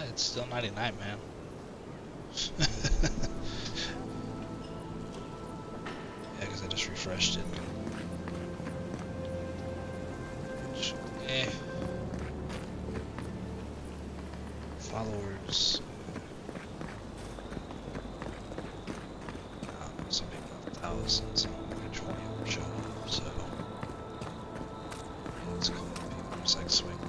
It's still 99, man. Yeah, because I just refreshed it. Which, followers. I don't know, some people have thousands, like 20 of them show up, so. Yeah, it's cool. People just like swing by.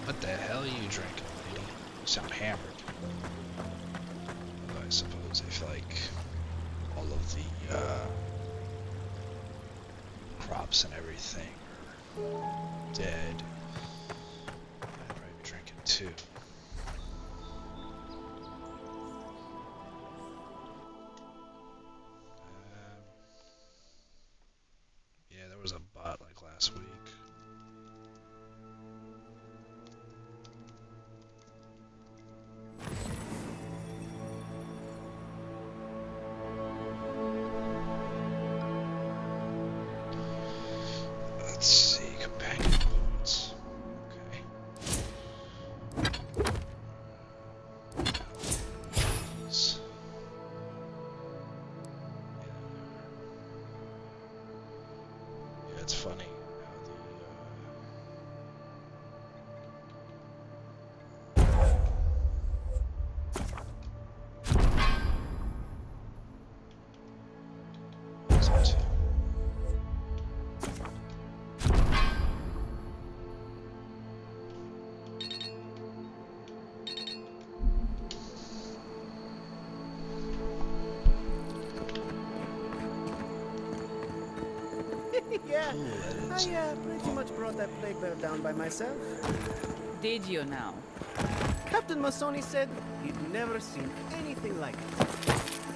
What the hell are you drinking, lady? You sound hammered. Although I suppose if like all of the crops and everything are dead, I'd probably be drinking too. Yeah, there was a bot like last week. Let's see, companion boats. Okay. These. Yeah, it's funny how Yeah, I pretty much brought that plague bear down by myself. Did you now? Captain Masoni said he'd never seen anything like it.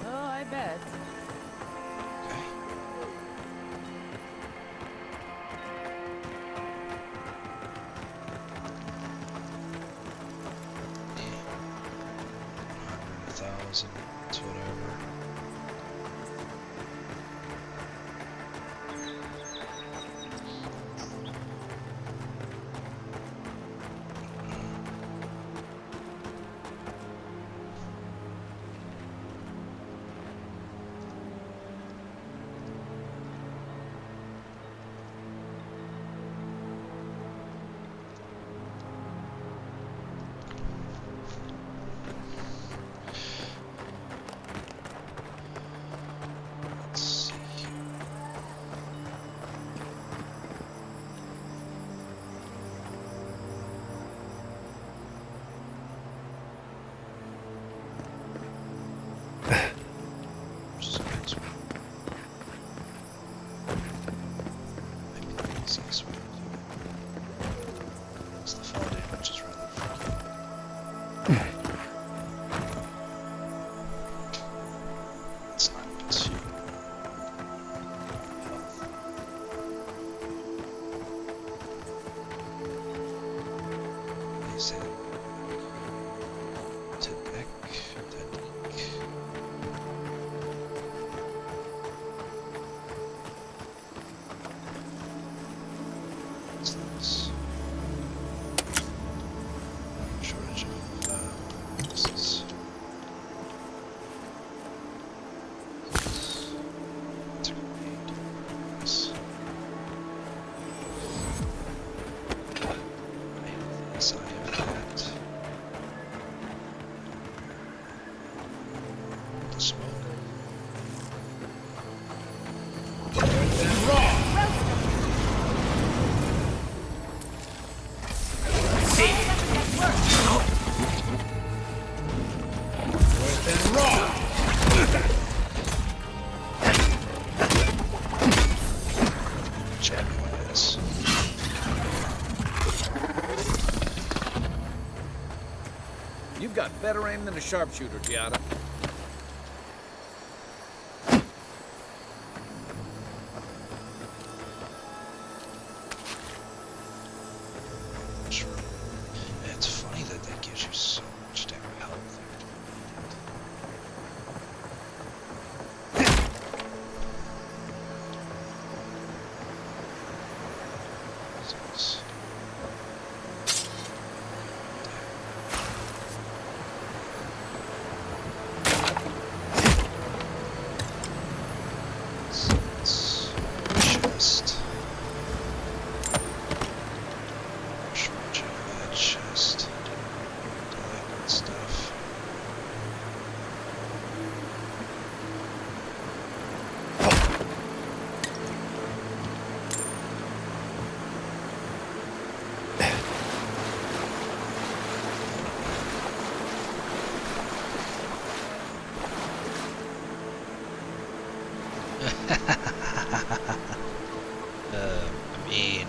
Oh, I bet. It's whatever. You've got better aim than a sharpshooter, Giada. It's funny that that gives you so much damn health. I mean,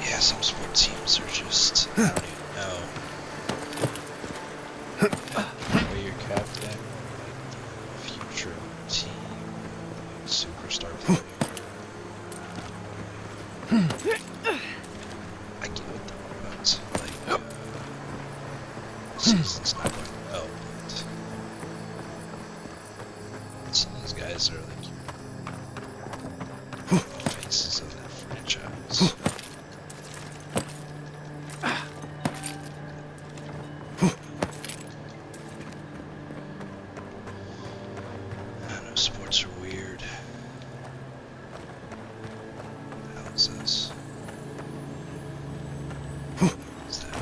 yeah, some sport teams are just, I don't even know. Or your captain, like the future team, like superstar player. I get it though, but like, season's not going well, but some of these guys are like faces of that franchise. Sports are weird. How's this? What's that?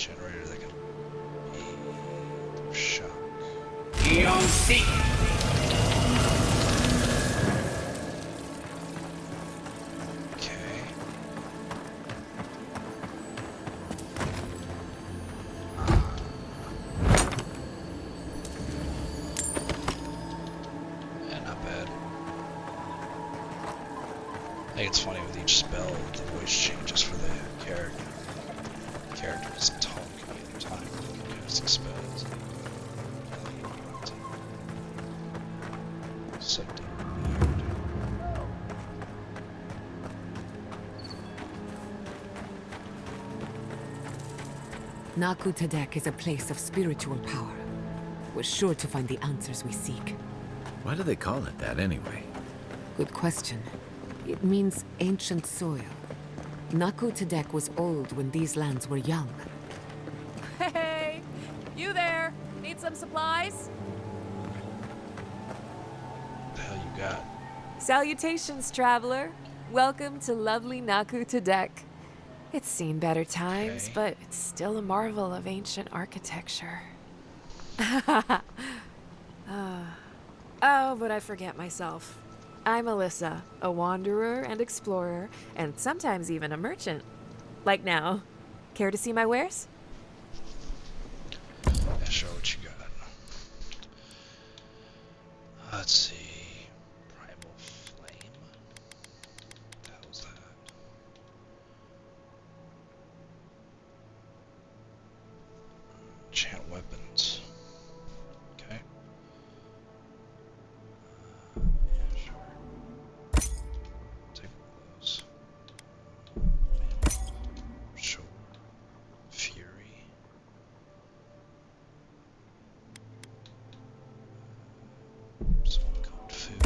generator that can be shock. You'll see. Okay. Yeah, not bad. I think it's funny with each spell, the voice changes for the character. The character doesn't talk any time when casting spells. So damn weird. Naku Tadek is a place of spiritual power. We're sure to find the answers we seek. Why do they call it that anyway? Good question. It means ancient soil. Naku Tadek was old when these lands were young. Hey! You there? Need some supplies? What the hell you got? Salutations, traveler. Welcome to lovely Naku Tadek. It's seen better times, but it's still a marvel of ancient architecture. Oh, but I forget myself. I'm Alyssa, a wanderer and explorer, and sometimes even a merchant. Like now. Care to see my wares? Yeah, show what you got. Let's see. Primal Flame. What the hell's that? Enchant weapons. Okay. Yeah, sure. Take one of those. Sure. Fury. Some cooked food.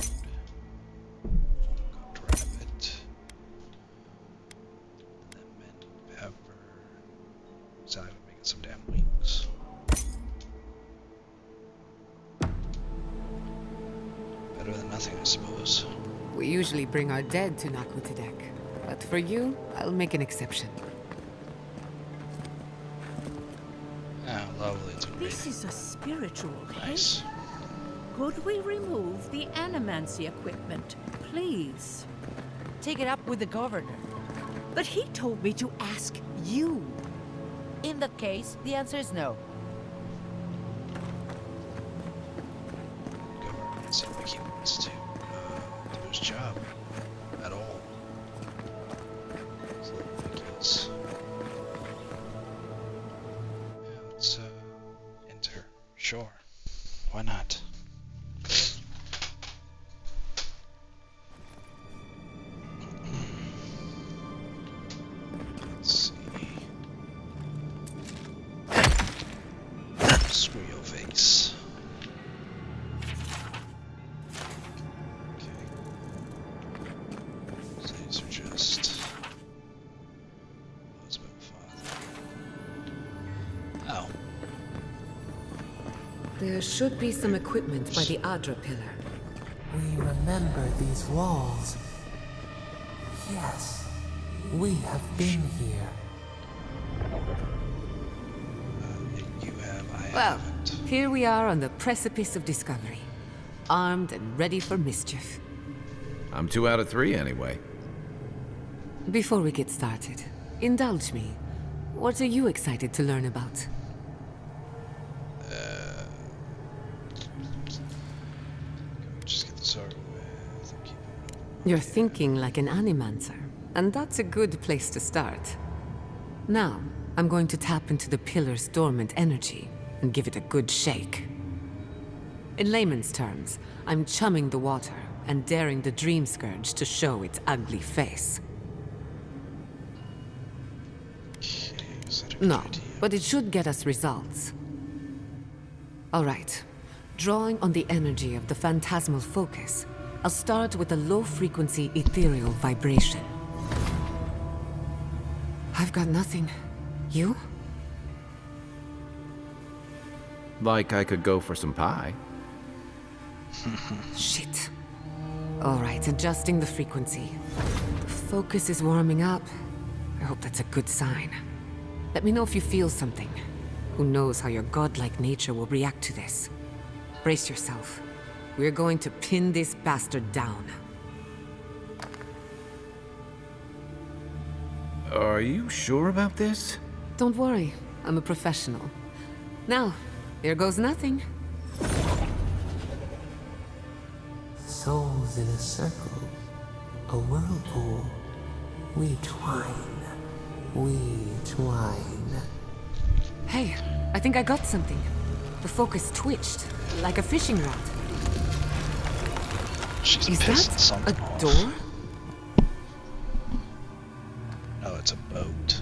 Cooked rabbit. Lemon pepper. So I'm making some damn wings. Better than nothing, I suppose. We usually bring our dead to Naku Tadek, but for you, I'll make an exception. Ah, lovely to read. This is a spiritual Nice. head. Could we remove the animancy equipment, please? Take it up with the governor. But he told me to ask you. In that case, the answer is no. Governor doesn't seem like he wants to do his job at all. It's a little ridiculous. Yeah, let's enter. Sure. Why not? Let's see. Screw your face. Okay. So these are just husband, father. Oh. There should be some equipment by the Adra pillar. We remember these walls. Yes, we have been here. You have, I Well, here we are on the precipice of discovery. Armed and ready for mischief. I'm 2 out of 3 anyway. Before we get started, indulge me. What are you excited to learn about? Just get this over with and keep You're thinking like an animancer, and that's a good place to start. Now, I'm going to tap into the pillar's dormant energy and give it a good shake. In layman's terms, I'm chumming the water and daring the Dream Scourge to show its ugly face. No, but it should get us results. All right. Drawing on the energy of the phantasmal focus, I'll start with a low-frequency ethereal vibration. I've got nothing. You? Like I could go for some pie. Shit. All right, adjusting the frequency. The focus is warming up. I hope that's a good sign. Let me know if you feel something. Who knows how your godlike nature will react to this. Brace yourself. We're going to pin this bastard down. Are you sure about this? Don't worry, I'm a professional. Now, here goes nothing. Souls in a circle, a whirlpool. We twine, we twine. Hey, I think I got something. The focus twitched, like a fishing rod. She's Is pissed that something a off. door? No, it's a boat.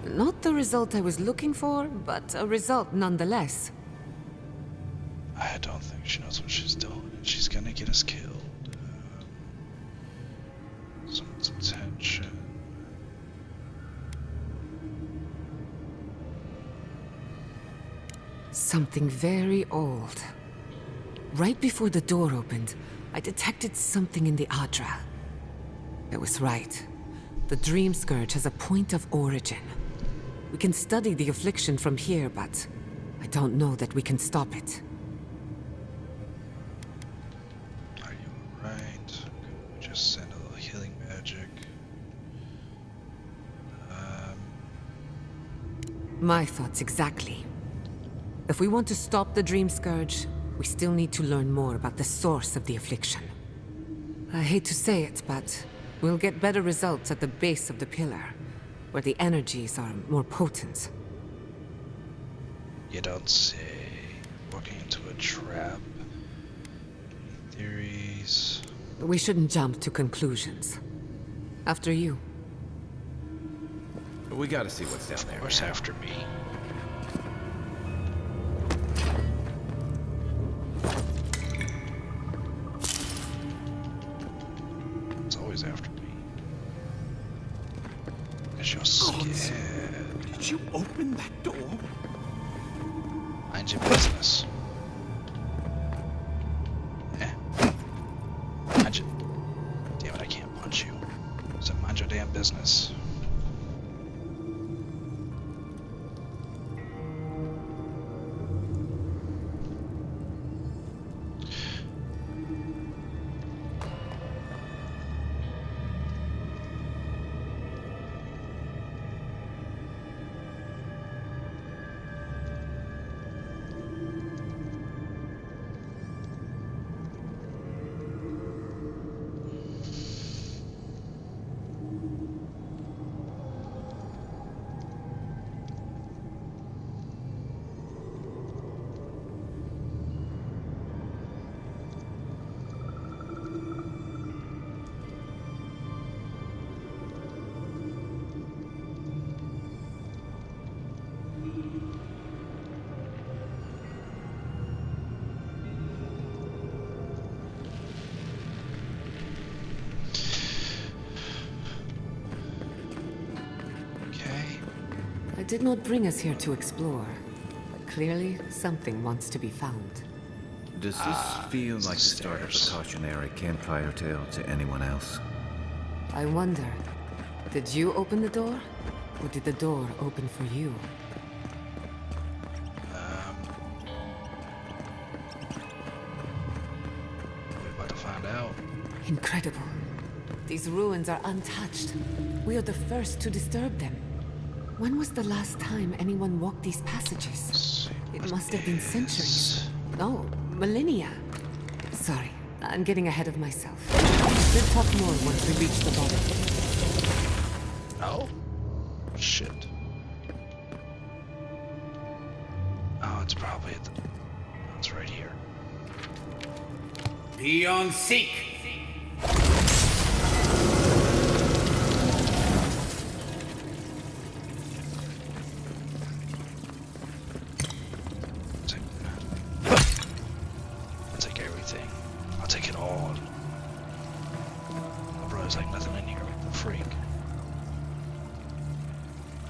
Not the result I was looking for, but a result nonetheless. I don't think she knows what she's doing. She's gonna get us killed. Someone's attention. Something very old. Right before the door opened, I detected something in the Adra. It was right. The Dream Scourge has a point of origin. We can study the affliction from here, but I don't know that we can stop it. Are you alright? Could we just send a little healing magic? My thoughts exactly. If we want to stop the Dream Scourge, we still need to learn more about the source of the affliction. I hate to say it, but we'll get better results at the base of the pillar, where the energies are more potent. You don't say. Walking into a trap. Any theories? We shouldn't jump to conclusions. After you. We gotta see what's down there. Of course, after me. It's always after me. Because you're scared. Did you open that door? Mind your business. Mind your... Damn it, I can't punch you. So mind your damn business. I did not bring us here to explore, but clearly something wants to be found. Does this feel like the start of a cautionary campfire tale to anyone else? I wonder, did you open the door? Or did the door open for you? We're about to find out. Incredible. These ruins are untouched. We are the first to disturb them. When was the last time anyone walked these passages? It must have been centuries. No, millennia. Sorry, I'm getting ahead of myself. We'll talk more once we reach the bottom. Oh? Shit. Oh, it's probably at the... Oh, it's right here. Be on seek! I'll take everything. I'll take it all. Oh, bro, there's like nothing in here. What the freak?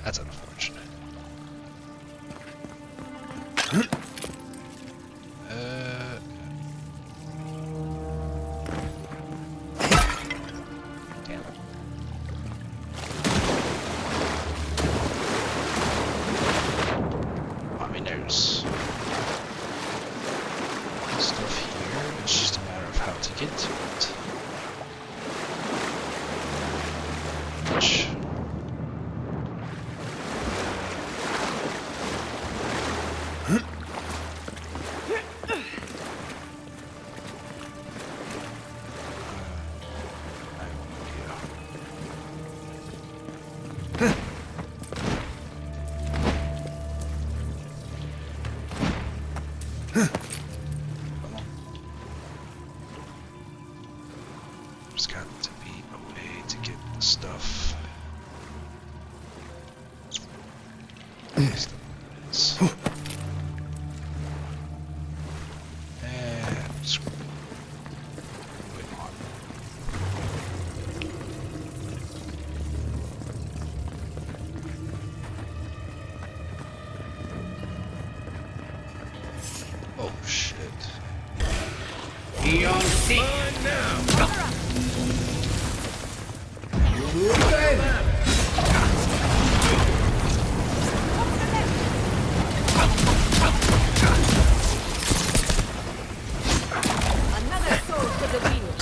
That's unfortunate. Damn it. There's got to be a way to get the stuff. And screw. Wait on. Oh shit. Be on scene now. Another soul for the wheel.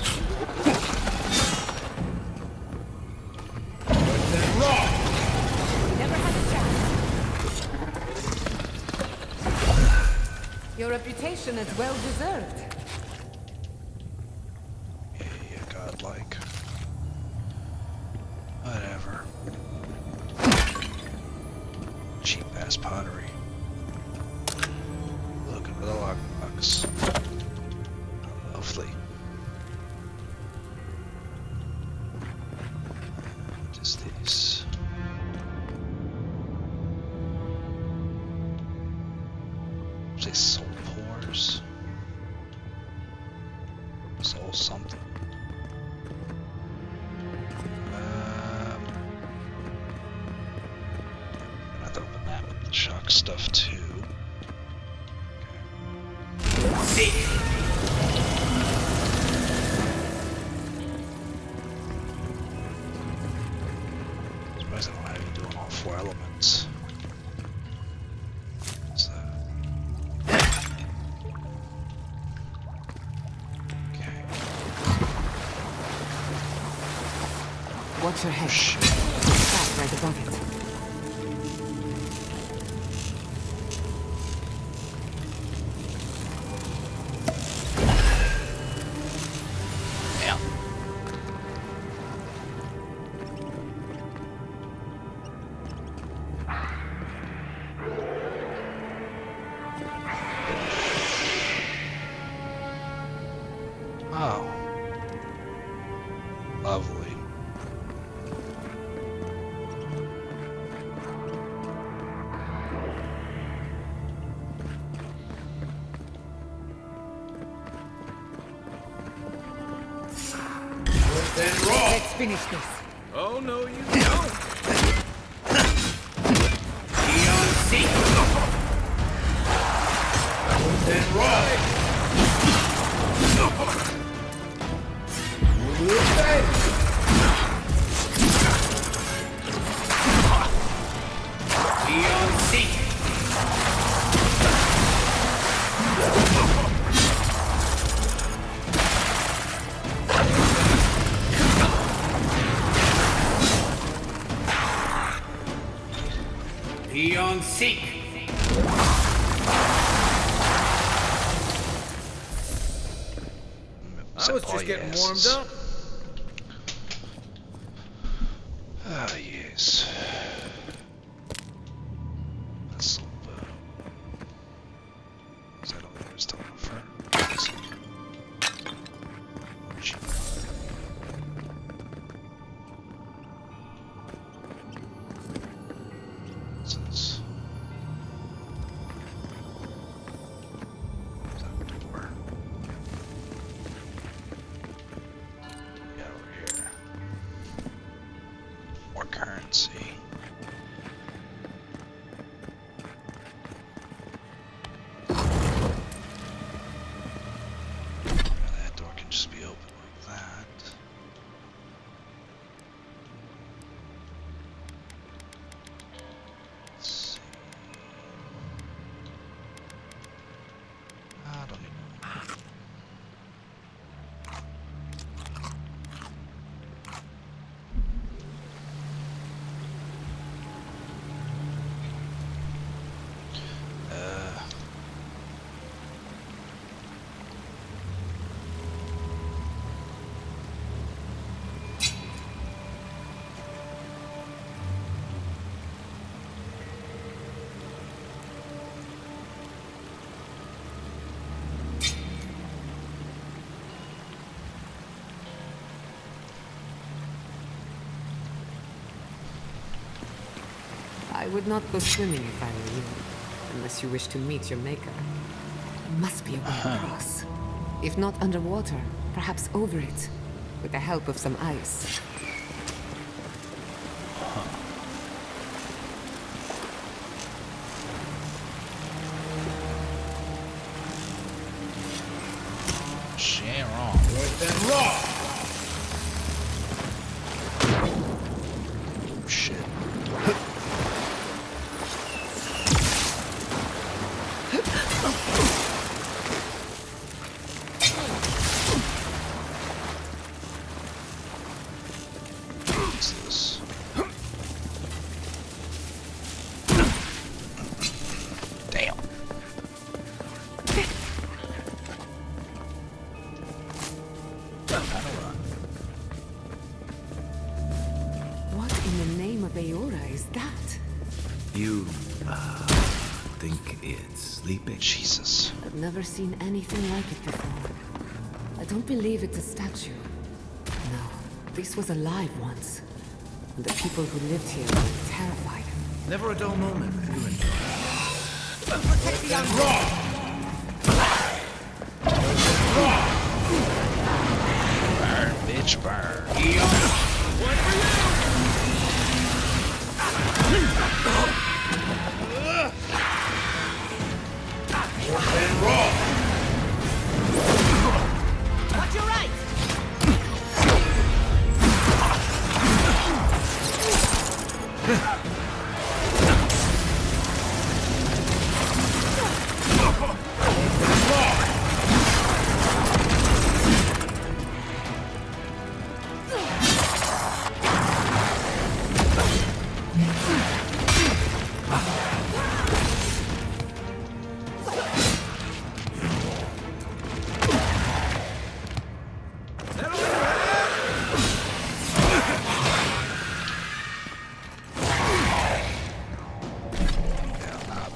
Never had a chance. Your reputation is well deserved. Yeah, godlike. Whatever. Cheap ass pottery. Look at the lockbox. Lovely. What is this? Say soul pores. Soul something. I have to open that with the shock stuff too. Surprised I don't have you doing all four elements. What's that? Okay. Watch your head. Stop right above it. Oh. Lovely. Let's finish this. Oh, no, you don't. Be on scene. Then roll. Be on scene. Be on sync. I was just getting warmed up. Ah, yes. That's is that all there is to offer? Since that door. Yeah, over here. More currency. That door can just be open like that. Let's see. I don't even know. would not go swimming if I were you, unless you wish to meet your maker. There must be a way across. If not underwater, perhaps over it, with the help of some ice. She ain't wrong. Shit. What's this? Damn. What in the name of Aora is that? You, think it's sleeping? Jesus. I've never seen anything like it before. I don't believe it's a statue. No, this was alive once. And the people who lived here were terrified. Never a dull moment with you and Protect the young Burn, bitch, burn. Watch your right!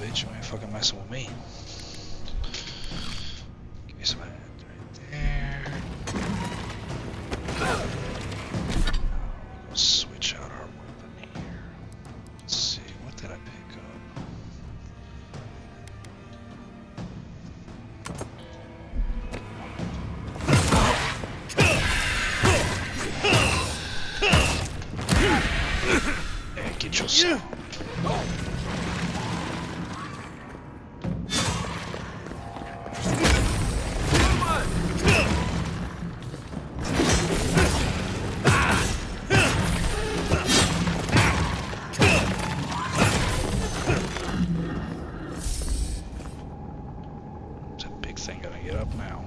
Bitch, you ain't fucking messing with me. Give me some of that right there. We'll switch out our weapon here. Let's see, what did I pick up? Yeah, get yourself. That big thing gonna get up now.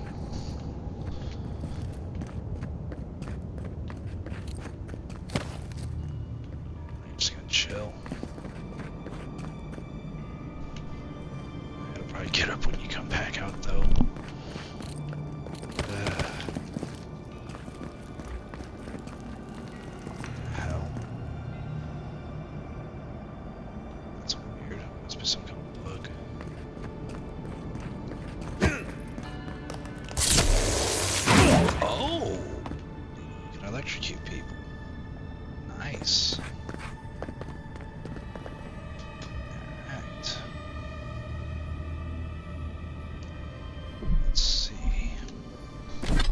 I'm just gonna chill. It'll probably get up when you come back out though. Hell. That's weird. Must be some kind of bug. Oh! You can electrocute people. Nice. Alright. Let's see. Get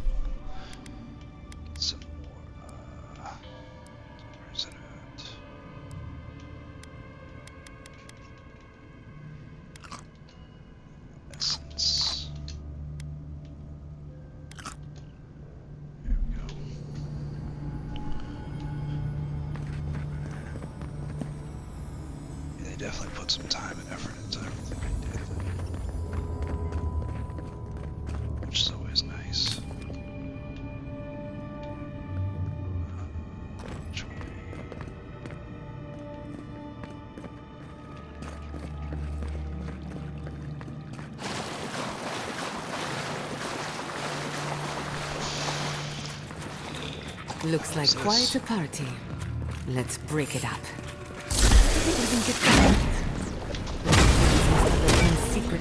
some more, where's it at? Essence. There we go. Yeah, they definitely put some time and effort into everything I did. Which is always nice. Which way? Looks like quite a party. Let's break it up. Even get secret.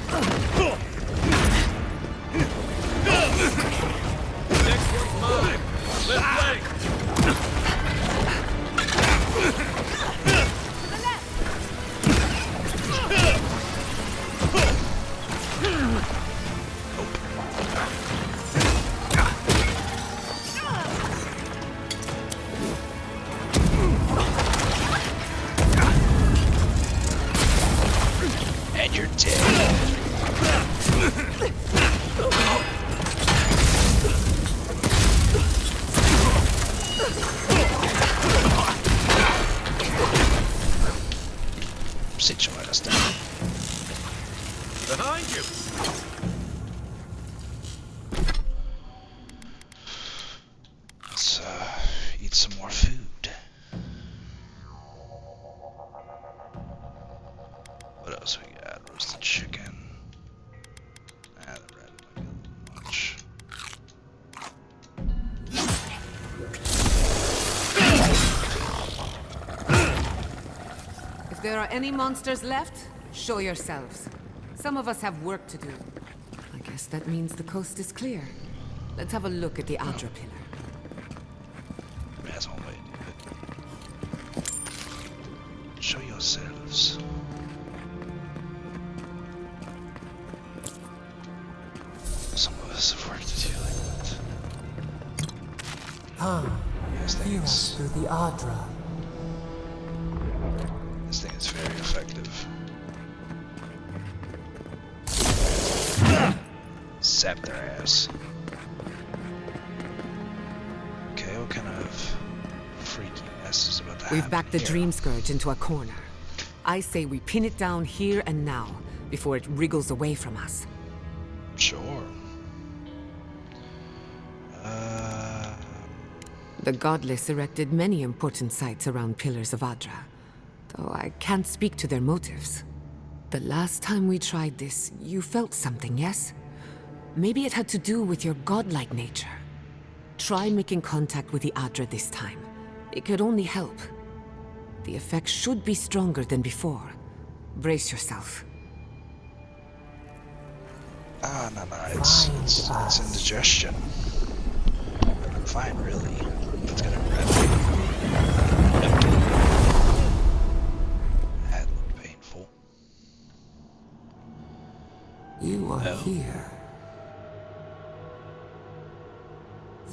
Next one's mine. Left leg. there are any monsters left, show yourselves. Some of us have work to do. I guess that means the coast is clear. Let's have a look at the Adra pillar. As always. Show yourselves. Some of us have work to do like that. Come, hear us through the Adra. This thing is very effective. Zap their ass. Okay, what kind of freaky mess is about to happen? We've backed the here? Dream Scourge into a corner. I say we pin it down here and now, before it wriggles away from us. Sure. The Godless erected many important sites around Pillars of Adra, though I can't speak to their motives. The last time we tried this, you felt something, yes? Maybe it had to do with your godlike nature. Try making contact with the Adra this time. It could only help. The effect should be stronger than before. Brace yourself. No, it's indigestion. I'm fine, really. It's gonna grab me. That looked painful. You are here.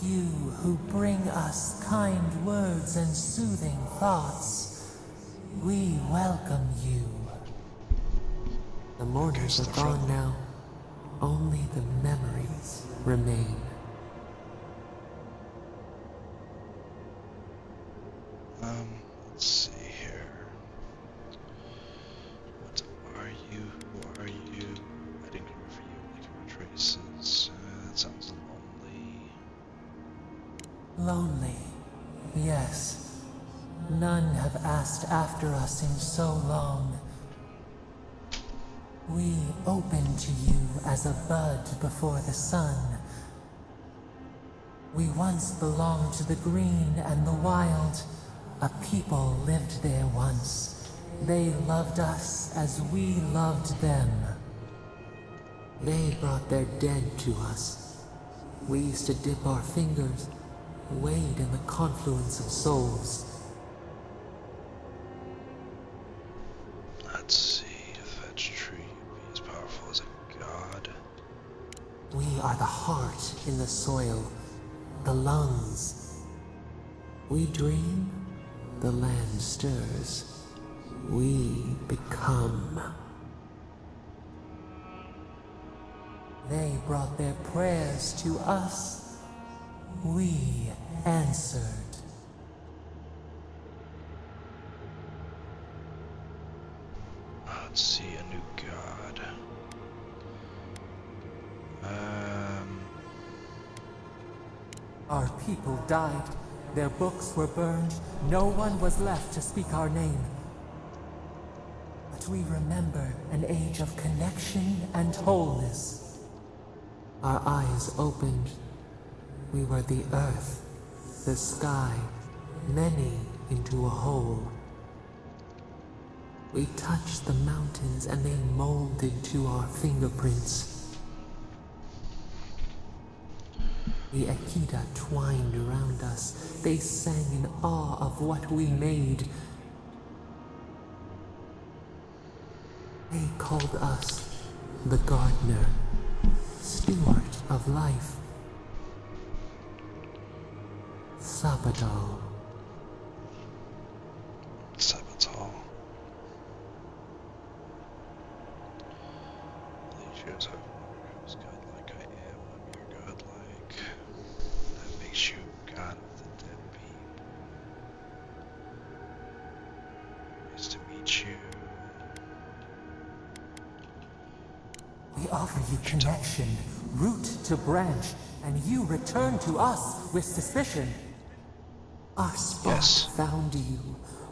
You who bring us kind words and soothing thoughts, we welcome you. The mourners are gone now. Only the memories remain. Let's see here. What are you? Who are you? I didn't go for you. Like your traces. That sounds lonely. Lonely, yes. None have asked after us in so long. We open to you as a bud before the sun. We once belonged to the green and the wild. A people lived there once. They loved us as we loved them. They brought their dead to us. We used to dip our fingers, wade in the confluence of souls. Let's see if that's true. You'd be as powerful as a god. We are the heart in the soil, the lungs. We dream, the land stirs. We become. They brought their prayers to us. We answered. Let's see, a new god. Our people died. Their books were burned. No one was left to speak our name. But we remember an age of connection and wholeness. Our eyes opened. We were the earth, the sky, many into a whole. We touched the mountains and they molded to our fingerprints. The Akita twined around us. They sang in awe of what we made. They called us the gardener, steward of life. Sabatal. Sabatal. Legions have who's godlike I am. I'm your godlike. That makes you god of the dead people. Nice to meet you. We offer you connection, root to branch, and you return to us with suspicion. Our spark found you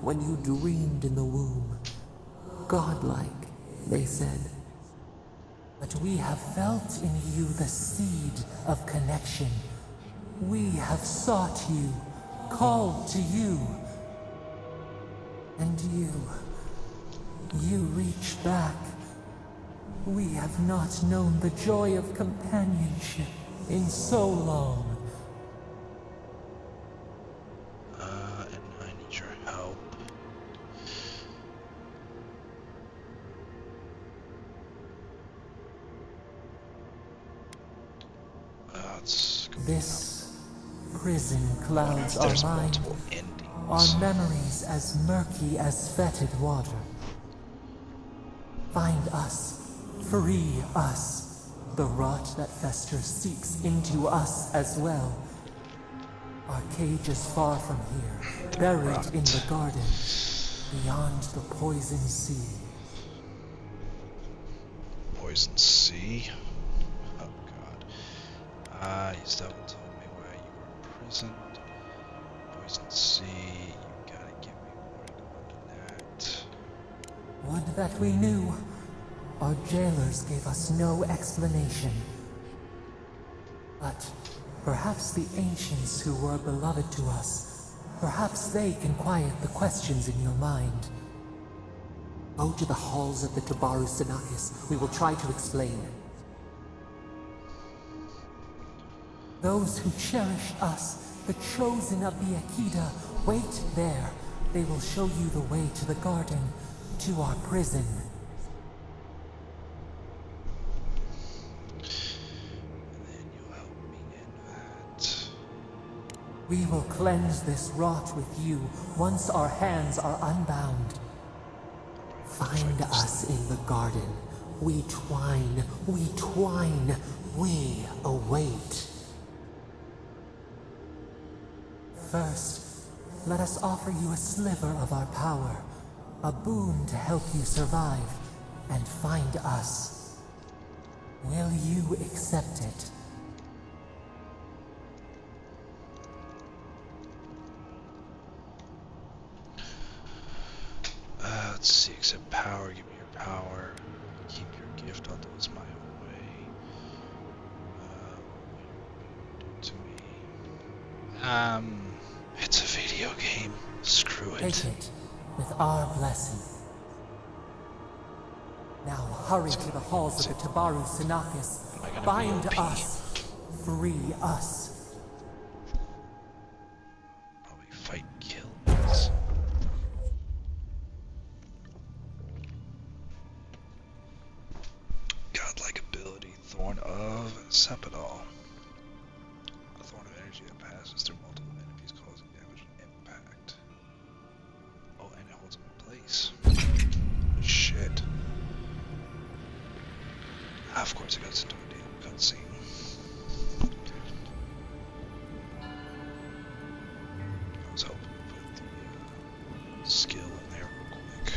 when you dreamed in the womb. Godlike, they said. But we have felt in you the seed of connection. We have sought you, called to you. And you, You reach back. We have not known the joy of companionship in so long. And I need your help. This prison clouds our There's mind. multiple endings. Our memories as murky as fetid water. Find us. Free us. The rot that festers seeps into us as well. Our cage is far from here, buried in the garden, beyond the poison sea. Poison sea? Oh god. You still haven't told me why you were imprisoned. Poison sea, you gotta give me more than that. Would that we knew. Our jailers gave us no explanation. But perhaps the ancients who were beloved to us, perhaps they can quiet the questions in your mind. Go to the halls of the Tabaru Sinakis. We will try to explain. Those who cherish us, the chosen of the Akida, wait there. They will show you the way to the garden, to our prison. We will cleanse this rot with you once our hands are unbound. Find us in the garden. We twine, we await. First, let us offer you a sliver of our power, a boon to help you survive and find us. Will you accept it? Let's see, accept power, give me your power, keep your gift, I'll do as my own way. Do to me. It's a video game. Screw it. Take it with our blessing. Now hurry to the halls of the Tabaru Sinakis. Bind us. Free us. Probably fight kills. Godlike ability, Thorn of Sepidol. A thorn of energy that passes through multiple enemies, causing damage and impact. Oh, and it holds them in place. Shit. Of course it goes into a damn cutscene. I was hoping to put the skill in there real quick.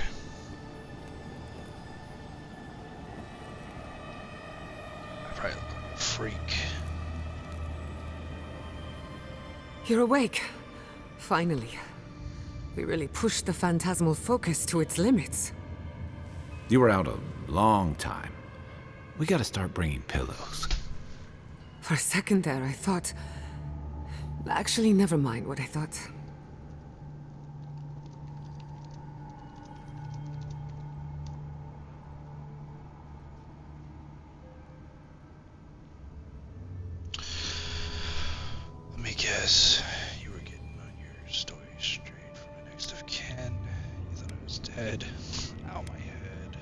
I probably look like a freak. You're awake. Finally. We really pushed the phantasmal focus to its limits. You were out a long time. We gotta start bringing pillows. For a second there, I thought... Actually, never mind what I thought. Let me guess. You were getting on your story straight from the next of kin. You thought I was dead. Ow, my head.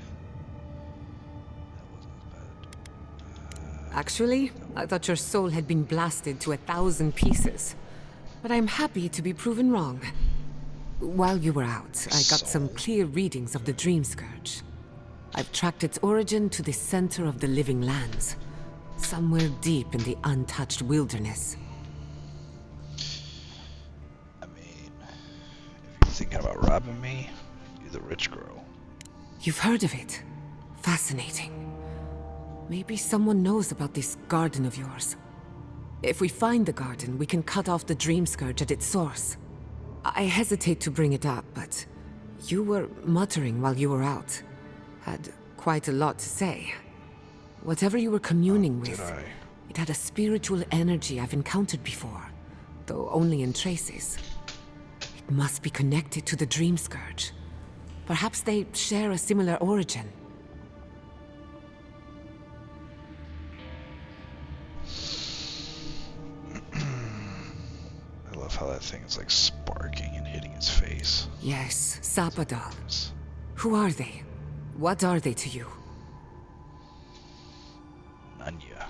Actually, I thought your soul had been blasted to 1,000 pieces. But I'm happy to be proven wrong. While you were out, I got some clear readings of the Dream Scourge. I've tracked its origin to the center of the living lands. Somewhere deep in the untouched wilderness. I mean, if you're thinking about robbing me, you're the rich girl. You've heard of it. Fascinating. Maybe someone knows about this garden of yours. If we find the garden, we can cut off the Dream Scourge at its source. I hesitate to bring it up, but you were muttering while you were out. Had quite a lot to say. Whatever you were communing with, it had a spiritual energy I've encountered before, though only in traces. It must be connected to the Dream Scourge. Perhaps they share a similar origin. I love how that thing is like sparking and hitting his face. Yes, Sapadal. Who are they? What are they to you? Nanya,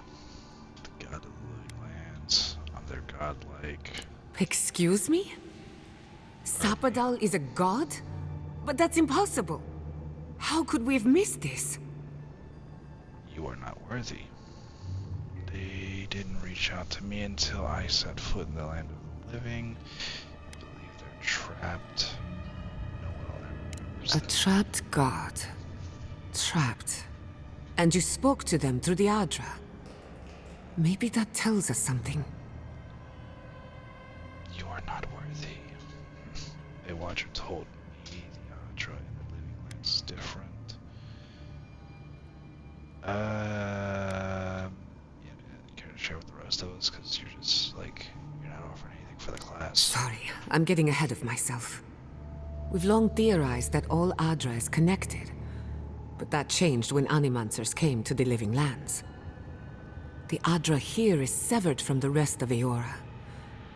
the god of the living lands. I'm their godlike. Excuse me? Sapadal is a god? But that's impossible. How could we have missed this? You are not worthy. They didn't reach out to me until I set foot in the land of the living. I believe they're trapped. No one will ever A trapped god. Trapped. And you spoke to them through the Adra. Maybe that tells us something. You are not worthy. A watcher told me the Adra in the living lands is different. Care to share with the rest of us? Because you're just like, you're not offering anything for the class. Sorry, I'm getting ahead of myself. We've long theorized that all Adra is connected, but that changed when Animancers came to the living lands. The Adra here is severed from the rest of Eora,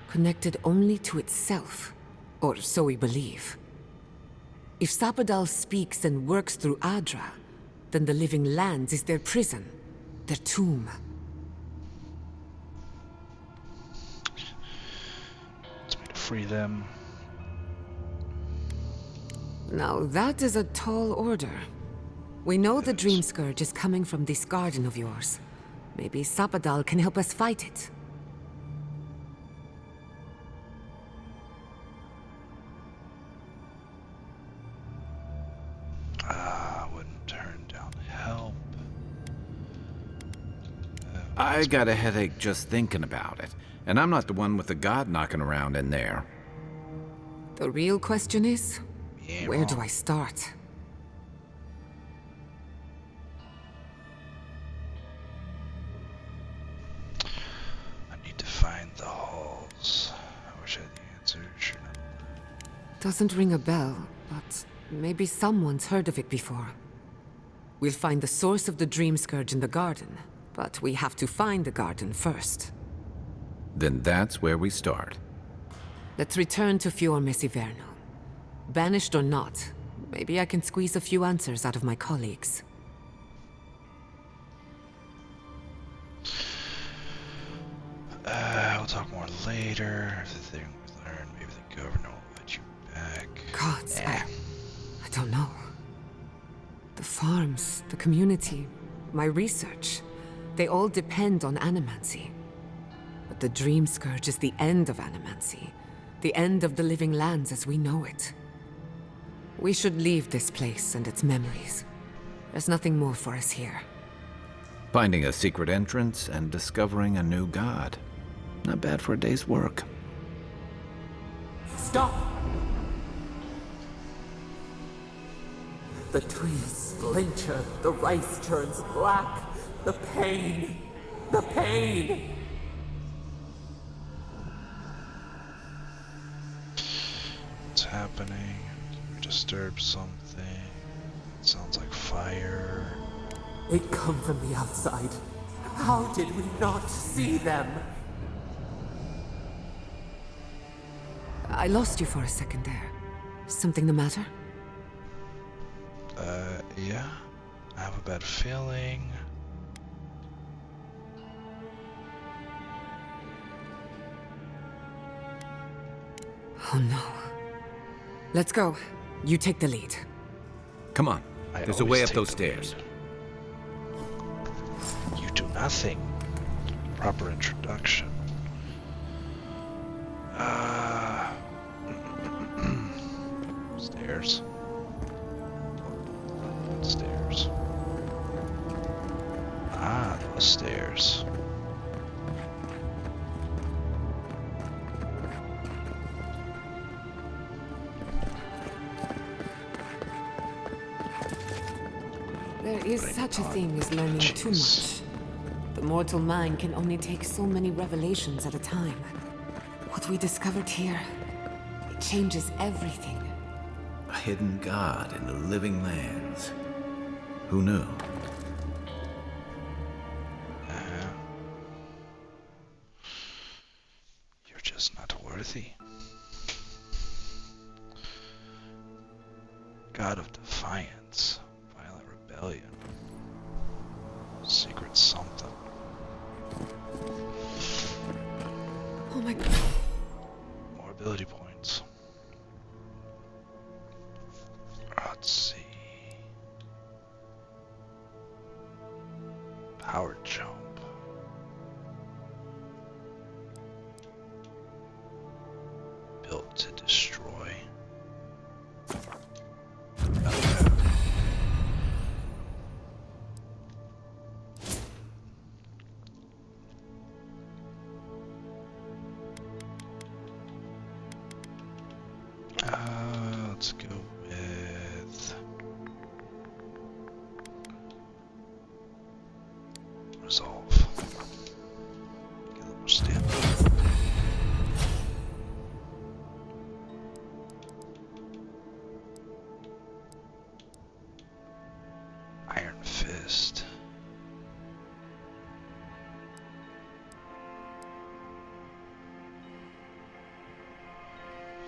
connected only to itself, or so we believe. If Sapadal speaks and works through Adra, then the living lands is their prison, their tomb. It's me to free them. Now that is a tall order. We know the Dream Scourge is coming from this garden of yours. Maybe Sapadal can help us fight it. Wouldn't turn down help. I got a headache just thinking about it. And I'm not the one with the god knocking around in there. The real question is, Yeah, where do Mom. I start? I need to find the halls. I wish I had the answers. Doesn't ring a bell, but maybe someone's heard of it before. We'll find the source of the Dream Scourge in the garden, but we have to find the garden first. Then that's where we start. Let's return to Fior Mesiverno. Banished or not, maybe I can squeeze a few answers out of my colleagues. We'll talk more later. If the thing we learn, maybe the governor will let you back. Gods, I don't know. The farms, the community, my research, they all depend on animancy. But the Dream Scourge is the end of animancy, the end of the living lands as we know it. We should leave this place and its memories. There's nothing more for us here. Finding a secret entrance and discovering a new god. Not bad for a day's work. Stop! The trees splinter, the rice turns black. The pain! The pain! What's happening? We disturbed something. It sounds like fire. They come from the outside. How did we not see them? I lost you for a second there. Something the matter? Yeah. I have a bad feeling. Oh no. Let's go. You take the lead. Come on. I There's a way always up those take the stairs. You do nothing. Proper introduction. Stairs. Stairs. Ah, those stairs. There is such a thing as learning too much. The mortal mind can only take so many revelations at a time. What we discovered here, it changes everything. A hidden god in the living lands. Who knew? You're just not worthy. God of defiance, violent rebellion, secret something. Oh my god. More ability points. Let's see. Power jump. Built to destroy. Let's go with resolve. Get a little more stamina. Iron Fist.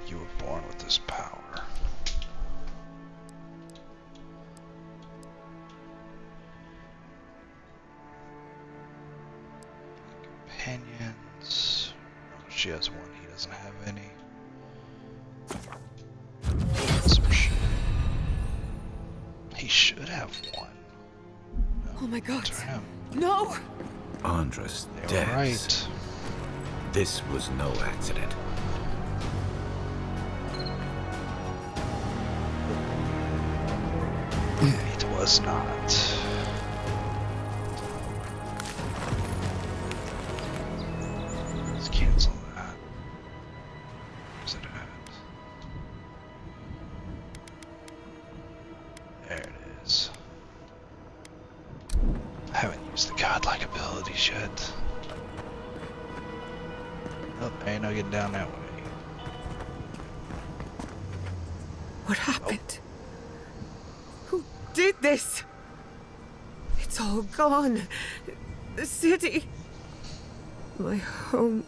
You were born with this power. Companions. Oh, she has one, he doesn't have any. Some shit. He should have one. No, Oh my god. it's for him. No! Andras They were death. right. This was no accident. It was not. Let's cancel that. Where's it at? There it is. I haven't used the godlike abilities yet. Oh, ain't no getting down that way. What happened? Who did this? It's all gone. The city. My home.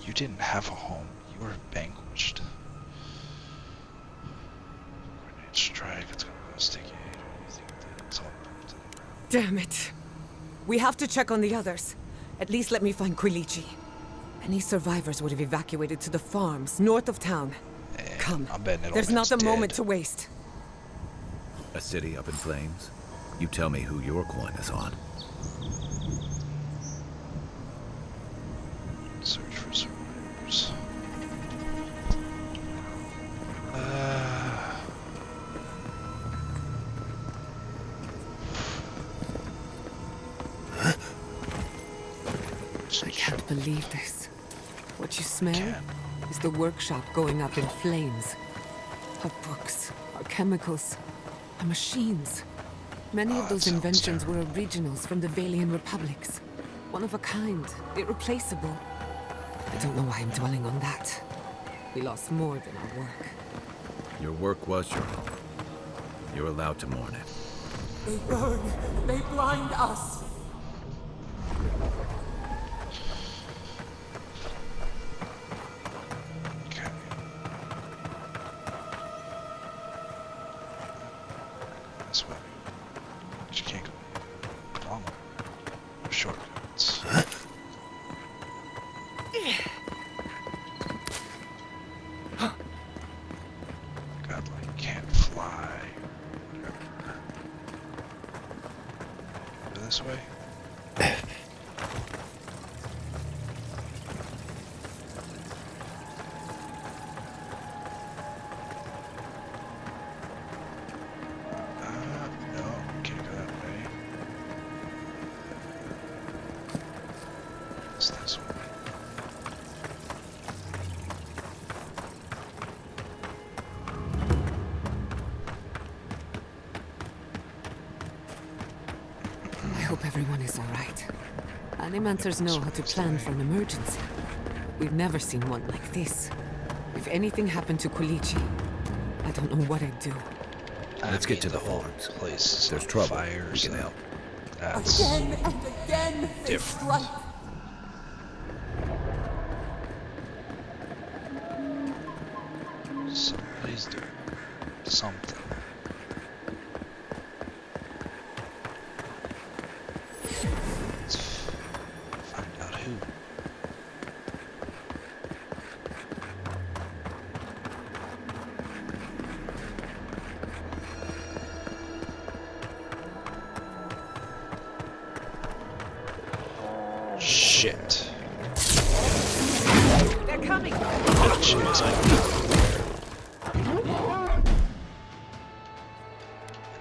You didn't have a home. You were vanquished. Grenade strike. It's gonna investigate. What do you think it did? It's all built to the ground. Damn it. We have to check on the others. At least let me find Quilichi. Any survivors would have evacuated to the farms north of town. Come. I'm betting There's not a moment to waste. A city up in flames? You tell me who your coin is on. Search for survivors. I can't believe this. What you smell is the workshop going up in flames. Our books, our chemicals, our machines. Many of those inventions were originals from the Valian republics. One of a kind, irreplaceable. I don't know why I'm dwelling on that. We lost more than our work. Your work was your home. You're allowed to mourn it. They burn. They blind us. This way. She can't go wrong. Shortcuts. Godlike can't fly. Whatever. Go this way. No, can't go that way. It's this way. I hope everyone is all right. Animancers know how to plan for an emergency. We've never seen one like this. If If anything happened to Kulichi, I don't know what I'd do. Let's get to the farms. If there's trouble, we can help. That's Again and again, they different. strike. So please do something. Let's find out who. Shit. They're coming! Shit.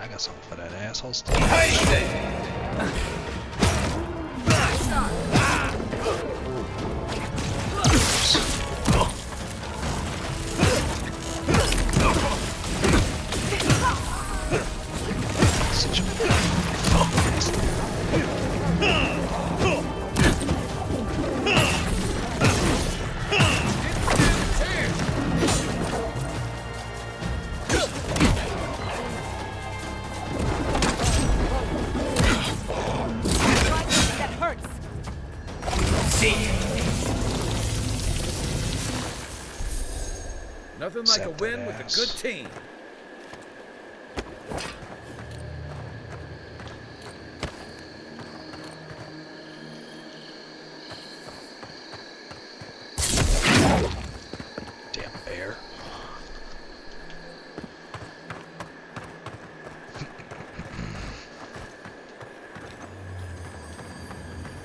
I got something for that asshole stuff. That hurts! Nothing like a win with a good team. Damn bear.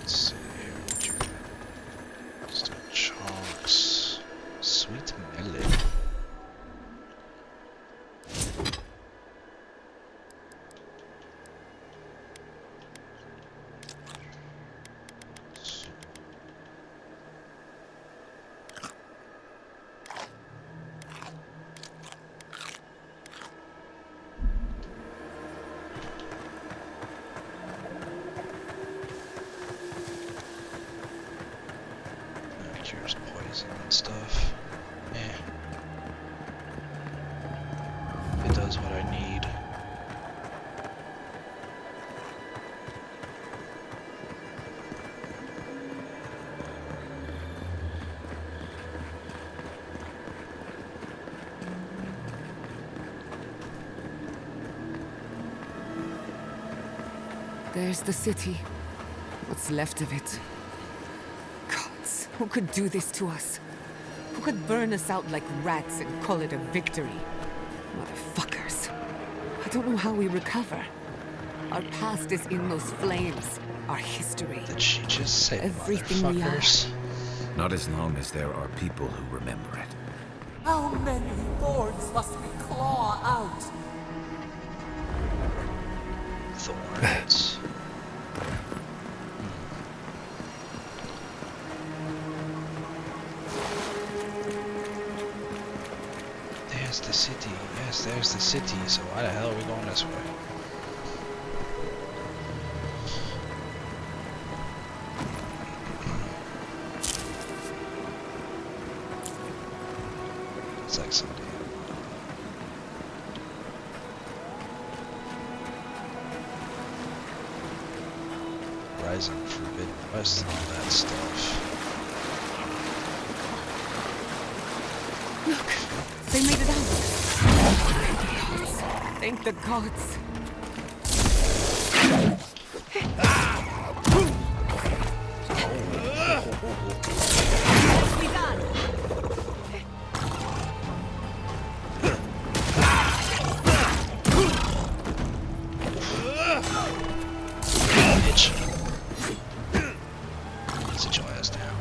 Let's see here. What you got? Still chunks. Sweet melon. Cures poison and stuff. It does what I need. There's the city. What's left of it. Gods, who could do this to us? Who could burn us out like rats and call it a victory? Motherfuckers. I don't know how we recover. Our past is in those flames. Our history. Did she just say everything we are? Not as long as there are people who remember it. How many thorns must we claw out? Thorns. There's the city. Yes, there's the city. So why the hell are we going this way? It's like something. Rising Forbidden West and all that stuff. Look, they made it out. Thank the gods. We done. Bitch. Sit your ass down.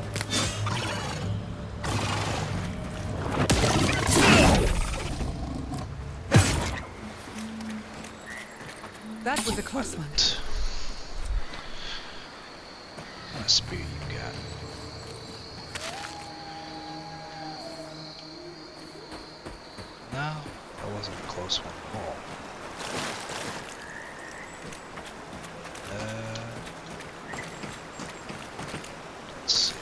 That was a close one. What kind of spear you got? No, that wasn't a close one at all. Let's see.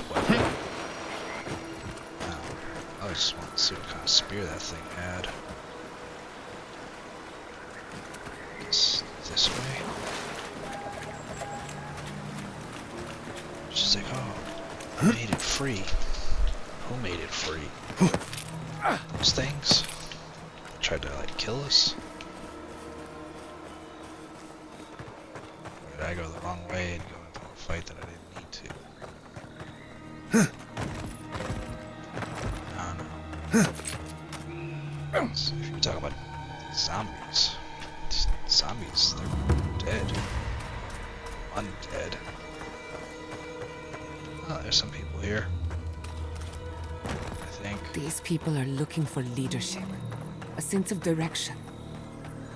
its weapon. I just want to see what kind of spear that thing had. This way. She's like, oh, I made it free. Who made it free? Those things tried to like kill us. Or did I go the wrong way and go into a fight that I didn't need to? No. So if you're talking about zombies, these zombies, they're dead. Undead. Oh, there's some people here. I think. These people are looking for leadership, a sense of direction.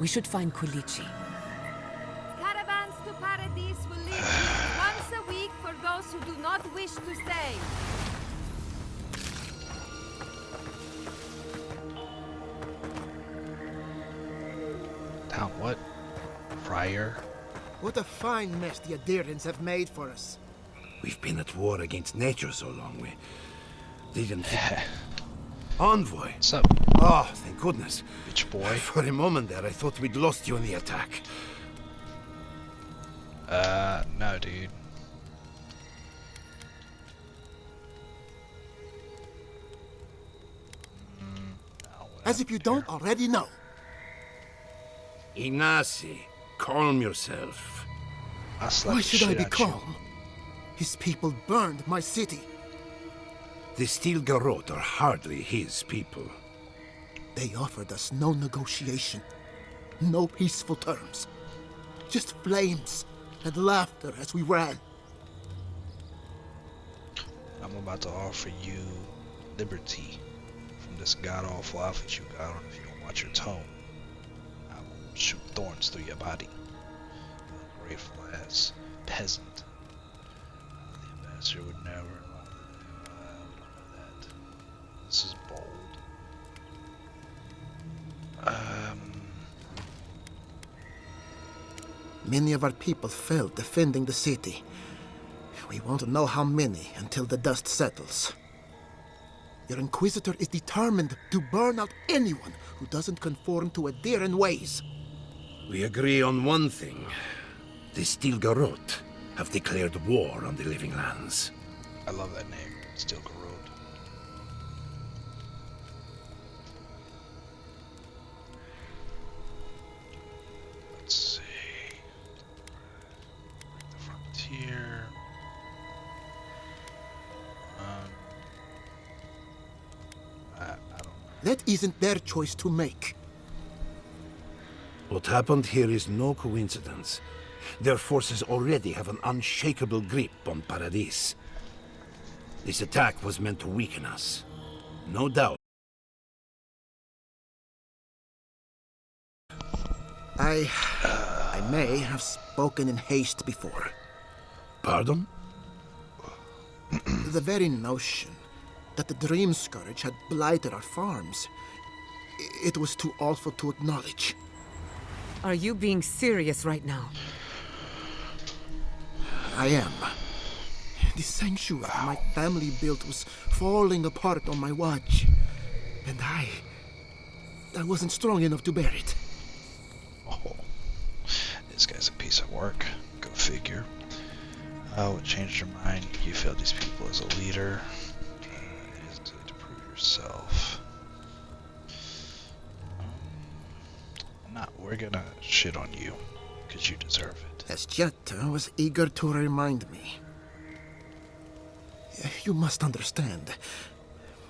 We should find Kulichi. Caravans to Paradise will leave once a week for those who do not wish to stay. Down what? Friar? What a fine mess the Adherents have made for us. We've been at war against nature so long, we didn't think... Envoy! What's up? Oh, thank goodness. Bitch boy. For a moment there, I thought we'd lost you in the attack. No, dude. As if you don't already know. Ignacy, calm yourself. Why should I be calm? His people burned my city. The Steel Garrote are hardly his people. They offered us no negotiation, no peaceful terms. Just flames and laughter as we ran. I'm about to offer you liberty from this god-awful outfit you got on if you don't watch your tone. I will shoot thorns through your body. Ungrateful ass peasant. The ambassador would never we don't know that. This is bold. Many of our people fell defending the city. We won't know how many until the dust settles. Your Inquisitor is determined to burn out anyone who doesn't conform to Adherent ways. We agree on one thing. The Steel Garrote have declared war on the Living Lands. I love that name, Steel Garrote. Let's see. The frontier. I don't know. That isn't their choice to make. What happened here is no coincidence. Their forces already have an unshakable grip on Paradis. This attack was meant to weaken us. No doubt. I may have spoken in haste before. Pardon? The very notion that the Dream Scourge had blighted our farms, it was too awful to acknowledge. Are you being serious right now? I am. The sanctuary my family built was falling apart on my watch. And I wasn't strong enough to bear it. Oh, this guy's a piece of work. Go figure. What changed your mind? You feel these people as a leader. It is to prove yourself. We're gonna shit on you, because you deserve it. As Jetta was eager to remind me. You must understand.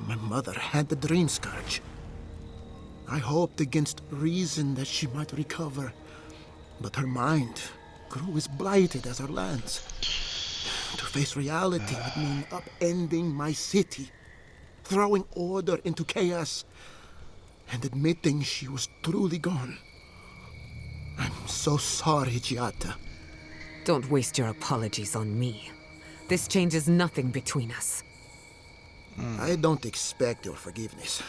My mother had the Dream Scourge. I hoped against reason that she might recover, but her mind grew as blighted as her lands. To face reality would mean upending my city, throwing order into chaos, and admitting she was truly gone. I'm so sorry, Giata. Don't waste your apologies on me. This changes nothing between us. I don't expect your forgiveness,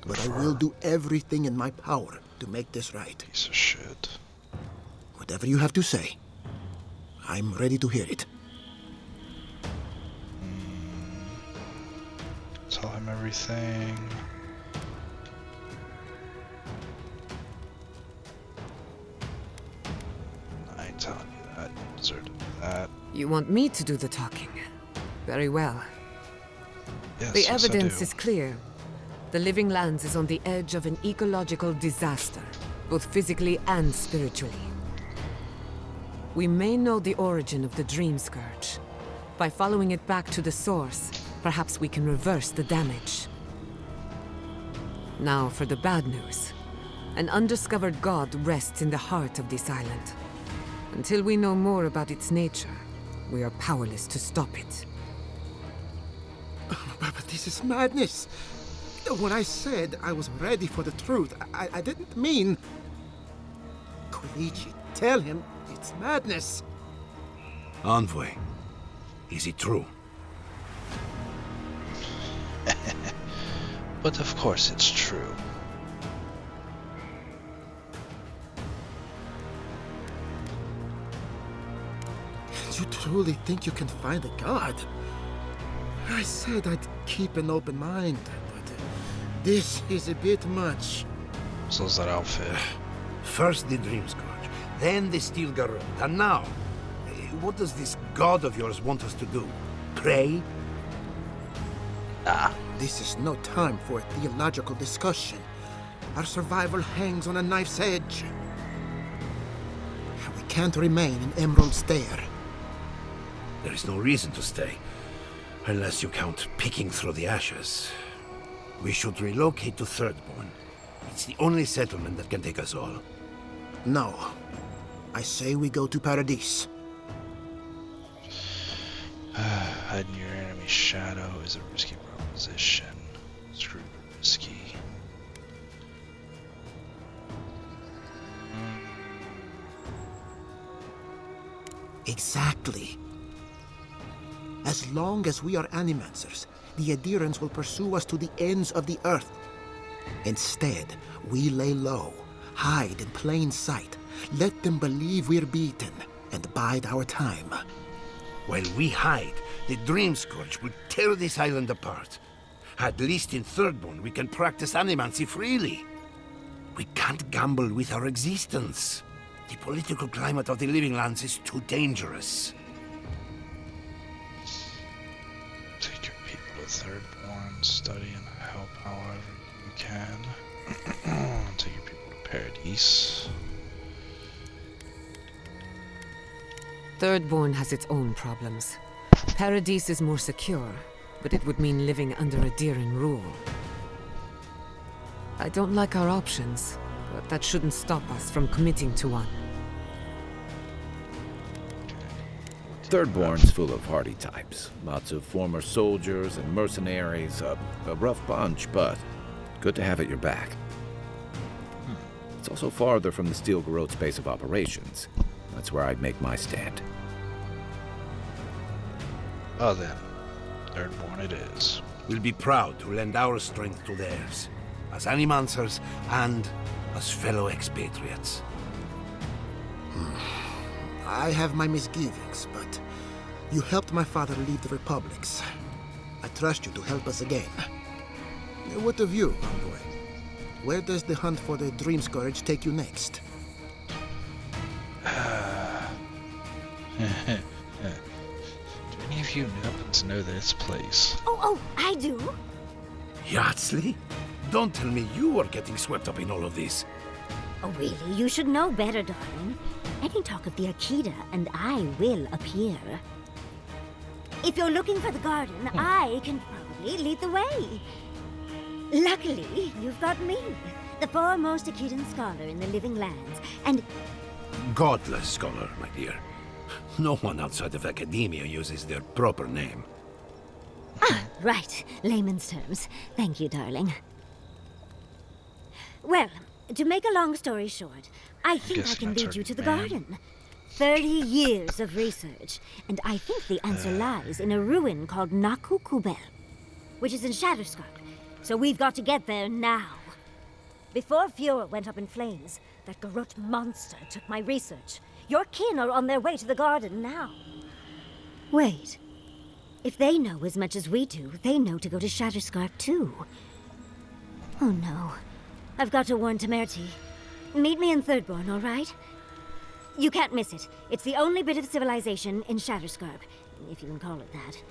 but I will do everything in my power to make this right. Piece of shit. Whatever you have to say, I'm ready to hear it. him everything. I ain't telling you that. You deserve to do that. You want me to do the talking? Very well. Yes, The yes, I evidence do. is clear. The Living Lands is on the edge of an ecological disaster, both physically and spiritually. We may know the origin of the Dream Scourge. By following it back to the source, perhaps we can reverse the damage. Now for the bad news. An undiscovered god rests in the heart of this island. Until we know more about its nature, we are powerless to stop it. But this is madness. When I said I was ready for the truth, I didn't mean... Koichi, tell him it's madness. Envoy, is it true? But of course it's true. You truly think you can find a god? I said I'd keep an open mind, but this is a bit much. So's that outfit. First the Dream Scourge, then the Steel Garrote, and now, what does this god of yours want us to do? Pray? This is no time for a theological discussion. Our survival hangs on a knife's edge. We can't remain in Emerald Stair. There is no reason to stay, unless you count picking through the ashes. We should relocate to Thirdborn. It's the only settlement that can take us all. No. I say we go to Paradise. Hiding your enemy's shadow is a risky proposition. Screw risky. Exactly. As long as we are Animancers, the adherents will pursue us to the ends of the earth. Instead, we lay low, hide in plain sight, let them believe we're beaten, and bide our time. While we hide, the Dream Scourge will tear this island apart. At least in Thirdborn, we can practice animancy freely. We can't gamble with our existence. The political climate of the Living Lands is too dangerous. Take your people to Thirdborn, study and help however you can. Take your people to Paradise. Thirdborn has its own problems. Paradise is more secure, but it would mean living under a Diran rule. I don't like our options, but that shouldn't stop us from committing to one. Thirdborn's full of hardy types. Lots of former soldiers and mercenaries. A rough bunch, but good to have at your back. It's also farther from the Steel Garrote's base of operations. That's where I'd make my stand. Oh then, Thirdborn it is. We'll be proud to lend our strength to theirs, as Animancers and as fellow expatriates. I have my misgivings, but you helped my father leave the Republics. I trust you to help us again. What of you, Envoy? Where does the hunt for the Dream Scourge take you next? Do any of you happen to know this place? Oh, I do. Yardsley? Don't tell me you are getting swept up in all of this. Oh, really? You should know better, darling. Any talk of the Akita, and I will appear. If you're looking for the garden, I can probably lead the way. Luckily, you've got me, the foremost Akitan scholar in the Living Lands, and... Godless scholar, my dear. No one outside of academia uses their proper name. Ah, right. Layman's terms. Thank you, darling. Well, to make a long story short, I think I can lead you to the garden. 30 years of research, and I think the answer lies in a ruin called Nakukubel, which is in Shatterscarp. So we've got to get there now. Before Fiora went up in flames, that Garrote monster took my research. Your kin are on their way to the garden now. Wait. If they know as much as we do, they know to go to Shatterscarp too. Oh no. I've got to warn Temerity. Meet me in Thirdborn, all right? You can't miss it. It's the only bit of civilization in Shatterscarp, if you can call it that.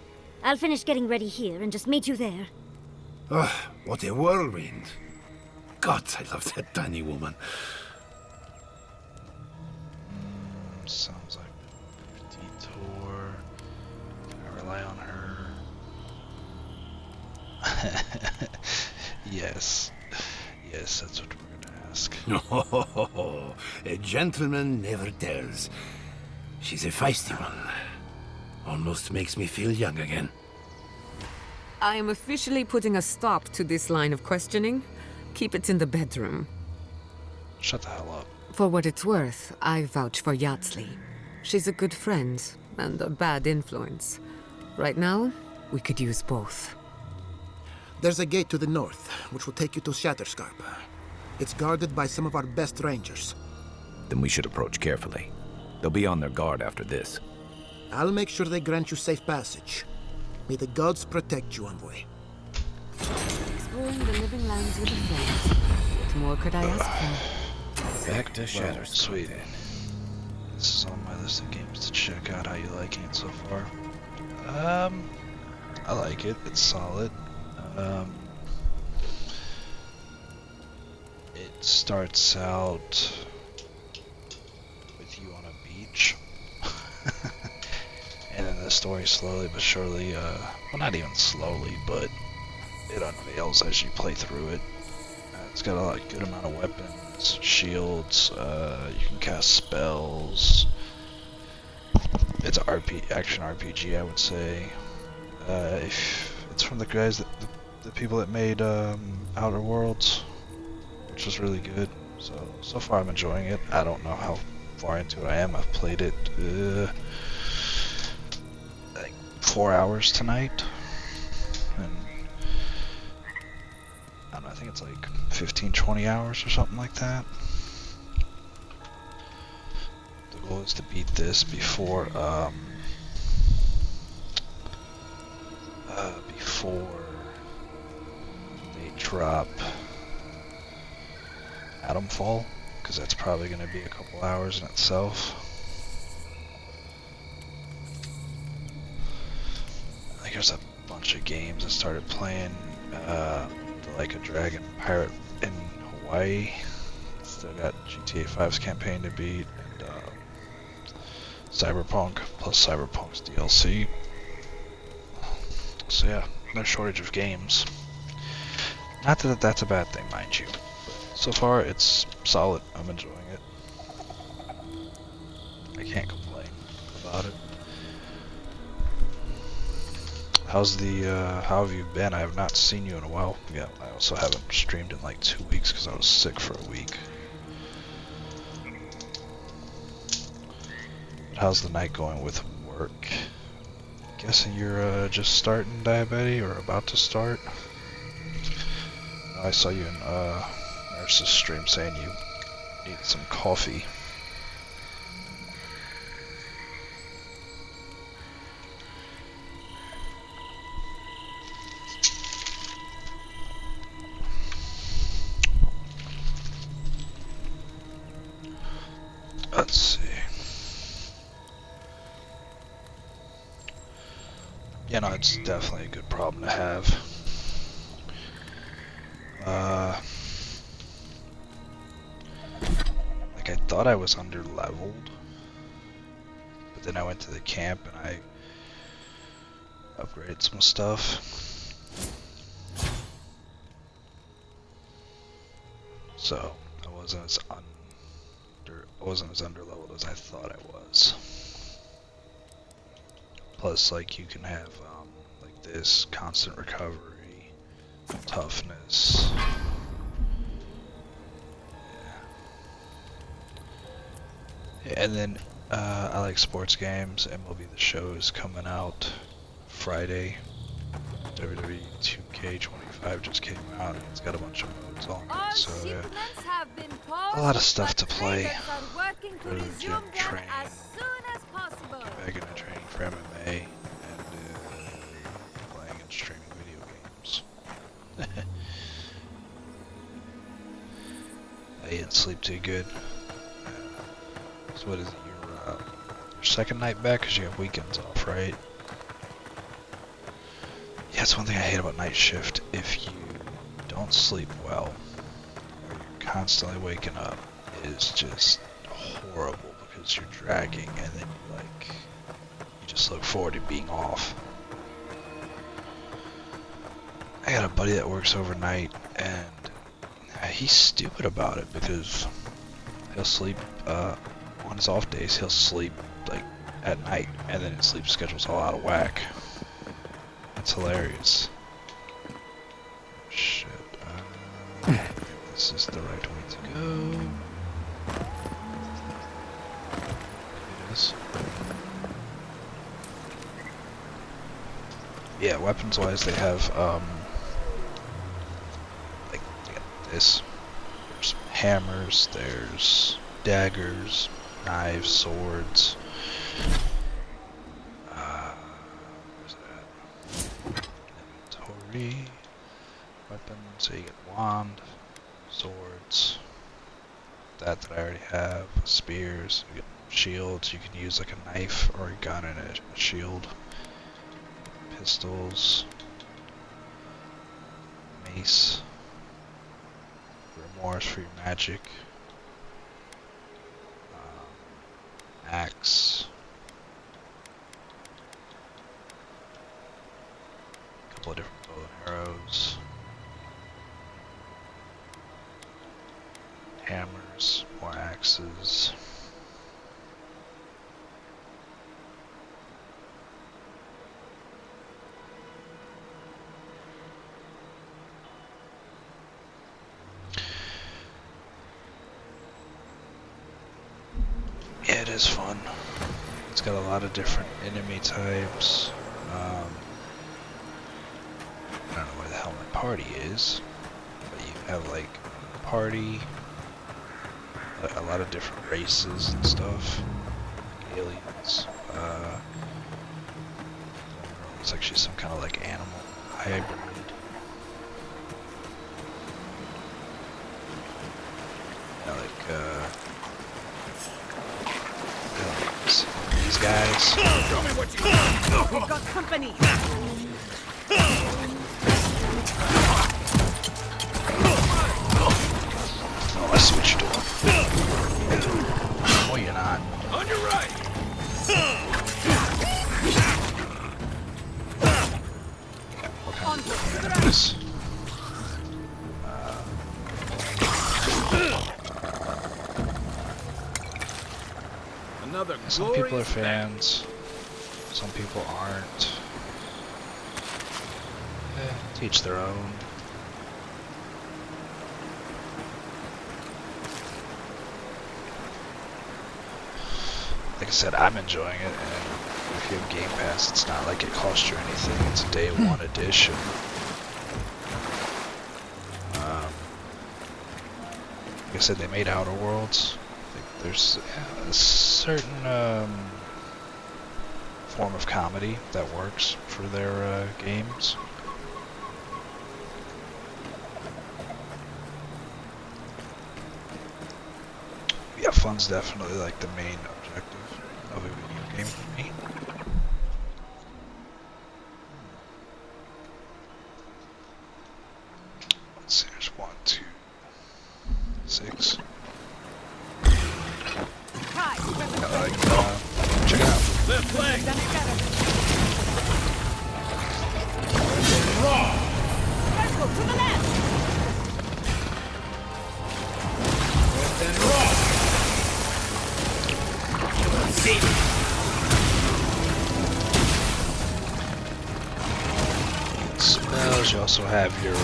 I'll finish getting ready here and just meet you there. Ah, what a whirlwind. God, I love that tiny woman. Sounds like a detour. I rely on her. Yes. Yes, that's what we're gonna ask. Oh, a gentleman never tells. She's a feisty one. Almost makes me feel young again. I am officially putting a stop to this line of questioning. Keep it in the bedroom. Shut the hell up. For what it's worth, I vouch for Yatsley. She's a good friend and a bad influence. Right now, we could use both. There's a gate to the north, which will take you to Shatterscarp. It's guarded by some of our best rangers. Then we should approach carefully. They'll be on their guard after this. I'll make sure they grant you safe passage. May the gods protect you, envoy. Exploring the living lands with a friend. What more could I ask for? Back to Well, Shatterscarp. sweet. This is on my list of games to check out. How you liking it so far? I like it. It's solid. It starts out with you on a beach. And then the story slowly but surely, well, not even slowly, but it unveils as you play through it. It's got a good amount of weapons, shields, you can cast spells. It's an action RPG, I would say. If it's from the guys the people that made Outer Worlds, which was really good. So far I'm enjoying it. I don't know how far into it I am. I've played it like 4 hours tonight, and I don't know, I think it's like 15-20 hours or something like that. The goal is to beat this before they drop Atomfall, because that's probably going to be a couple hours in itself. I think there's a bunch of games I started playing, like a Dragon Pirate in Hawaii. Still got GTA 5's campaign to beat, and Cyberpunk, plus Cyberpunk's DLC. So yeah, no shortage of games. Not that that's a bad thing, mind you. So far, it's solid. I'm enjoying it. I can't complain about it. How's the, how have you been? I have not seen you in a while. Yeah, I also haven't streamed in like 2 weeks because I was sick for a week. But how's the night going with work? Guessing you're, just starting diabetes or about to start? I saw you in, Nurse's stream saying you need some coffee. Let's see. You know, it's definitely a good problem to have. Like, I thought I was under-leveled, but then I went to the camp and I upgraded some stuff. So, I wasn't as under-leveled as I thought I was. Plus, like, you can have, like this, constant recovery, toughness. Yeah. And then, I like sports games. MLB The Show is coming out Friday. WWE 2K25 just came out, and it's got a bunch of modes on it, so yeah. A lot of stuff to play. Go to the gym, train, get back into training for MMA, and sleep too good. So what is it? Your second night back? Because you have weekends off, right? Yeah, that's one thing I hate about night shift. If you don't sleep well, or you're constantly waking up, it is just horrible because you're dragging and then you just look forward to being off. I got a buddy that works overnight and he's stupid about it because he'll sleep on his off days, he'll sleep like at night and then his sleep schedule's all out of whack. It's hilarious. Shit. This is the right way to go. It is. Yeah, weapons wise they have like this. There's hammers, there's daggers, knives, swords. Weapons, so you get wand, swords, that I already have, spears, you get shields, you can use like a knife or a gun and a shield, pistols, mace, grimoires for your magic, axe, a couple of different bow and arrows, hammers, more axes. Yeah, it is fun. It's got a lot of different enemy types. I don't know where the hell my party is, but you have like a party, a lot of different races and stuff, like aliens. It's actually some kind of like animal hybrid. Yeah, these guys. Show me what you got. We've got company. Oh, I see what you're doing. Oh, you're not. On your right. What kind of this? Another some people are fans, some people aren't. Teach their own. Like I said, I'm enjoying it, and if you have Game Pass, it's not like it costs you anything. It's a day one edition. Like I said, they made Outer Worlds. Like there's a certain form of comedy that works for their games. Yeah, fun's definitely like the main objective of a video game for me. Let's see, there's 1, 2, 6. Check it out. Left leg. Let's go to the left. And raw. See. Spells, you also have your,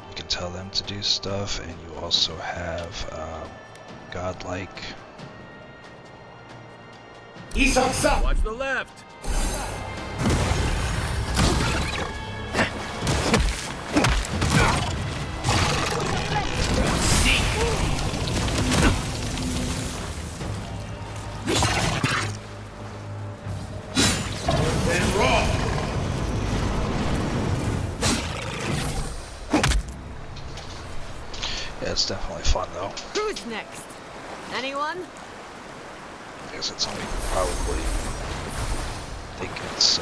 you can tell them to do stuff, and you also have, godlike. Watch the left. And raw. It's definitely fun though. Who's next? Anyone? I guess it's something probably think it's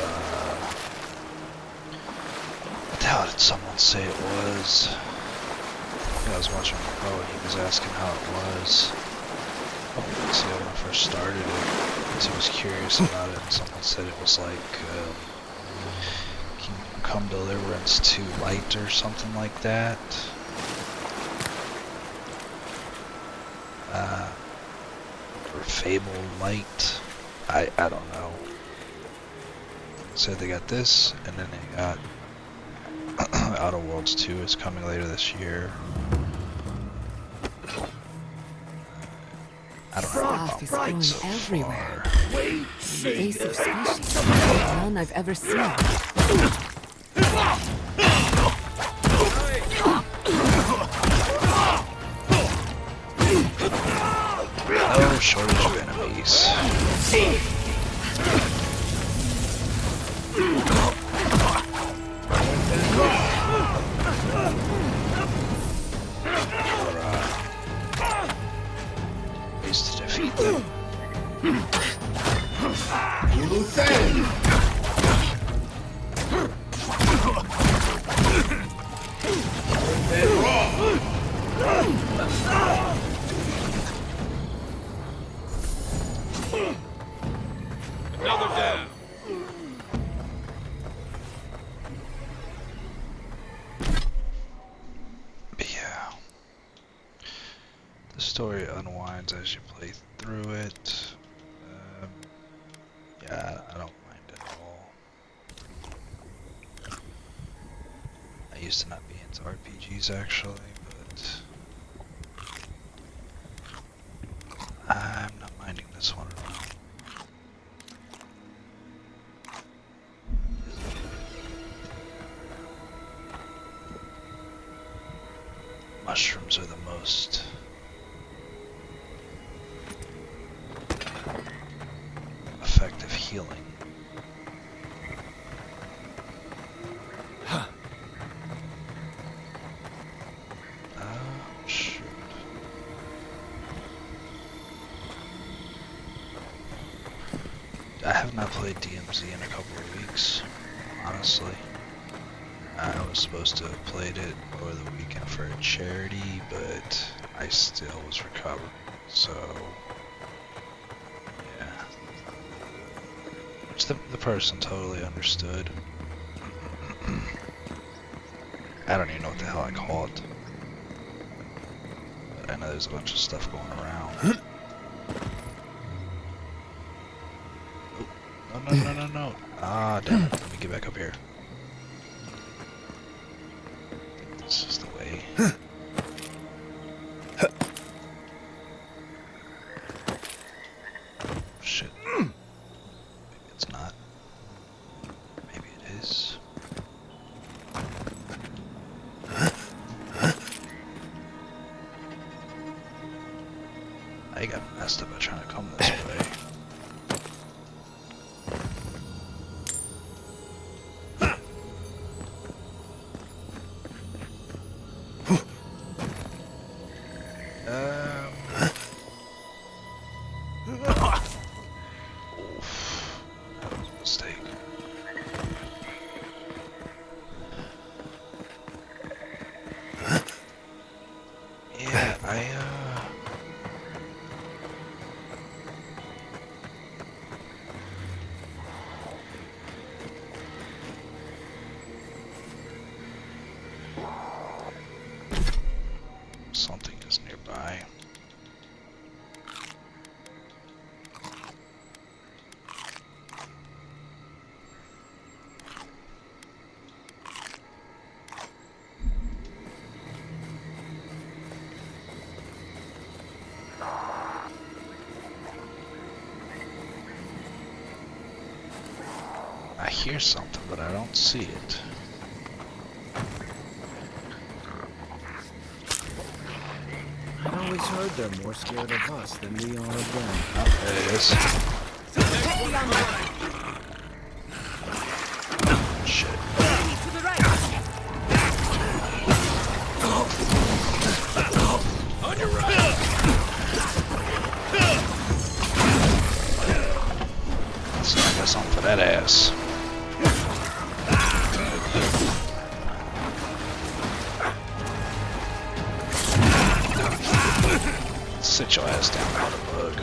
how did someone say it was? I think I was watching Pro and he was asking how it was. See, when I first started it, because he was curious about it, and someone said it was like Kingdom Come Deliverance 2 Light or something like that. Or Fable Light. I don't know. Said they got this, and then they got Outer Worlds 2 is coming later this year. I don't know Stuff is growing everywhere. Invasive species, none I've ever seen. No shortage of enemies. Ways to defeat them. Another down. But yeah, the story unwinds as you play through it. Yeah, I don't mind at all. I used to not be into RPGs actually, but I'm not minding this one at all. Mushrooms are the most effective healing. Shoot. I have not played DMZ in a couple of weeks, honestly. I was supposed to have played it over the weekend for a charity, but I still was recovering, so yeah. Which the person totally understood. I don't even know what the hell I call it. But I know there's a bunch of stuff going around. Oh, no. Ah, damn it. Let me get back up here. This is the way. Shit. Maybe it's not. Maybe it is. I got messed up by trying to come this way. Something is nearby. I hear something, but I don't see it. I've always heard they're more scared of us than we are of them. Oh, there it is. Shit. To the right. something for that ass. Sit your ass down, mother bug.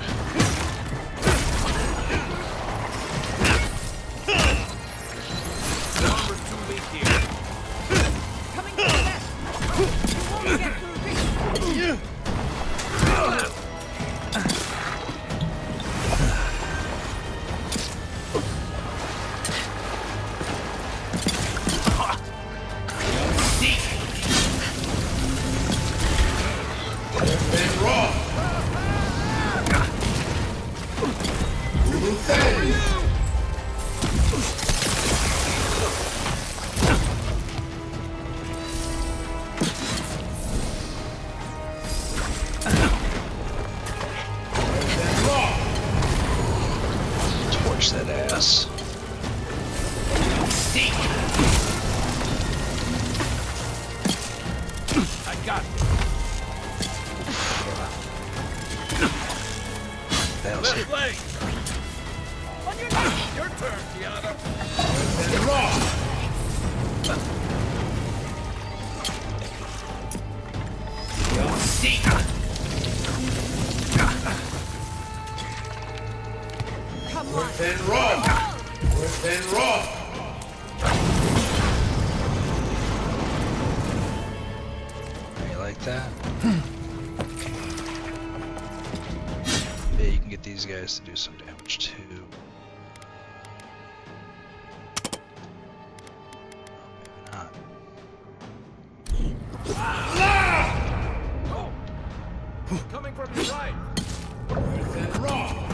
Torch that ass. I got it. Left leg. On your knees. Your turn, Tiana. Come on. Within raw. Within raw. You like that? Yeah, you can get these guys to do some damage too. Oh, maybe not. Coming from your right. Within raw.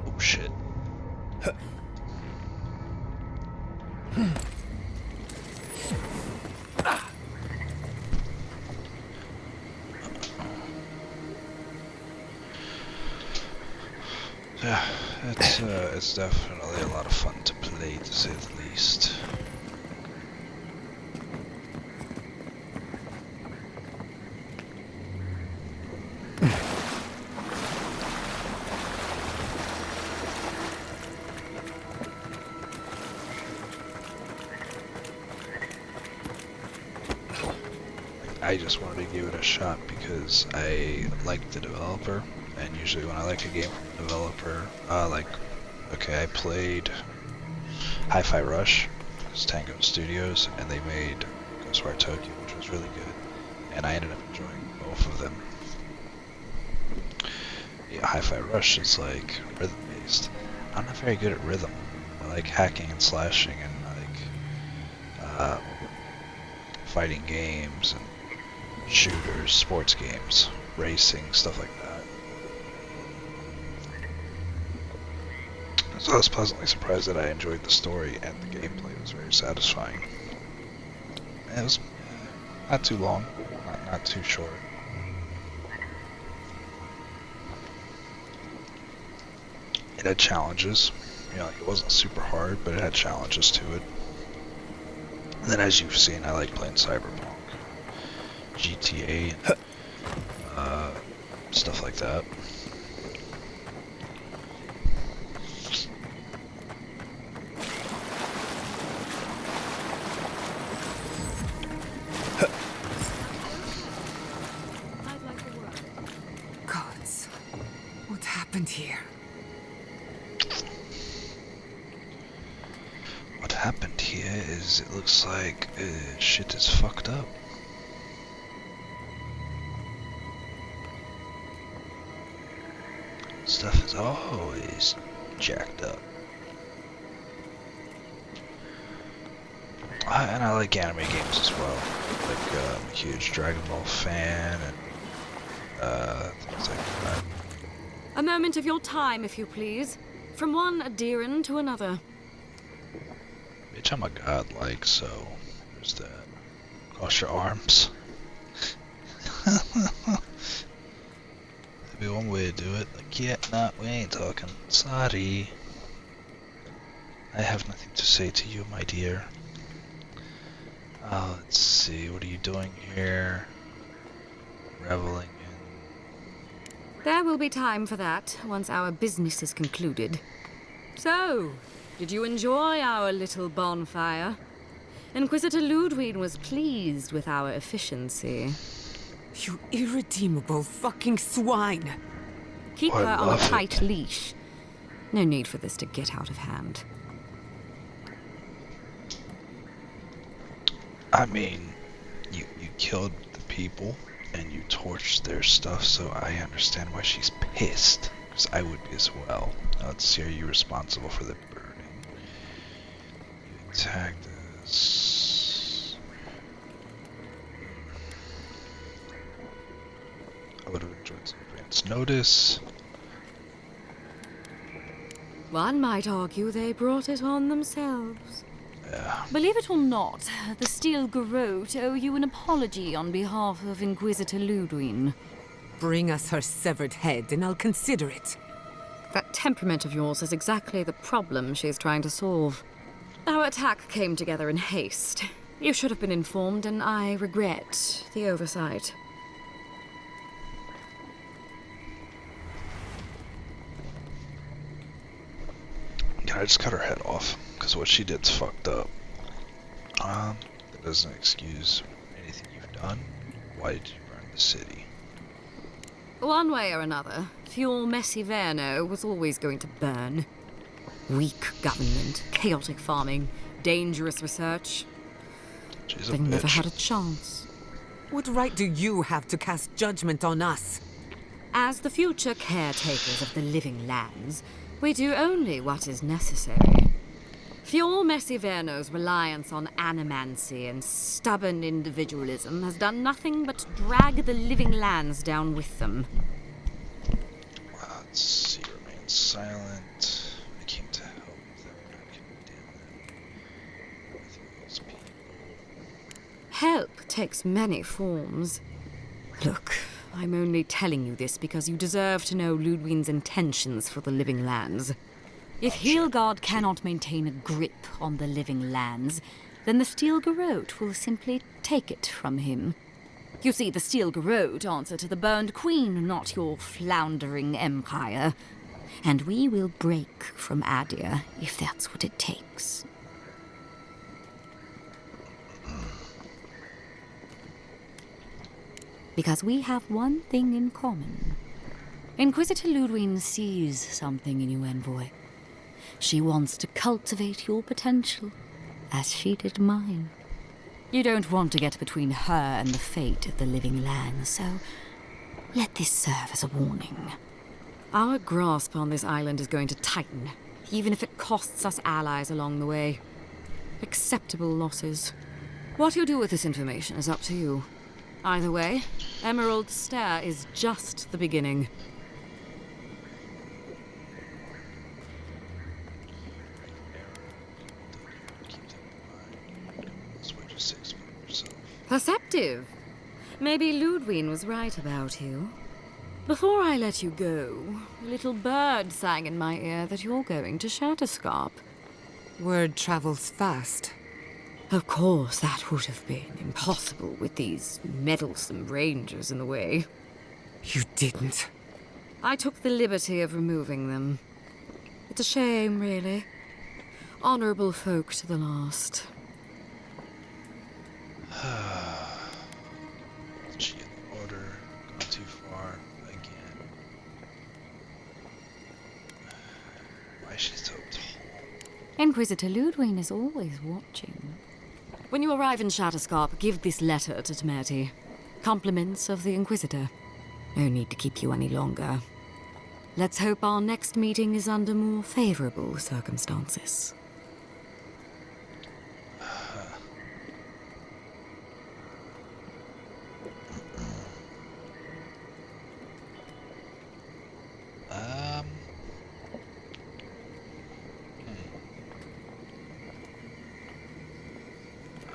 Oh shit. Yeah, it's definitely a lot of fun to play, to say the least. I just wanted to give it a shot because I like the developer, and usually when I like a game from a developer, okay, I played Hi-Fi Rush, it's Tango Studios, and they made Ghostwire Tokyo, which was really good, and I ended up enjoying both of them. Yeah, Hi-Fi Rush is like rhythm-based. I'm not very good at rhythm. I like hacking and slashing and like fighting games and shooters, sports games, racing, stuff like that. So I was pleasantly surprised that I enjoyed the story and the gameplay was very satisfying. And it was not too long, not too short. It had challenges, you know, it wasn't super hard, but it had challenges to it. And then as you've seen, I like playing Cyberpunk, GTA, stuff like that. Gods, what happened here? What happened here is it looks like shit is fucked up. Stuff is always jacked up. And I like anime games as well. Like, I'm a huge Dragon Ball fan and things like that. A moment of your time, if you please. From one Adiran to another. Bitch, I'm a godlike, so there's that. Cross your arms. That'd be one way to do it. Like, yeah, nah, we ain't talking. Sorry. I have nothing to say to you, my dear. Let's see, what are you doing here? Reveling in There will be time for that once our business is concluded. So, did you enjoy our little bonfire? Inquisitor Ludwig was pleased with our efficiency. You irredeemable fucking swine! Keep I her on a love it. tight leash. No need for this to get out of hand. I mean, you killed the people and you torched their stuff, so I understand why she's pissed. Because I would be as well. Now let's see, are you responsible for the burning? You attacked us. I would have enjoyed some advance notice. One might argue they brought it on themselves. Yeah. Believe it or not, the Steel Garrote owe you an apology on behalf of Inquisitor Ludwig. Bring us her severed head and I'll consider it. That temperament of yours is exactly the problem she's trying to solve. Our attack came together in haste. You should have been informed, and I regret the oversight. Yeah, I just cut her head off, because what she did's fucked up. That doesn't excuse anything you've done. Why did you burn the city? One way or another, Fuel Messiverno was always going to burn. Weak government, chaotic farming, dangerous research. She's a They never bitch. had a chance. What right do you have to cast judgment on us? As the future caretakers of the living lands, we do only what is necessary. Fior Messiverno's reliance on animancy and stubborn individualism has done nothing but drag the living lands down with them. Let's see, remain silent. I came to help them, not condemn them. I think those people. Help takes many forms. Look, I'm only telling you this because you deserve to know Ludwig's intentions for the living lands. If Hilgard cannot maintain a grip on the living lands, then the Steel Garrote will simply take it from him. You see, the Steel Garrote answer to the Burned Queen, not your floundering empire. And we will break from Adir if that's what it takes. Because we have one thing in common. Inquisitor Ludwig sees something in you, Envoy. She wants to cultivate your potential, as she did mine. You don't want to get between her and the fate of the living land, so let this serve as a warning. Our grasp on this island is going to tighten, even if it costs us allies along the way. Acceptable losses. What you do with this information is up to you. Either way, Emerald Stair is just the beginning. Perceptive. Maybe Ludwig was right about you. Before I let you go, a little bird sang in my ear that you're going to Shatterscarp. Word travels fast. Of course, that would have been impossible with these meddlesome rangers in the way. You didn't. I took the liberty of removing them. It's a shame, really. Honorable folk to the last. She in the order, gone too far again. Why is she so tall? Inquisitor Ludwig is always watching. When you arrive in Shatterscarp, give this letter to Temerty. Compliments of the Inquisitor. No need to keep you any longer. Let's hope our next meeting is under more favorable circumstances.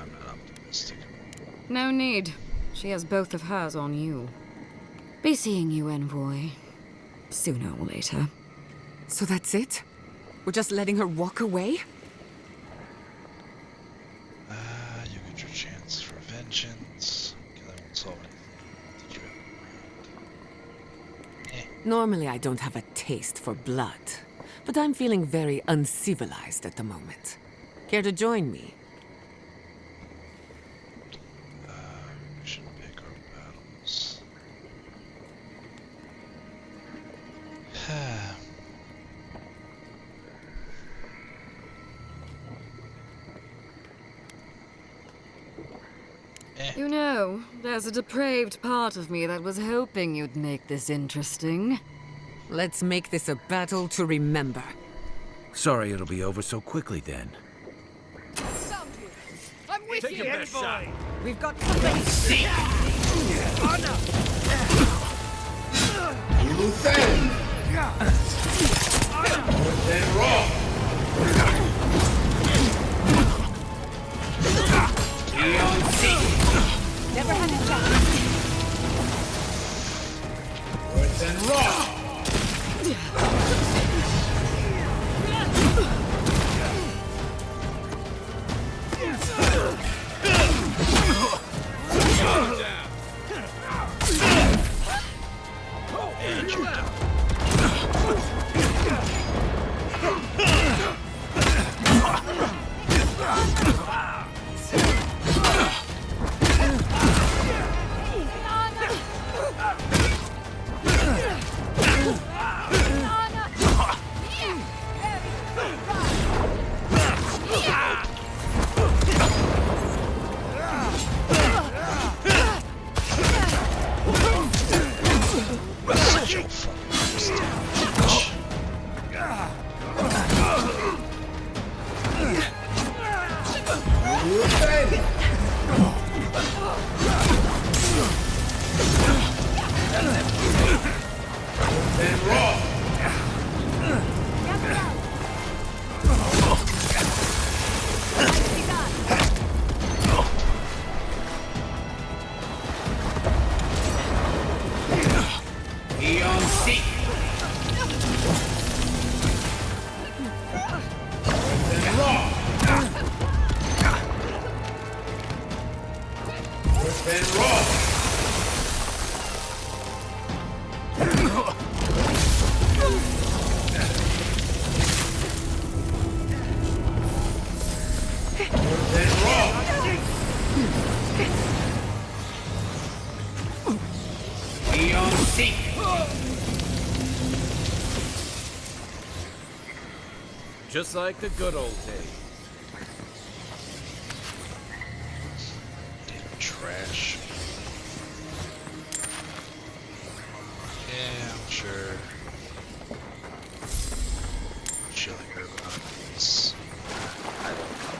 I'm not optimistic. No need. She has both of hers on you. Be seeing you, Envoy. Sooner or later. So that's it? We're just letting her walk away? You get your chance for vengeance. Okay, that won't solve anything. Did you have in mind? Normally I don't have a taste for blood, but I'm feeling very uncivilized at the moment. Care to join me? We should pick our battles. You know, there's a depraved part of me that was hoping you'd make this interesting. Let's make this a battle to remember. Sorry it'll be over so quickly then. I'm with you, envoy. We've got something. See. Honor. Then roll. Never had a chance. Words and raw. Just like the good old days. Damn trash. Yeah, I'm sure. Chilling her about this. I don't know.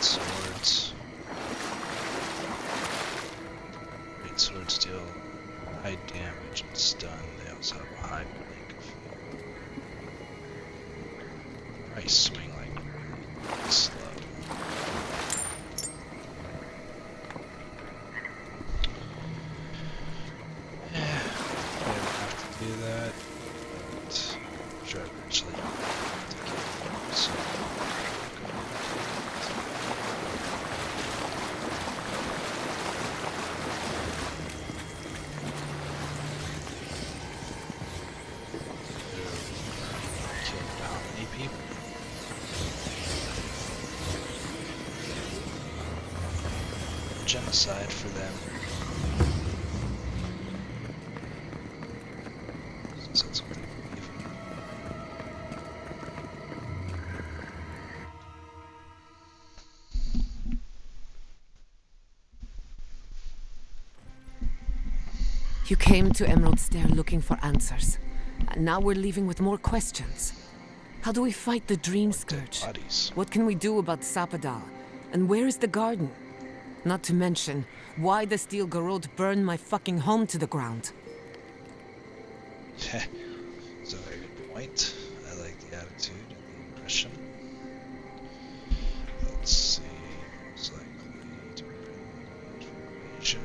Swords. Great swords deal high damage and stun. They also have a high blink of field. Probably swing like really slow. Yeah, I don't have to do that, but I'm sure eventually I'll have to kill them, so killed how many people? Genocide for them. That's what they believe. You came to Emerald Stair looking for answers. And now we're leaving with more questions. How do we fight the Dream Scourge? What can we do about Sapadal? And where is the garden? Not to mention, why the Steel Garrote burned my fucking home to the ground. That's a very good point. I like the attitude and the impression. Let's see. Most likely to read information.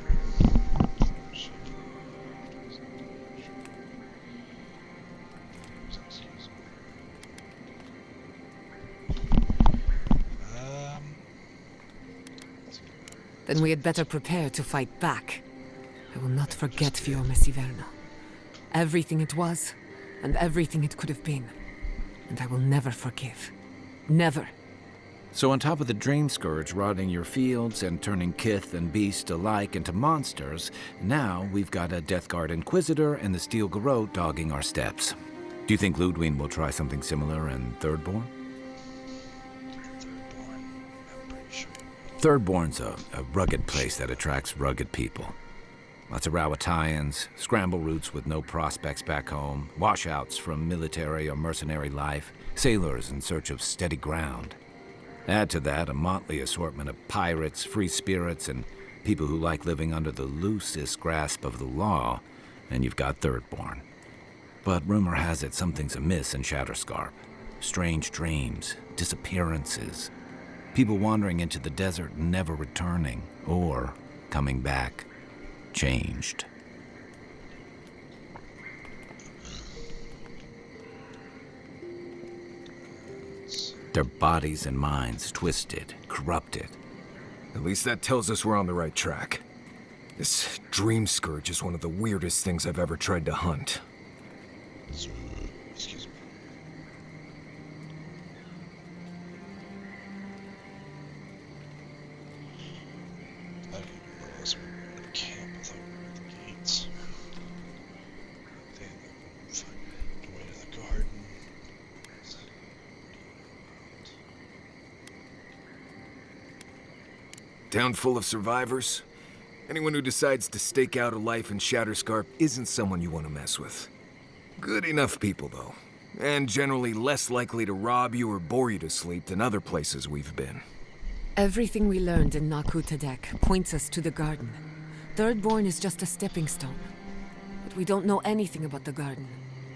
Then we had better prepare to fight back. I will not forget Fiume Siverno. Everything it was, and everything it could have been. And I will never forgive. Never. So on top of the Dream Scourge rotting your fields and turning kith and beast alike into monsters, now we've got a Death Guard Inquisitor and the Steel Garrote dogging our steps. Do you think Ludwig will try something similar in Thirdborn? Thirdborn's a rugged place that attracts rugged people. Lots of Rowatayans, scramble routes with no prospects back home, washouts from military or mercenary life, sailors in search of steady ground. Add to that a motley assortment of pirates, free spirits, and people who like living under the loosest grasp of the law, and you've got Thirdborn. But rumor has it something's amiss in Shatterscarp. Strange dreams, disappearances, people wandering into the desert and never returning, or coming back changed. Their bodies and minds twisted, corrupted. At least that tells us we're on the right track. This Dream Scourge is one of the weirdest things I've ever tried to hunt. Excuse me. I didn't realize we were in the camp. I thought we were at the gates. They find the way to the garden. Town full of survivors? Anyone who decides to stake out a life in Shatterscarp isn't someone you want to mess with. Good enough people, though. And generally less likely to rob you or bore you to sleep than other places we've been. Everything we learned in Nakutadek points us to the garden. Thirdborn is just a stepping stone. But we don't know anything about the garden.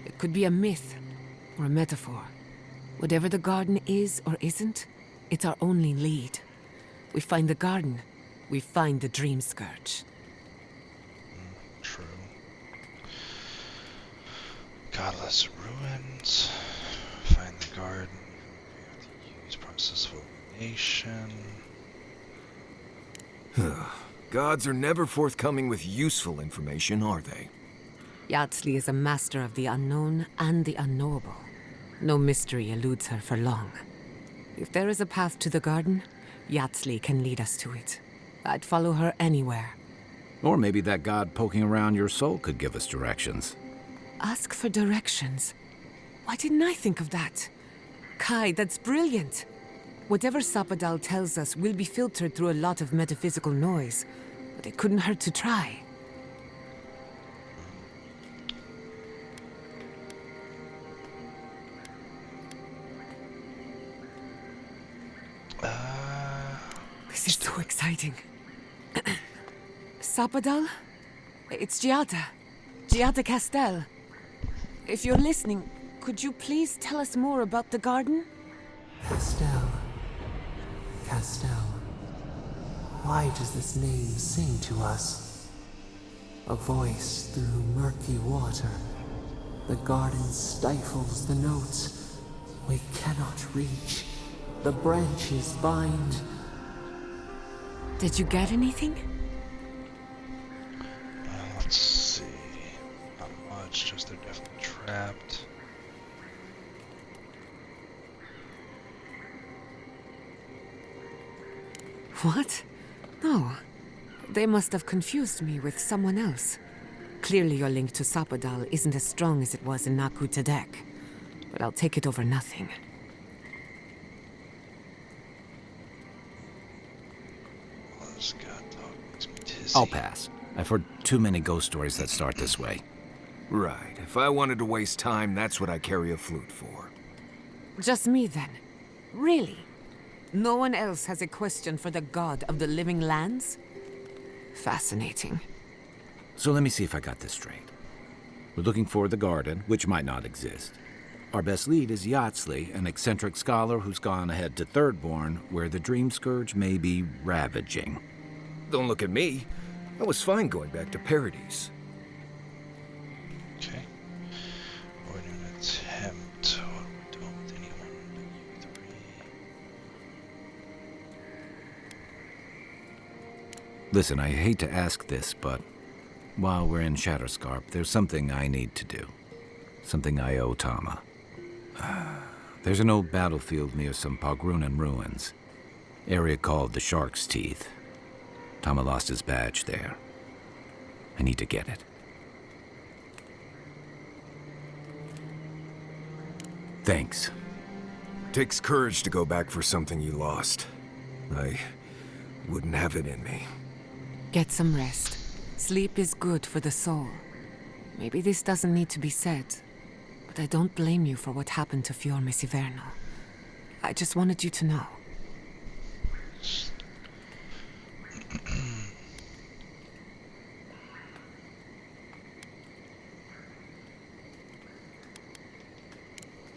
It could be a myth or a metaphor. Whatever the garden is or isn't, it's our only lead. We find the garden, we find the Dream Scourge. True. Godless ruins. Find the garden. We have to use process of elimination. Gods are never forthcoming with useful information, are they? Yatsli is a master of the unknown and the unknowable. No mystery eludes her for long. If there is a path to the garden, Yatsli can lead us to it. I'd follow her anywhere. Or maybe that god poking around your soul could give us directions. Ask for directions. Why didn't I think of that? Kai, that's brilliant. Whatever Sapadal tells us will be filtered through a lot of metaphysical noise, but it couldn't hurt to try. This is so exciting. Sapadal? It's Giada. Giada Castel. If you're listening, could you please tell us more about the garden? Castel. Castel. Why does this name sing to us? A voice through murky water. The garden stifles the notes. We cannot reach. The branches bind. Did you get anything? Let's see. Not much, just they're definitely trapped. What? No. They must have confused me with someone else. Clearly your link to Sapadal isn't as strong as it was in Nakutadek. But I'll take it over nothing. I'll pass. I've heard too many ghost stories that start this way. Right. If I wanted to waste time, that's what I carry a flute for. Just me then. Really? No one else has a question for the god of the living lands? Fascinating. So let me see if I got this straight. We're looking for the garden, which might not exist. Our best lead is Yatsli, an eccentric scholar who's gone ahead to Thirdborn, where the Dream Scourge may be ravaging. Don't look at me. I was fine going back to Paradise. Okay. We're going to attempt what we don't with anyone but you three. Listen, I hate to ask this, but while we're in Shatterscarp, there's something I need to do. Something I owe Tama. There's an old battlefield near some Pogrunan ruins. Area called the Shark's Teeth. Tama lost his badge there. I need to get it. Thanks. Takes courage to go back for something you lost. I wouldn't have it in me. Get some rest. Sleep is good for the soul. Maybe this doesn't need to be said, but I don't blame you for what happened to Fiorme Siverno. I just wanted you to know.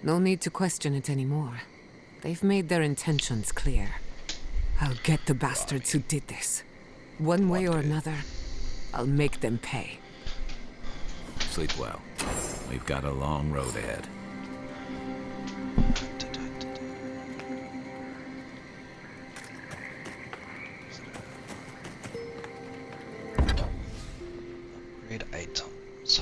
No need to question it anymore. They've made their intentions clear. I'll get the bastards who did this. One way or another, I'll make them pay. Sleep well. We've got a long road ahead. Upgrade items.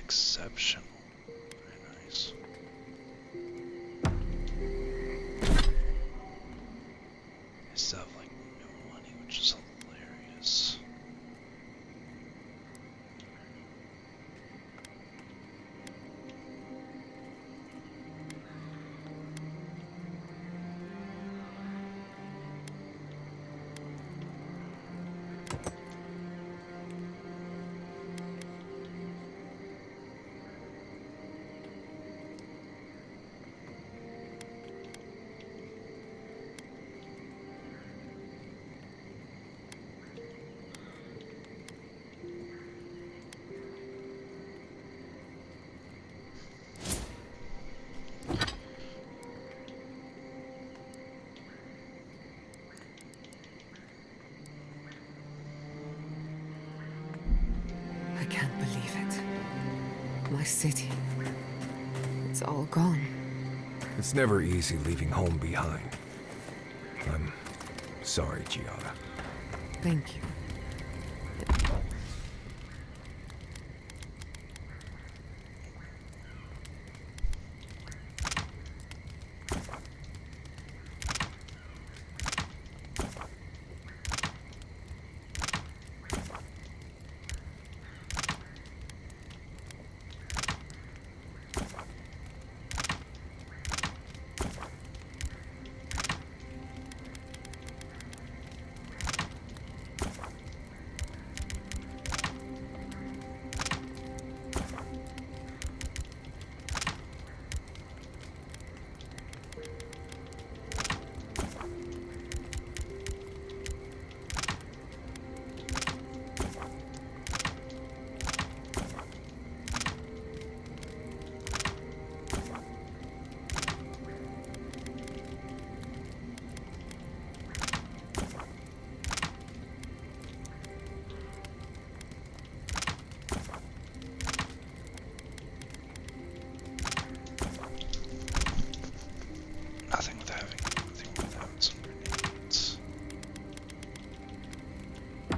Exceptional. Very nice. I still have like no money, which is hilarious. I can't believe it. My city. It's all gone. It's never easy leaving home behind. I'm sorry, Giada. Thank you.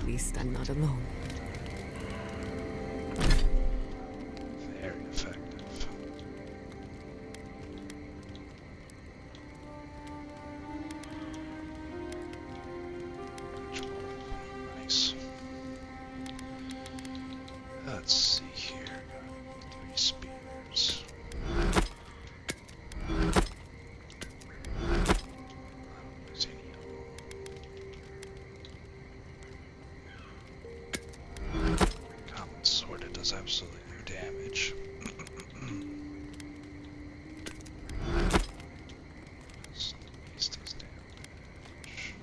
At least I'm not alone. Very effective. Nice. Let's see here. Got 3 spears. Common sword, it does absolutely no damage. This does damage.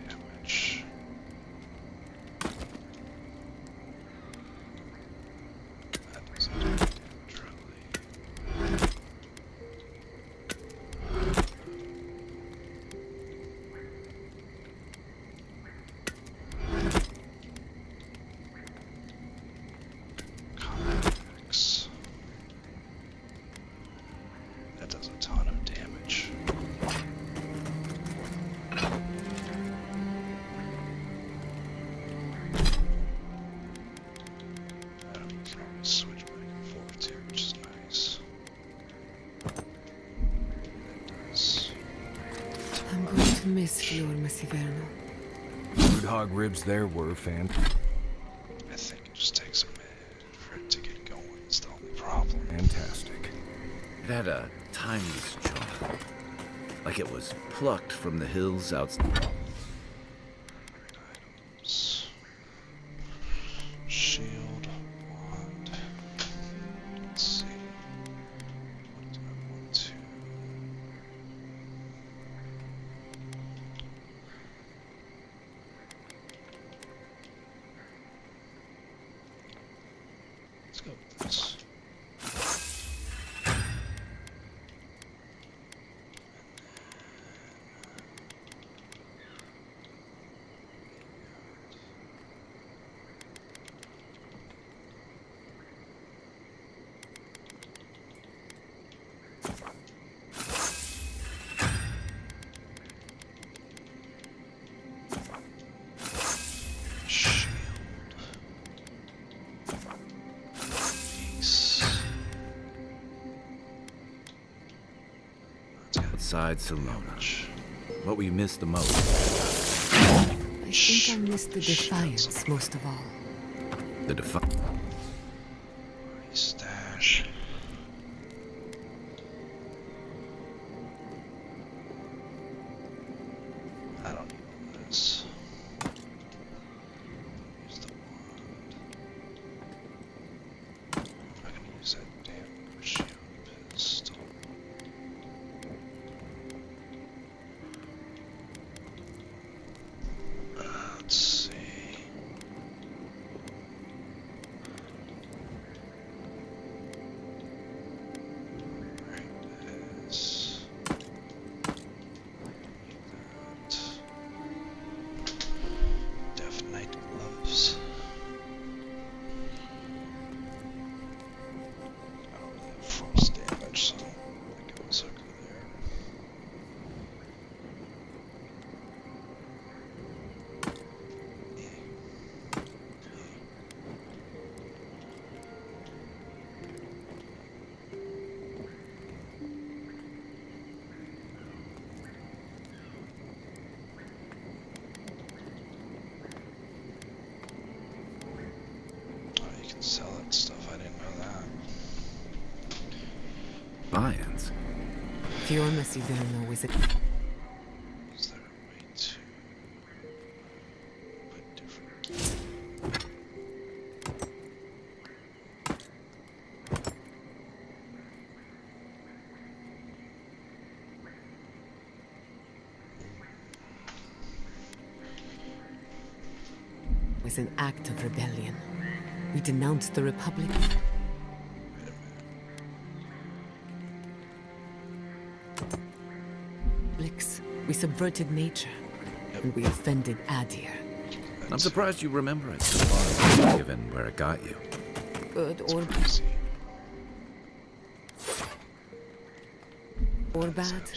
Damage. That doesn't do damage really. Contacts. That does a ton of damage. I don't you can always switch back and forth too, which is nice. That does. I'm going to miss Fior Masiverno. Good hog ribs there were fantastic. I think it just takes a minute for it to get going. It's the only problem. Fantastic. It had a timeless charm, like it was plucked from the hills outside. Items. Shield, wand. Let's see. What do I want to? Let's go with this. Shield. Peace. Outside Salona. What we missed the most. I think I missed the Defiance most of all. The Defiance. Stash. I don't need all this. Use the wand. I'm not gonna use that damn shield pistol. Let's see. This. That. Death Knight gloves. I don't really have frost damage, so that goes okay there. Oh, you can sell that stuff. I didn't know that. Lions. Fior Masiverno was a... Is there a way to put different... was an act of rebellion. We denounced the Republic. We subverted nature, and we offended Adir. I'm surprised you remember it so far, given where it got you. Good or bad,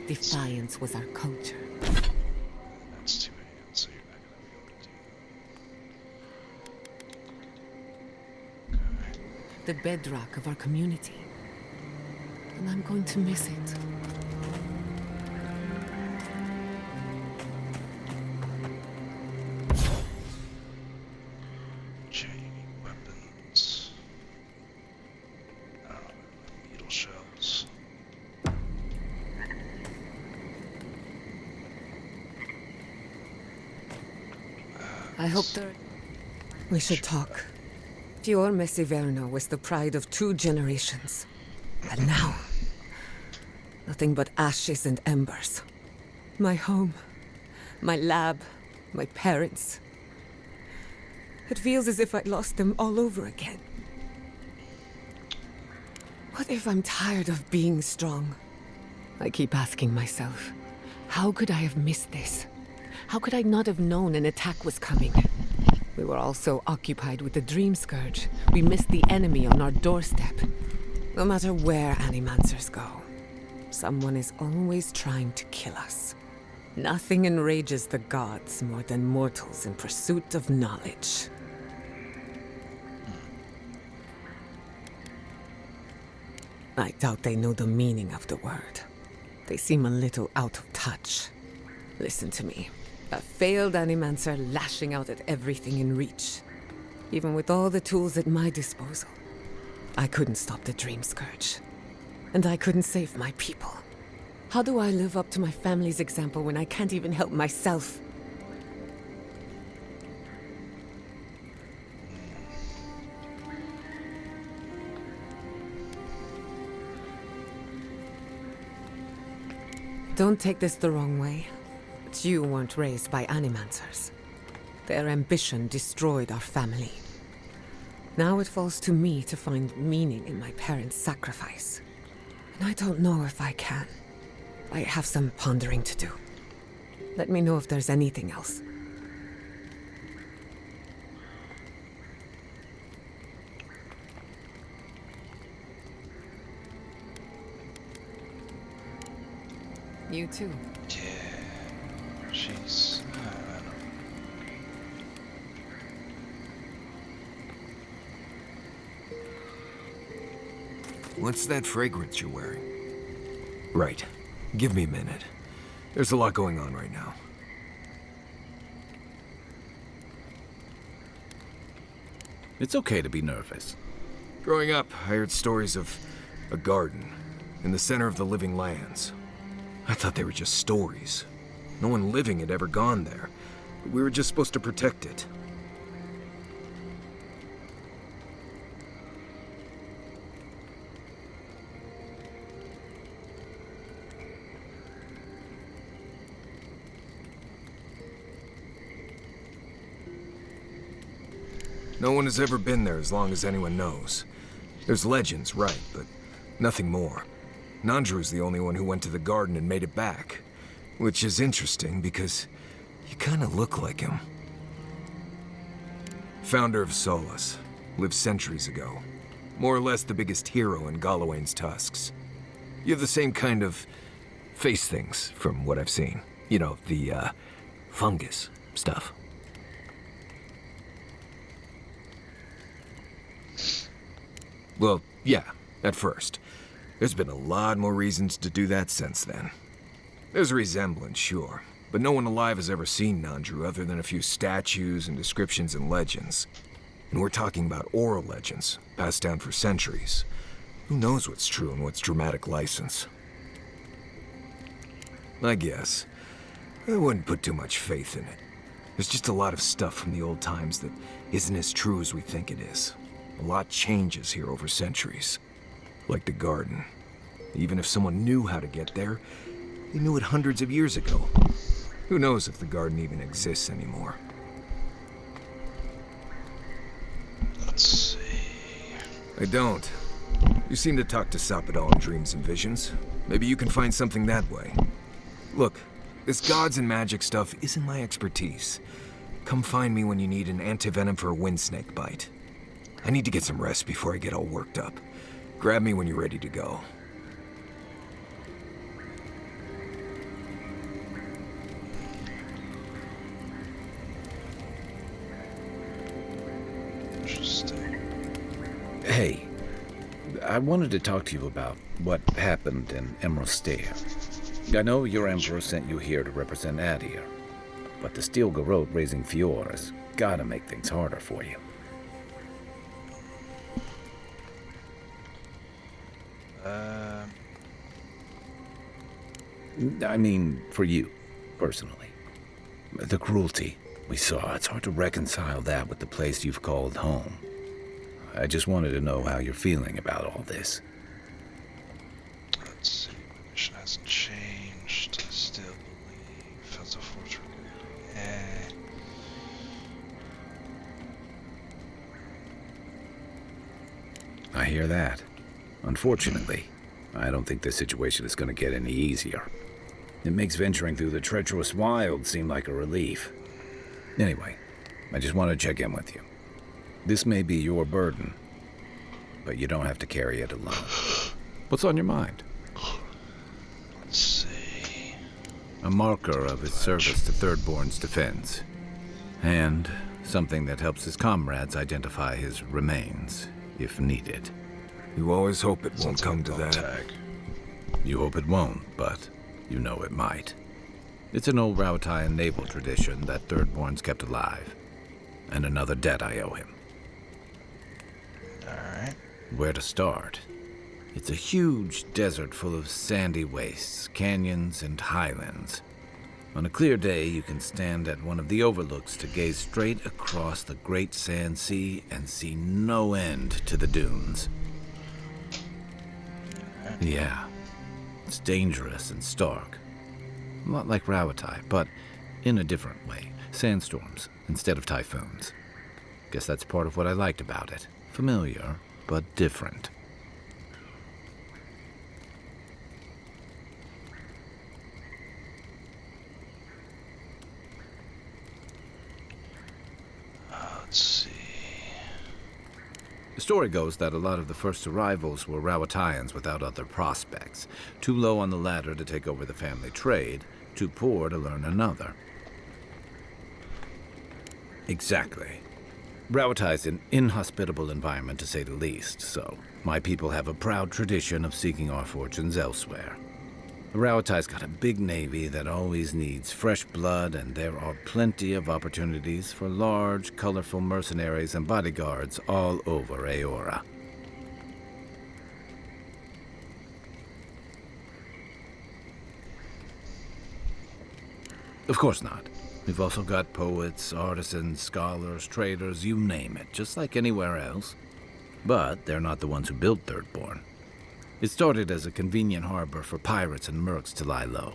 defiance was our culture. That's 2 a.m., so you're not gonna be able to do that. The bedrock of our community. And I'm going to miss it. Chaining weapons. Beetle shells. I hope there... We should talk. Fior Messiverno was the pride of 2 generations. And now... nothing but ashes and embers. My home. My lab. My parents. It feels as if I lost them all over again. What if I'm tired of being strong? I keep asking myself, how could I have missed this? How could I not have known an attack was coming? We were all so occupied with the Dream Scourge, we missed the enemy on our doorstep. No matter where Animancers go, someone is always trying to kill us. Nothing enrages the gods more than mortals in pursuit of knowledge. I doubt they know the meaning of the word. They seem a little out of touch. Listen to me. A failed Animancer lashing out at everything in reach. Even with all the tools at my disposal. I couldn't stop the Dream Scourge. And I couldn't save my people. How do I live up to my family's example when I can't even help myself? Don't take this the wrong way, but you weren't raised by Animancers. Their ambition destroyed our family. Now it falls to me to find meaning in my parents' sacrifice. And I don't know if I can. I have some pondering to do. Let me know if there's anything else. You too. Yeah. Jeez. I don't know. What's that fragrance you're wearing? Right. Give me a minute. There's a lot going on right now. It's okay to be nervous. Growing up, I heard stories of a garden in the center of the living lands. I thought they were just stories. No one living had ever gone there. We were just supposed to protect it. No one has ever been there as long as anyone knows. There's legends, right, but nothing more. Nandru's the only one who went to the garden and made it back. Which is interesting because you kind of look like him. Founder of Solus. Lived centuries ago. More or less the biggest hero in Galawain's tusks. You have the same kind of face things from what I've seen. You know, the, fungus stuff. Well, yeah, at first. There's been a lot more reasons to do that since then. There's a resemblance, sure, but no one alive has ever seen Nandru other than a few statues and descriptions and legends. And we're talking about oral legends, passed down for centuries. Who knows what's true and what's dramatic license? I guess. I wouldn't put too much faith in it. There's just a lot of stuff from the old times that isn't as true as we think it is. A lot changes here over centuries. Like the garden. Even if someone knew how to get there, they knew it hundreds of years ago. Who knows if the garden even exists anymore? Let's see. I don't. You seem to talk to Sappadal in dreams and visions. Maybe you can find something that way. Look, this gods and magic stuff isn't my expertise. Come find me when you need an antivenom for a windsnake bite. I need to get some rest before I get all worked up. Grab me when you're ready to go. I wanted to talk to you about what happened in Emerald Stair. I know your Emperor sent you here to represent Adir, but the Steel Garrote raising Fior has gotta make things harder for you. I mean, for you, personally. The cruelty we saw, it's hard to reconcile that with the place you've called home. I just wanted to know how you're feeling about all this. Let's see, my mission hasn't changed. I still believe as a fortune. I hear that. Unfortunately, I don't think this situation is going to get any easier. It makes venturing through the treacherous wild seem like a relief. Anyway, I just want to check in with you. This may be your burden, but you don't have to carry it alone. What's on your mind? Let's see. A marker of his service to Thirdborn's defense. And something that helps his comrades identify his remains, if needed. You always hope it won't come to that. You hope it won't, but you know it might. It's an old Rauatayan naval tradition that Thirdborn's kept alive. And another debt I owe him. Alright. Where to start? It's a huge desert full of sandy wastes, canyons, and highlands. On a clear day, you can stand at one of the overlooks to gaze straight across the great sand sea and see no end to the dunes. Yeah, it's dangerous and stark. A lot like Rauatai, but in a different way. Sandstorms instead of typhoons. Guess that's part of what I liked about it. Familiar, but different. Let's see. The story goes that a lot of the first arrivals were Rauataians without other prospects. Too low on the ladder to take over the family trade, too poor to learn another. Exactly. Rauatai's an inhospitable environment, to say the least, so my people have a proud tradition of seeking our fortunes elsewhere. Rauatai's got a big navy that always needs fresh blood, and there are plenty of opportunities for large, colorful mercenaries and bodyguards all over Aora. Of course not. We've also got poets, artisans, scholars, traders, you name it, just like anywhere else. But they're not the ones who built Thirdborn. It started as a convenient harbor for pirates and mercs to lie low.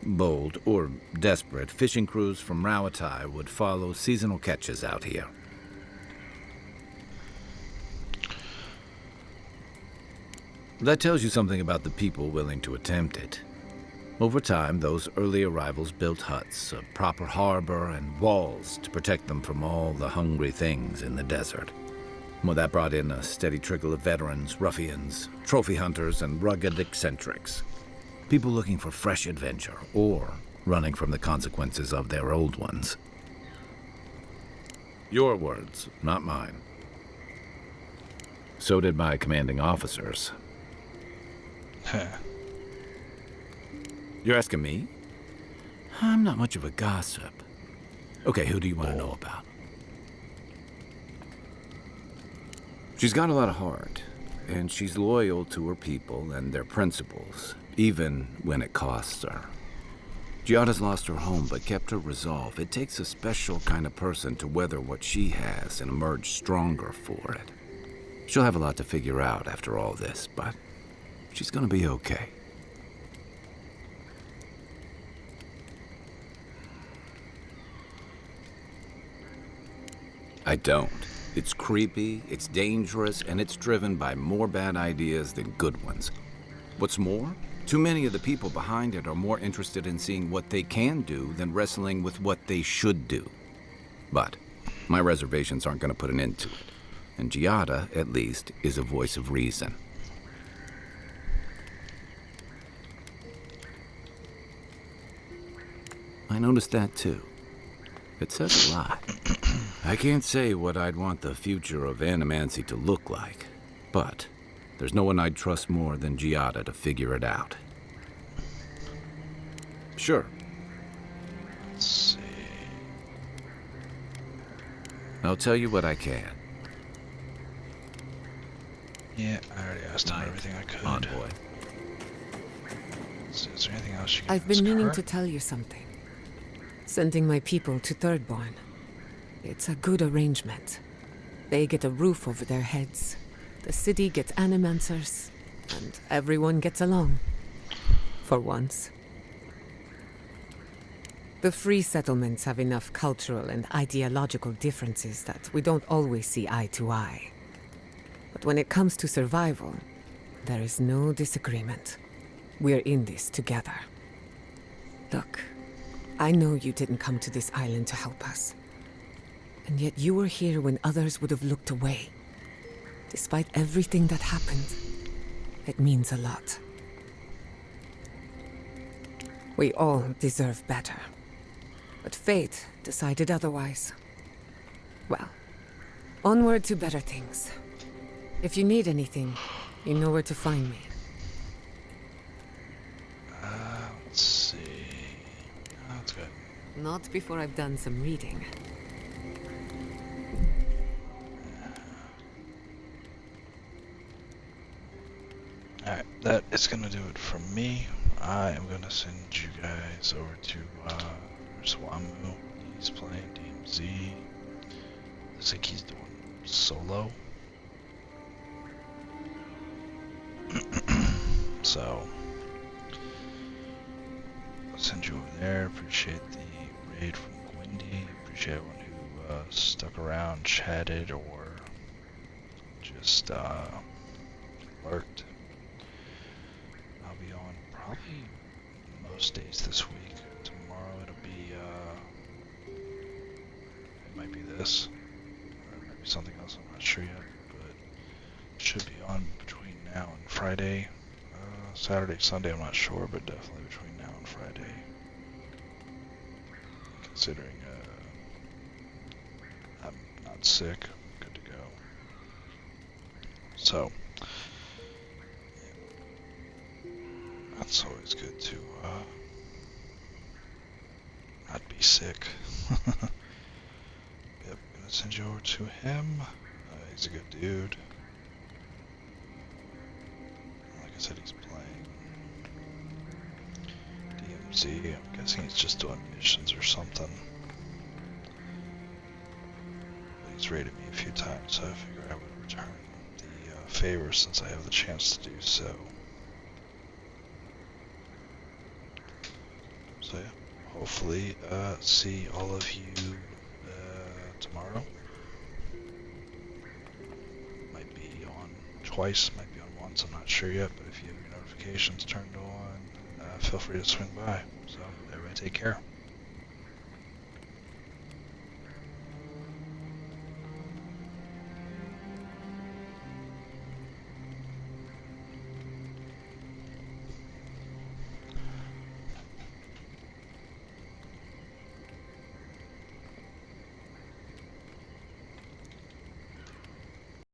Bold, or desperate, fishing crews from Rauatai would follow seasonal catches out here. That tells you something about the people willing to attempt it. Over time, those early arrivals built huts, a proper harbor, and walls to protect them from all the hungry things in the desert. Well, that brought in a steady trickle of veterans, ruffians, trophy hunters, and rugged eccentrics. People looking for fresh adventure, or running from the consequences of their old ones. Your words, not mine. So did my commanding officers. You're asking me? I'm not much of a gossip. Okay, who do you want to know about? She's got a lot of heart, and she's loyal to her people and their principles, even when it costs her. Giada's lost her home, but kept her resolve. It takes a special kind of person to weather what she has and emerge stronger for it. She'll have a lot to figure out after all this, but she's gonna be okay. I don't. It's creepy, it's dangerous, and it's driven by more bad ideas than good ones. What's more, too many of the people behind it are more interested in seeing what they can do than wrestling with what they should do. But my reservations aren't going to put an end to it. And Giada, at least, is a voice of reason. I noticed that too. It says a lot. I can't say what I'd want the future of Animancy to look like, but There's no one I'd trust more than Giada to figure it out. Sure. Let's see. I'll tell you what I can. Yeah, I already asked him everything I could. On, boy. Is there anything else you can I've been ask meaning her? to tell you something. Sending my people to Thirdborn. It's a good arrangement. They get a roof over their heads. The city gets animancers. And everyone gets along. For once. The free settlements have enough cultural and ideological differences that we don't always see eye to eye. But when it comes to survival, there is no disagreement. We're in this together. Look, I know you didn't come to this island to help us. And yet you were here when others would have looked away. Despite everything that happened, it means a lot. We all deserve better. But fate decided otherwise. Well, onward to better things. If you need anything, you know where to find me. Let's see. Oh, that's good. Not before I've done some reading. Alright, that is gonna do it from me. I am gonna send you guys over to Swamu. He's playing DMZ. Looks like he's doing solo. So I'll send you over there. Appreciate the raid from Gwyndy. Appreciate everyone who stuck around, chatted, or just lurked. I'll be on probably most days this week. Tomorrow it'll be it might be this, or it might be something else. I'm not sure yet, but it should be on between now and Friday. Saturday, Sunday, I'm not sure, but definitely between now and Friday. Considering I'm not sick, good to go. So, yeah. That's always good to not be sick. Yep, gonna send you over to him. He's a good dude. Like I said, he's playing DMZ. I'm guessing he's just doing missions or something. But he's raided me a few times, so I figured I would return the favor since I have the chance to do so. So yeah, hopefully see all of you tomorrow. Might be on twice, might be on once, I'm not sure yet, but if you have your notifications turned on, feel free to swing by. So everybody take care.